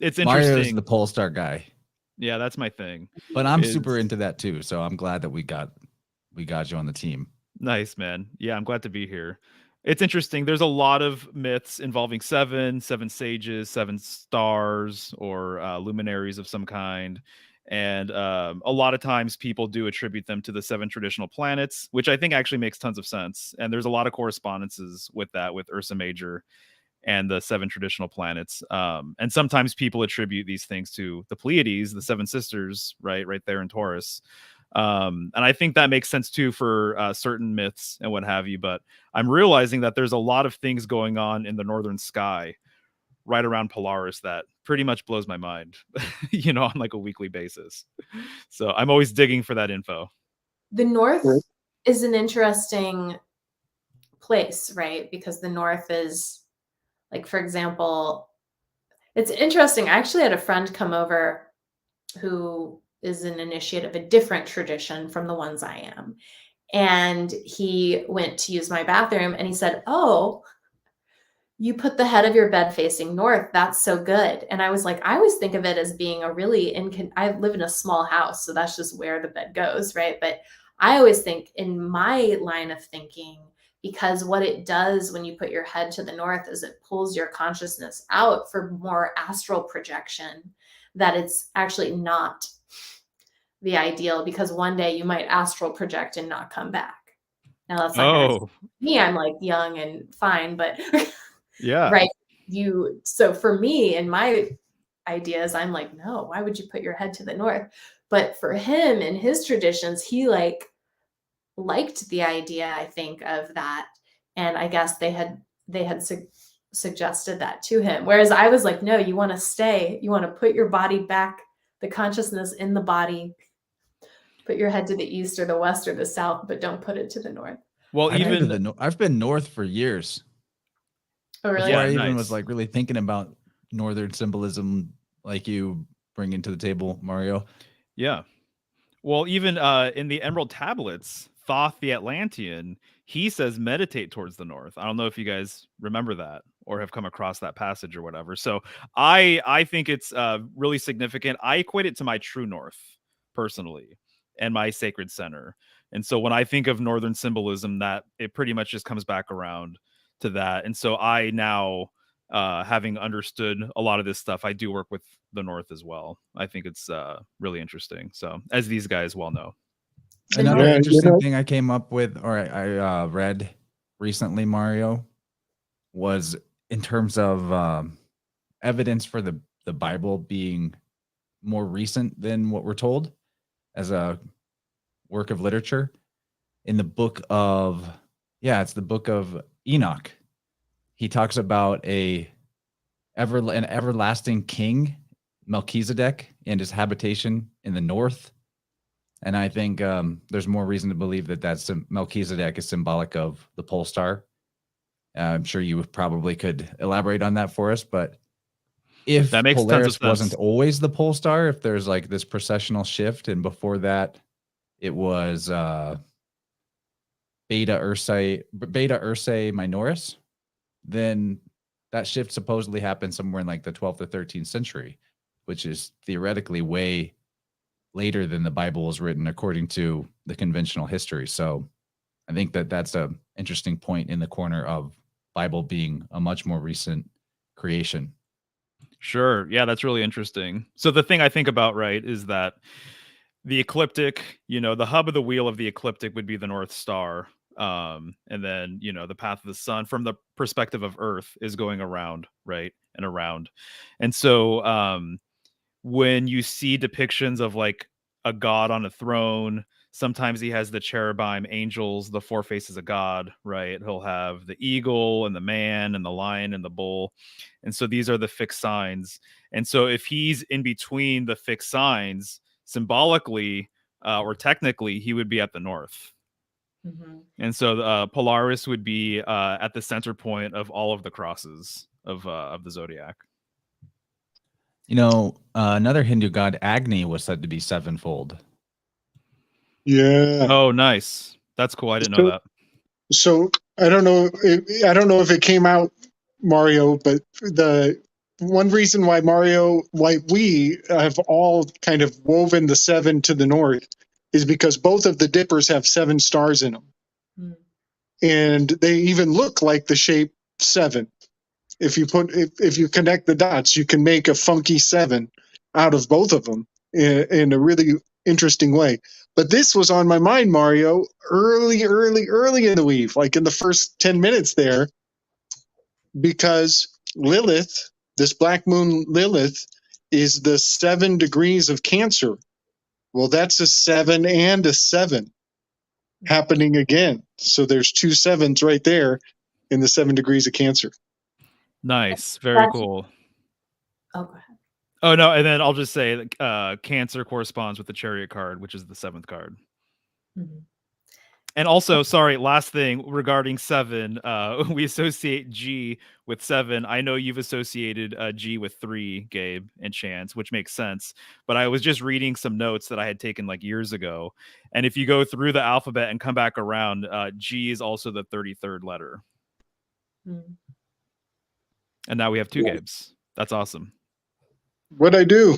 it's Mario's interesting. the pole star guy, Yeah, that's my thing. but I'm Is super into that too. So I'm glad that we got you on the team. nice, man. Yeah, I'm glad to be here. It's interesting. There's a lot of myths involving seven sages, seven stars, or luminaries of some kind. And a lot of times people do attribute them to the seven traditional planets, which I think actually makes tons of sense. And there's a lot of correspondences with that, with Ursa Major and the seven traditional planets. And sometimes people attribute these things to the Pleiades, the seven sisters, right there in Taurus. And I think that makes sense too for certain myths and what have you. But I'm realizing that there's a lot of things going on in the northern sky right around Polaris that pretty much blows my mind, on like a weekly basis. So I'm always digging for that info. the North Right. is an interesting place, right? Because the North is, like, for example, it's interesting. I actually had a friend come over who is an initiate of a different tradition from the ones I am. And he went to use my bathroom and he said, "Oh, you put the head of your bed facing north. That's so good." And I was like, I always think of it as being a really I live in a small house, so that's just where the bed goes, right? But I always think in my line of thinking, because what it does when you put your head to the north is it pulls your consciousness out for more astral projection, that it's actually not the ideal, because one day you might astral project and not come back. Now that's not going to Oh, me. I'm like young and fine, but yeah. right. So for me and my ideas, I'm like, no, why would you put your head to the north? But for him and his traditions, he liked the idea, I think, of that. And I guess they had suggested that to him. Whereas I was like, no, you want to put your body back, the consciousness in the body, put your head to the east or the west or the south, but don't put it to the north. Well, I've been north for years. Oh, really? Before Yeah, I even nice. was like really thinking about northern symbolism, like you bring into the table, Mario. Yeah. Well, even in the Emerald Tablets, Thoth the Atlantean, he says meditate towards the north. I don't know if you guys remember that or have come across that passage or whatever. So I think it's really significant. I equate it to my true north personally and my sacred center. And so when I think of northern symbolism, that it pretty much just comes back around to that. And so I now, having understood a lot of this stuff, I do work with the north as well. I think it's really interesting. So, as these guys well know. Another Yeah, interesting thing I came up with, or I read recently, Mario, was in terms of evidence for the Bible being more recent than what we're told as a work of literature. In the book of, it's the book of Enoch. He talks about an everlasting king, Melchizedek, and his habitation in the north. And I think there's more reason to believe that Melchizedek is symbolic of the pole star. I'm sure you probably could elaborate on that for us, but if That makes tons of Polaris sense. wasn't always the pole star, if there's like this processional shift, and before that it was Beta Ursae Minoris, then that shift supposedly happened somewhere in like the 12th or 13th century, which is theoretically way later than the Bible was written according to the conventional history. So I think that's a interesting point in the corner of Bible being a much more recent creation. Sure. Yeah, that's really interesting. So the thing I think about, right, is that the ecliptic, the hub of the wheel of the ecliptic would be the North Star. And then, the path of the sun from the perspective of Earth is going around, right, and around. And so when you see depictions of like a god on a throne, sometimes he has the cherubim, angels, the four faces of God, right? He'll have the eagle and the man and the lion and the bull. And so these are the fixed signs. And so if he's in between the fixed signs, symbolically or technically he would be at the north. Mhm. And so Polaris would be at the center point of all of the crosses of the zodiac. You know, another Hindu god, Agni, was said to be sevenfold. Yeah. Oh, nice. That's cool. I didn't know that. So I don't know. I don't know if it came out, Mario, but the one reason why we have all kind of woven the 7 to the north is because both of the dippers have 7 stars in them, and they even look like the shape 7. If you connect the dots, you can make a funky 7 out of both of them in a really interesting way. But this was on my mind, Mario, early in the weave, like in the first 10 minutes there, because Lilith, this black moon Lilith, is the 7 degrees of Cancer. Well, that's a 7 and a 7 happening again. So there's 2 7s right there in the 7 degrees of Cancer. Nice. Very cool. Oh, go ahead. Oh, no. And then I'll just say Cancer corresponds with the Chariot card, which is the 7th card. Mm-hmm. And also, sorry, last thing regarding 7, we associate G with 7. I know you've associated G with 3, Gabe, and Chance, which makes sense. But I was just reading some notes that I had taken like years ago. And if you go through the alphabet and come back around, G is also the 33rd letter. Mm. And now we have 2 Gabes. That's awesome. What'd I do?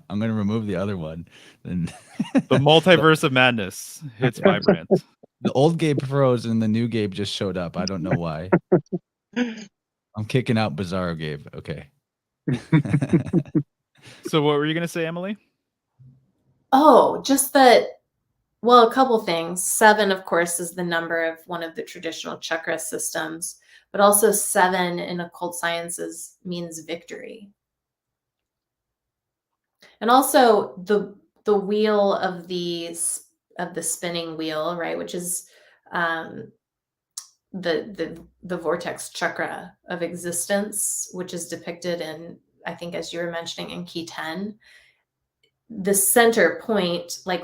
I'm going to remove the other one. Then The multiverse of madness hits Vibe Rant. the old Gabe froze and the new Gabe just showed up. I don't know why. I'm kicking out Bizarro Gabe. Okay. So what were you going to say, Emily? Oh, just that. Well, a couple things. 7, of course, is the number of one of the traditional chakra systems, but also 7 in occult sciences means victory. And also the wheel of the spinning wheel, right, which is the vortex chakra of existence, which is depicted in, I think, as you were mentioning, in key 10. The center point, like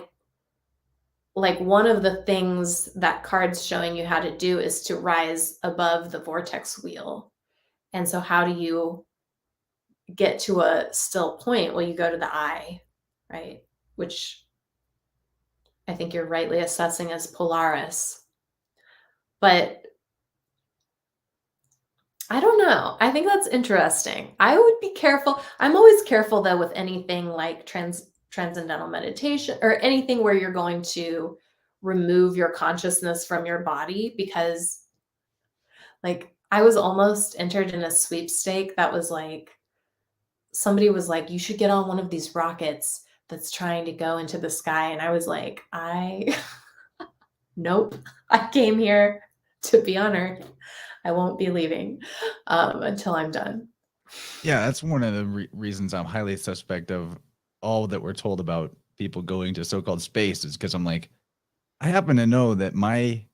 one of the things that card's showing you how to do is to rise above the vortex wheel. And so how do you get to a still point? Well, you go to the eye, right? Which I think you're rightly assessing as Polaris. But I don't know. I think that's interesting. I would be careful. I'm always careful, though, with anything like transcendental meditation or anything where you're going to remove your consciousness from your body, because like I was almost entered in a sweepstake that was like, somebody was like, you should get on one of these rockets that's trying to go into the sky. And I was like, nope, I came here to be on Earth. I won't be leaving until I'm done. Yeah, that's one of the reasons I'm highly suspect of all that we're told about people going to so-called space, is because I'm like, I happen to know that my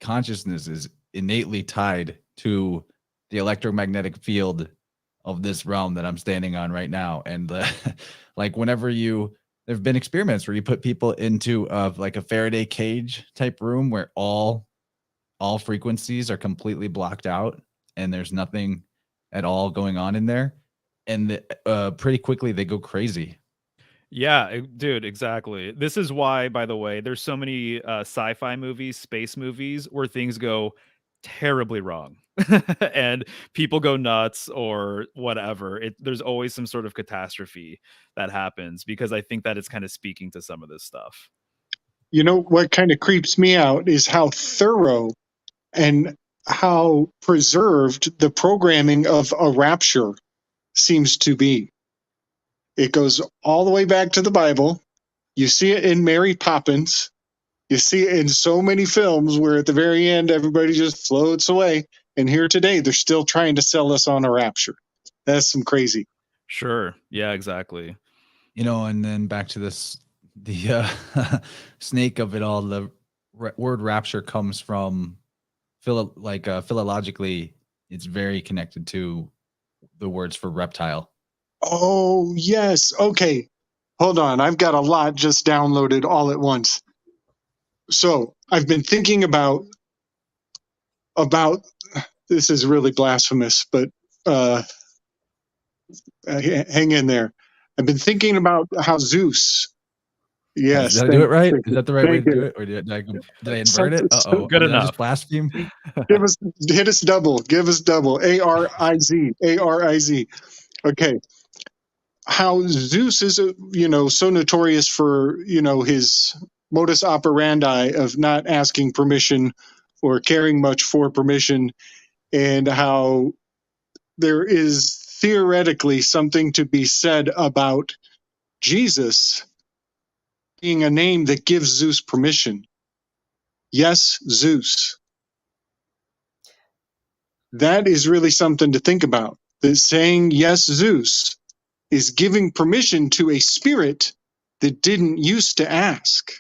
consciousness is innately tied to the electromagnetic field of this realm that I'm standing on right now. And like whenever there've been experiments where you put people into like a Faraday cage type room where all frequencies are completely blocked out and there's nothing at all going on in there, and pretty quickly they go crazy. Yeah, dude, exactly. This is why, by the way, there's so many sci-fi movies, space movies, where things go terribly wrong and people go nuts or whatever. There's always some sort of catastrophe that happens, because I think that it's kind of speaking to some of this stuff. You know, what kind of creeps me out is how thorough and how preserved the programming of a rapture seems to be. It goes all the way back to the Bible. You see it in Mary Poppins. You see it in so many films where at the very end, everybody just floats away. And here today, they're still trying to sell us on a rapture. That's some crazy. Sure. Yeah, exactly. You know, and then back to the snake of it all. The word rapture comes from philologically, it's very connected to the words for reptile. Oh, yes. Okay. Hold on, I've got a lot just downloaded all at once. So I've been thinking about this is really blasphemous, but hang in there. I've been thinking about how Zeus. Yes, Did I do it right? Is that the right way thank to do you. it, or did I invert it? Uh-oh. Good Did I enough. just blaspheme? Hit us double. Give us double. A-R-I-Z. A-R-I-Z. Okay. How Zeus is, so notorious for, his modus operandi of not asking permission or caring much for permission, and how there is theoretically something to be said about Jesus being a name that gives Zeus permission. Yes, Zeus. That is really something to think about. That saying yes, Zeus is giving permission to a spirit that didn't used to ask.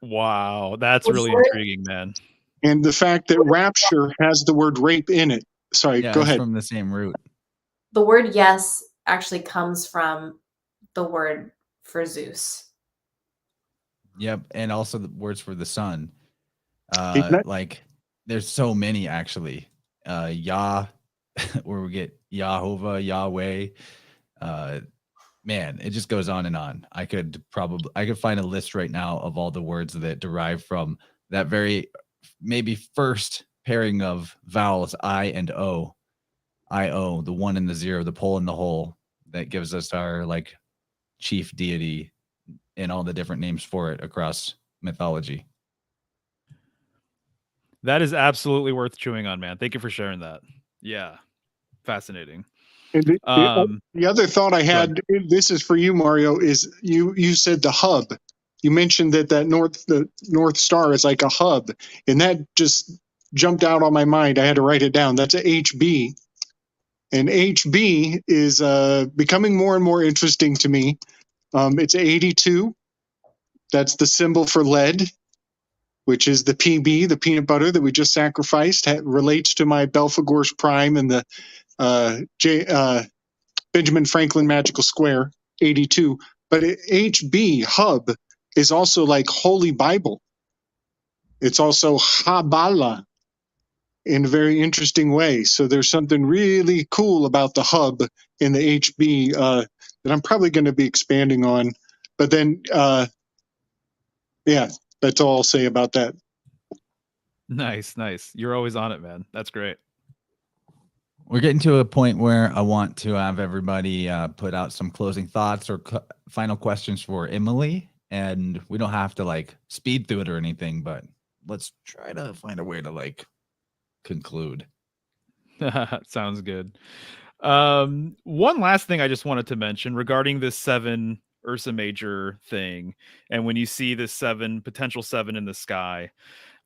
Wow, that's Was really it- intriguing, man. And the fact that rapture has the word rape in it. Sorry, Yeah, go it's ahead. from the same root. The word yes actually comes from the word for Zeus. Yep, and also the words for the sun. That- Like there's so many actually. Yah, where we get Yahovah, Yahweh. Man, it just goes on and on. I could find a list right now of all the words that derive from that very maybe first pairing of vowels I and O. I-O, the one and the zero, the pole and the hole, that gives us our like chief deity and all the different names for it across mythology. That is absolutely worth chewing on, man. Thank you for sharing that. Yeah, fascinating. and the other thought I had, this is for you, Mario, is you said the hub. You mentioned the North Star is like a hub, and that just jumped out on my mind. I had to write it down. That's a HB. And HB is becoming more and more interesting to me. It's 82. That's the symbol for lead, which is the PB, the peanut butter that we just sacrificed. Relates to my Belphegor's Prime and the Benjamin Franklin Magical Square, 82. But HB, hub, is also like Holy Bible. It's also Habala in a very interesting way. So there's something really cool about the hub in the HB that I'm probably going to be expanding on. But then, yeah, that's all I'll say about that. Nice. You're always on it, man. That's great. We're getting to a point where I want to have everybody put out some closing thoughts or final questions for Emily. And we don't have to like speed through it or anything, but let's try to find a way to like conclude. Sounds good. One last thing I just wanted to mention regarding this 7 Ursa Major thing, and when you see this potential 7 in the sky,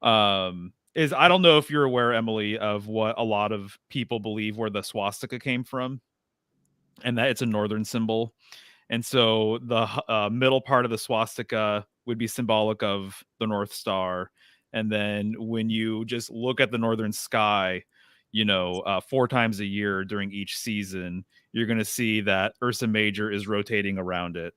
is I don't know if you're aware, Emily, of what a lot of people believe where the swastika came from, and that it's a northern symbol. And so the middle part of the swastika would be symbolic of the North Star. And then when you just look at the northern sky, 4 times a year during each season, you're going to see that Ursa Major is rotating around it.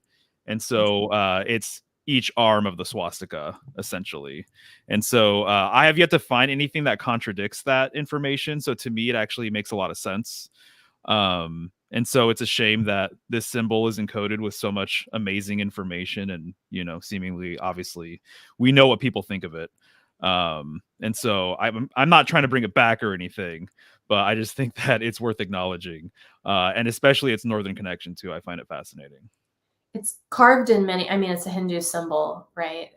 And so it's each arm of the swastika, essentially. And so I have yet to find anything that contradicts that information. So to me, it actually makes a lot of sense. And so it's a shame that this symbol is encoded with so much amazing information and, seemingly, obviously, we know what people think of it. And so I'm not trying to bring it back or anything, but I just think that it's worth acknowledging. And especially its northern connection too. I find it fascinating. It's carved in many, it's a Hindu symbol, right?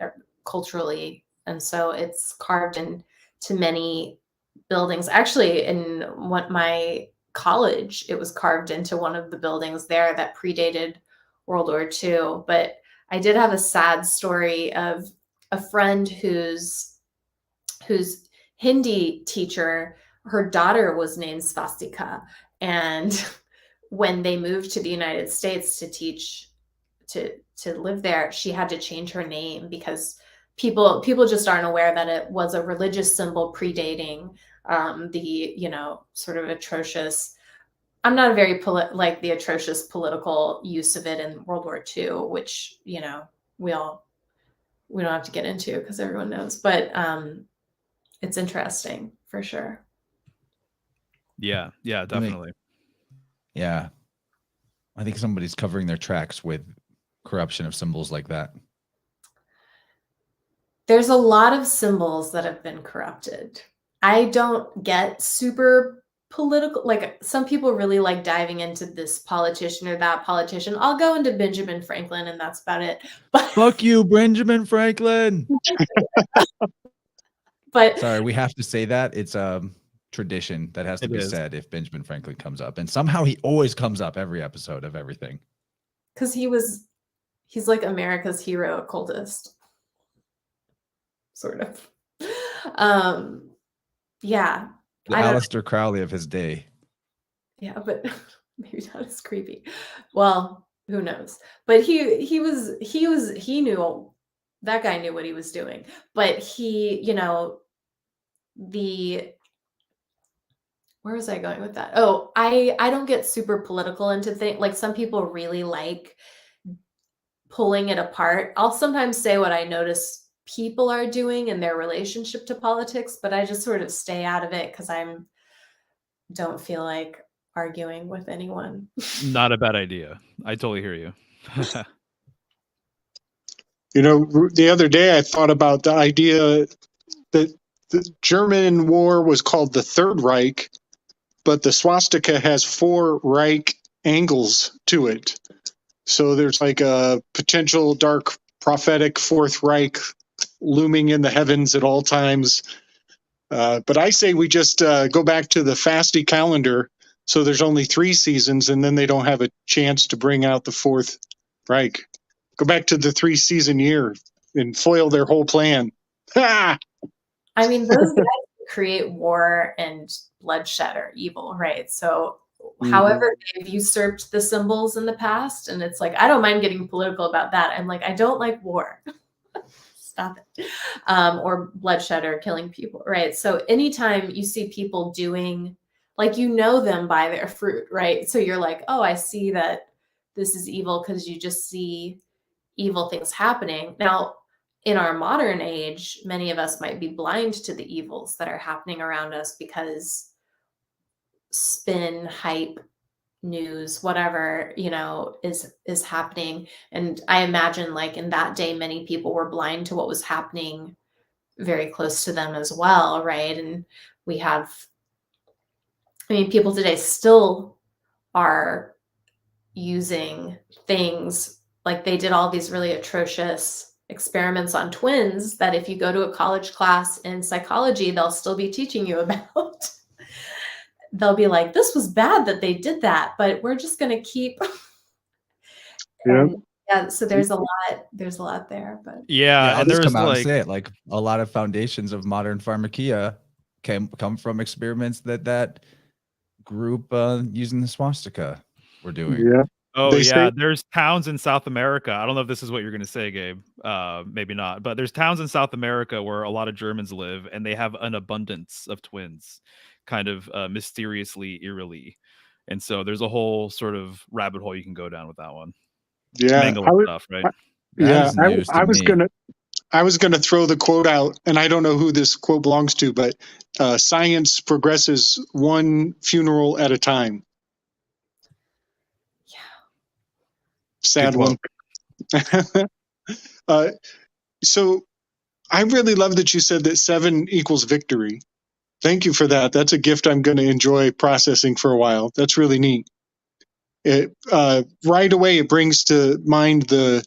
Culturally. And so it's carved into many buildings. Actually, in my college, it was carved into one of the buildings there that predated World War II. But I did have a sad story of a friend whose Hindi teacher, her daughter was named Svastika. And when they moved to the United States to teach, to live there, she had to change her name because people just aren't aware that it was a religious symbol predating the sort of atrocious I'm not a very like the atrocious political use of it in World War II, which, you know, we don't have to get into because everyone knows, but it's interesting for sure. Yeah, definitely. Yeah. I think somebody's covering their tracks with corruption of symbols like that. There's a lot of symbols that have been corrupted. I don't get super political. Like, some people really like diving into this politician or that politician. I'll go into Benjamin Franklin and that's about it. But Fuck you, Benjamin Franklin. but Sorry, we have to say that. It's a tradition that has to be said if Benjamin Franklin comes up. And somehow he always comes up every episode of everything. because he's like America's hero occultist. Sort of. Yeah. The Aleister Crowley of his day. Yeah, but maybe not as creepy. Well, who knows? But he knew, that guy knew what he was doing. But he, you know, where was I going with that? Oh, I don't get super political into things. Like, some people really like pulling it apart. I'll sometimes say what I notice people are doing in their relationship to politics, but I just sort of stay out of it because don't feel like arguing with anyone. Not a bad idea. I totally hear you. You know, the other day I thought about the idea that the German war was called the Third Reich, but the swastika has 4 Reich angles to it. So there's like a potential dark prophetic Fourth Reich looming in the heavens at all times. But I say we just go back to the fasty calendar. So there's only 3 seasons, and then they don't have a chance to bring out the Fourth Reich. Go back to the 3-season year and foil their whole plan. Ha! I mean, those guys create war and bloodshed or evil, right? So however they've usurped the symbols in the past, and it's like, I don't mind getting political about that. I'm like, I don't like war. Stop it. Or bloodshed or killing people, right? So anytime you see people doing, like, you know them by their fruit, right? So you're like, oh, I see that this is evil because you just see evil things happening. Now, in our modern age, many of us might be blind to the evils that are happening around us because spin, hype, news, whatever, you know, is happening. And I imagine, like, in that day, many people were blind to what was happening very close to them as well, right? And we have, I mean, people today still are using things, like they did all these really atrocious experiments on twins that if you go to a college class in psychology, they'll still be teaching you about. They'll be like, this was bad that they did that, but we're just going to keep. Yeah, so there's a lot there, but yeah, I'll and just there's come out like, and say it. Like, a lot of foundations of modern pharmakia come from experiments that group using the swastika were doing. Yeah. oh They yeah, say- there's towns in South America. I don't know if this is what you're going to say, Gabe. Maybe not, but there's towns in South America where a lot of Germans live, and they have an abundance of twins, kind of mysteriously, eerily. And so there's a whole sort of rabbit hole you can go down with that one. Yeah. Mangala stuff, right? That is news to I was me. gonna throw the quote out, and I don't know who this quote belongs to, but science progresses one funeral at a time. yeah. Sad Good one. So I really love that you said that 7 equals victory. Thank you for that. That's a gift I'm going to enjoy processing for a while. That's really neat. It right away it brings to mind the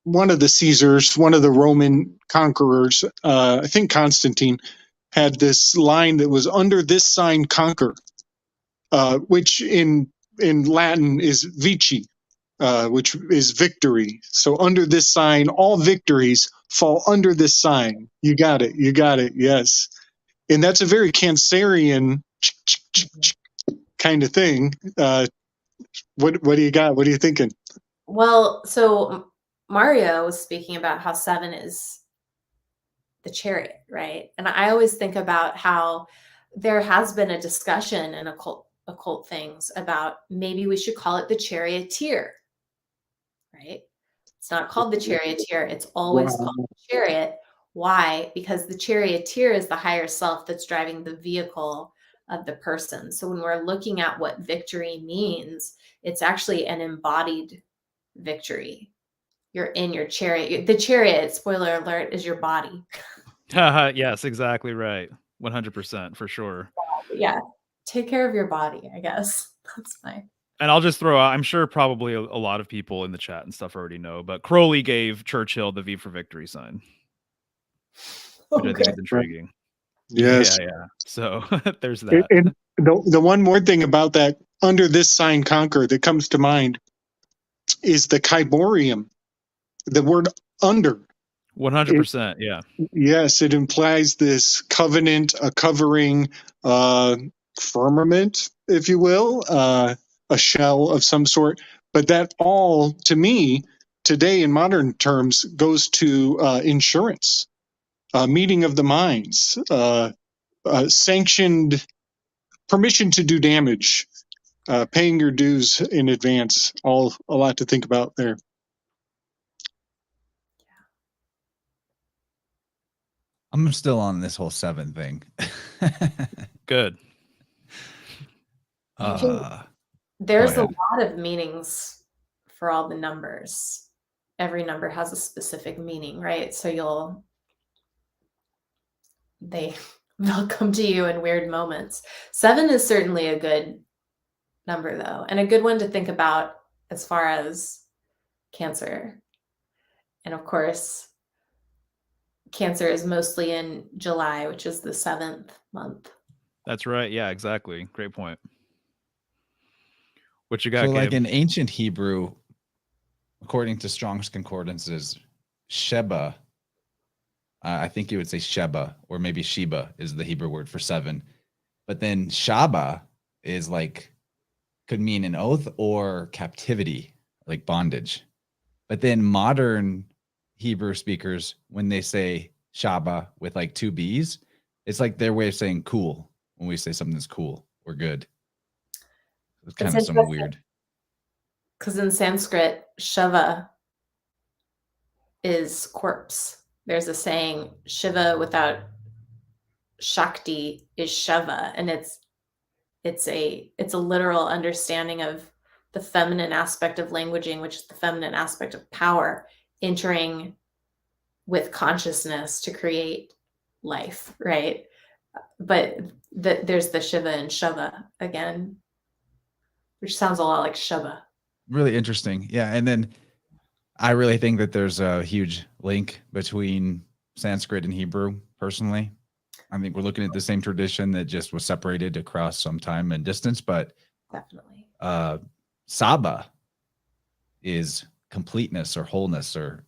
one of the Caesars, one of the Roman conquerors. I think Constantine had this line that was "Under this sign, conquer," which in Latin is vici, which is victory. So under this sign, all victories fall under this sign. You got it. You got it. Yes. And that's a very Cancerian kind of thing. What do you got? What are you thinking? Well, so Mario was speaking about how 7 is the chariot, right? And I always think about how there has been a discussion in occult things about maybe we should call it the charioteer, right? It's not called the charioteer. It's always Wow. called the chariot. Why? Because the charioteer is the higher self that's driving the vehicle of the person. So when we're looking at what victory means, it's actually an embodied victory. You're in your chariot. The chariot, spoiler alert, is your body. Yes, exactly right. 100% for sure. Yeah. Take care of your body, I guess. That's fine. And I'll just throw out, I'm sure probably a lot of people in the chat and stuff already know, but Crowley gave Churchill the V for Victory sign, which I think is intriguing. Yes. Yeah. So there's that. And the one more thing about that, under this sign conquer, that comes to mind is the Kyborium, the word under. 100%. Yeah. Yes, it implies this covenant, a covering, firmament, if you will, a shell of some sort. But that all, to me, today in modern terms, goes to insurance, meeting of the minds, sanctioned permission to do damage, paying your dues in advance. All a lot to think about there. I'm still on this whole 7 thing. Good. There's go a ahead. lot of meanings for all the numbers. Every number has a specific meaning, right? So they'll come to you in weird moments. 7 is certainly a good number though, and a good one to think about as far as Cancer. And of course, Cancer is mostly in July, which is the 7th month. That's right. Yeah, exactly. Great point. What you got, So like Gabe? in ancient Hebrew, according to Strong's concordances, Sheba, I think you would say Sheba, or maybe Sheba is the Hebrew word for 7. But then Shaba is like, could mean an oath or captivity, like bondage. But then modern Hebrew speakers, when they say Shaba with like 2 B's, it's like their way of saying cool. When we say something's cool or good, it's kind of some weird. Because in Sanskrit, Shiva is corpse. There's a saying, Shiva without Shakti is Shiva, and it's a literal understanding of the feminine aspect of languaging, which is the feminine aspect of power, entering with consciousness to create life, right? But there's the Shiva and Shiva again, which sounds a lot like Shiva. Really interesting. Yeah. And then I really think that there's a huge link between Sanskrit and Hebrew, personally. I think we're looking at the same tradition that just was separated across some time and distance, but Definitely. Saba is completeness or wholeness or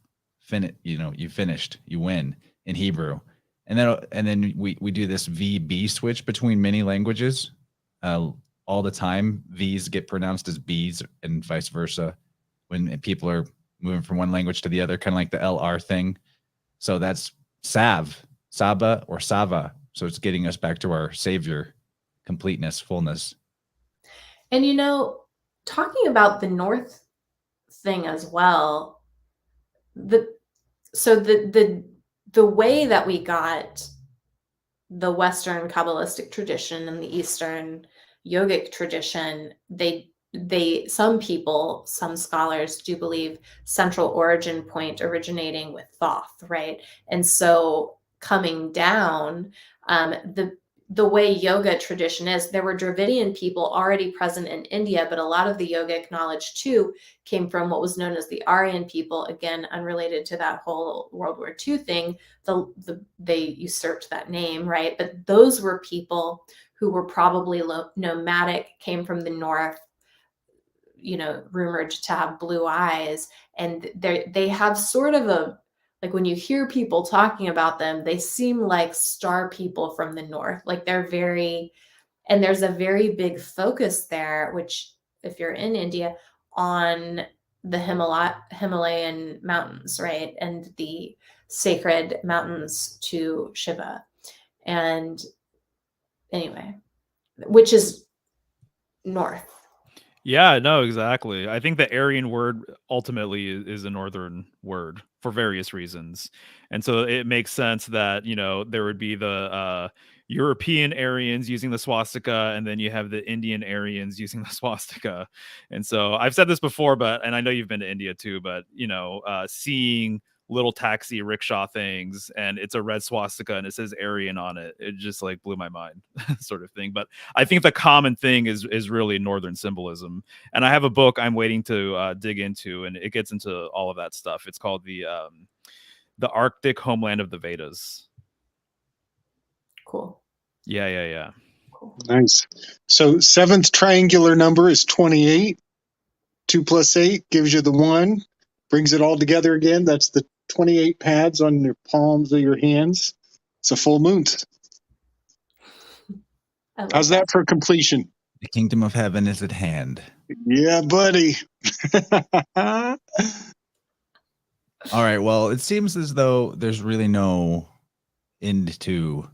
you finished, you win in Hebrew. And then we do this VB switch between many languages. All the time, V's get pronounced as B's and vice versa when people are moving from one language to the other, kind of like the LR thing. So that's Saba or Sava. So it's getting us back to our Savior, completeness, fullness. And talking about the North thing as well, the way that we got the Western Kabbalistic tradition and the Eastern yogic tradition, some scholars do believe central origin point originating with Thoth, right? And so coming down, the way yoga tradition is, there were Dravidian people already present in India, but a lot of the yogic knowledge too came from what was known as the Aryan people, again, unrelated to that whole World War II thing. They usurped that name, right? But those were people who were probably nomadic, came from the north, rumored to have blue eyes. And they have sort of a, like when you hear people talking about them, they seem like star people from the north. Like they're and there's a very big focus there, which if you're in India, on the Himalayan mountains, right? And the sacred mountains to Shiva. And anyway, which is north. Yeah, no, exactly. I think the Aryan word ultimately is a northern word for various reasons. And so it makes sense that, there would be the European Aryans using the swastika, and then you have the Indian Aryans using the swastika. And so I've said this before, and I know you've been to India too, but, seeing little taxi rickshaw things and it's a red swastika and it says Aryan on it, it just like blew my mind sort of thing. But I think the common thing is really northern symbolism. And I have a book I'm waiting to dig into, and it gets into all of that stuff. It's called the Arctic Homeland of the Vedas. Cool. Yeah. Cool. Nice. So 7th triangular number is 28. 2 plus 8 gives you the 1. Brings it all together again. That's the 28 pads on your palms of your hands. It's a full moon. How's that for completion? The kingdom of heaven is at hand. Yeah, buddy. All right. Well, it seems as though there's really no end to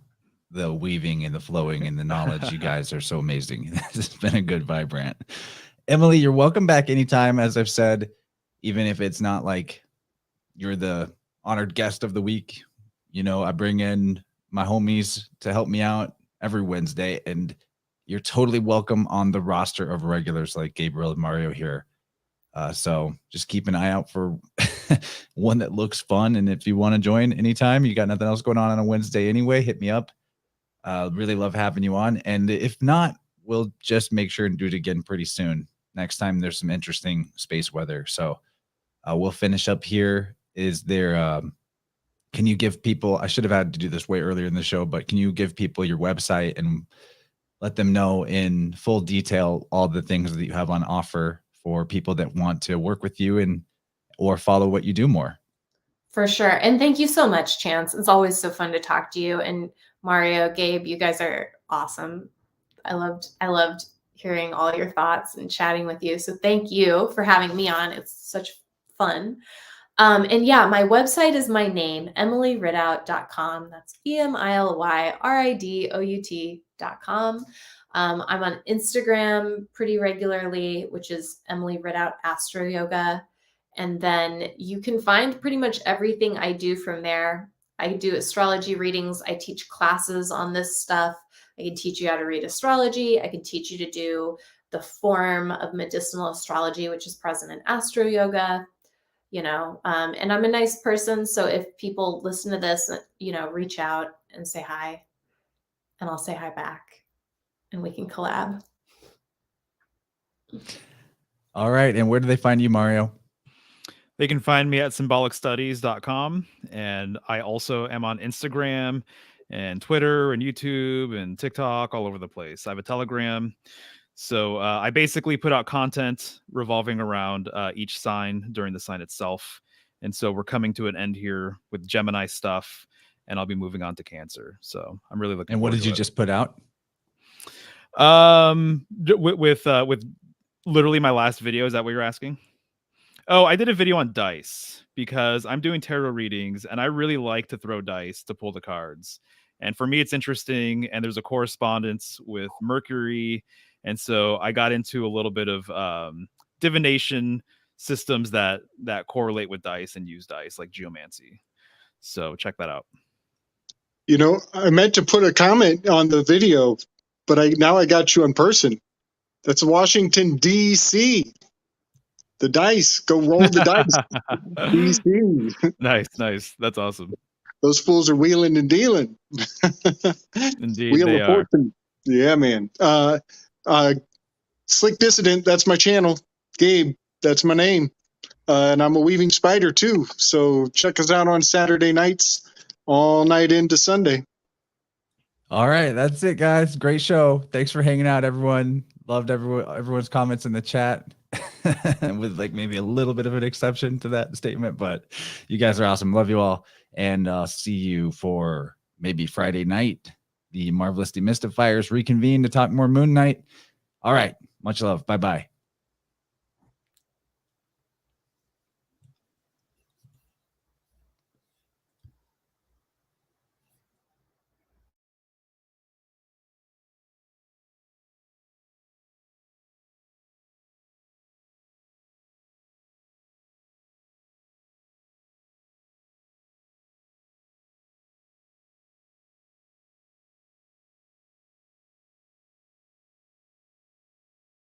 the weaving and the flowing and the knowledge. You guys are so amazing. This has been a good Vibe Rant. Emily, you're welcome back anytime, as I've said, even if it's not like you're the honored guest of the week. I bring in my homies to help me out every Wednesday, and you're totally welcome on the roster of regulars like Gabriel and Mario here. So just keep an eye out for one that looks fun. And if you want to join anytime, you got nothing else going on a Wednesday anyway, hit me up. Really love having you on. And if not, we'll just make sure and do it again pretty soon. Next time there's some interesting space weather. So we'll finish up here. Is there, can you give people, I should have had to do this way earlier in the show, but can you give people your website and let them know in full detail all the things that you have on offer for people that want to work with you or follow what you do more? For sure. And thank you so much, Chance. It's always so fun to talk to you. And Mario, Gabe, you guys are awesome. I loved hearing all your thoughts and chatting with you. So thank you for having me on. It's such fun. And yeah, my website is my name, emilyridout.com. That's EMILYRIDOUT.com. I'm on Instagram pretty regularly, which is Emily Ridout Astro-Yoga. And then you can find pretty much everything I do from there. I do astrology readings. I teach classes on this stuff. I can teach you how to read astrology. I can teach you to do the form of medicinal astrology, which is present in Astro-Yoga. And I'm a nice person. So if people listen to this, reach out and say hi, and I'll say hi back, and we can collab. All right. And where do they find you, Mario? They can find me at symbolicstudies.com. And I also am on Instagram and Twitter and YouTube and TikTok, all over the place. I have a Telegram. So I basically put out content revolving around each sign during the sign itself. And so we're coming to an end here with Gemini stuff, and I'll be moving on to Cancer. So I'm really looking And what did you just put out? With literally my last video. Is that what you're asking? Oh, I did a video on dice because I'm doing tarot readings and I really like to throw dice to pull the cards. And for me, it's interesting. And there's a correspondence with Mercury. And so I got into a little bit of divination systems that correlate with dice and use dice, like geomancy. So check that out. I meant to put a comment on the video, but now I got you in person. That's Washington, D.C. The dice. Go roll the dice. D.C. Nice. That's awesome. Those fools are wheeling and dealing. Indeed, Wheel they of are. Fortune. Yeah, man. Slick Dissident, that's my channel. Gabe, that's my name. And I'm a weaving spider too. So check us out on Saturday nights, all night into Sunday. All right. That's it, guys. Great show. Thanks for hanging out, everyone. Loved everyone's comments in the chat with like maybe a little bit of an exception to that statement, but you guys are awesome. Love you all. And see you for maybe Friday night. The Marvelous Demystifiers reconvene to talk more Moon Knight. All right. Much love. Bye-bye.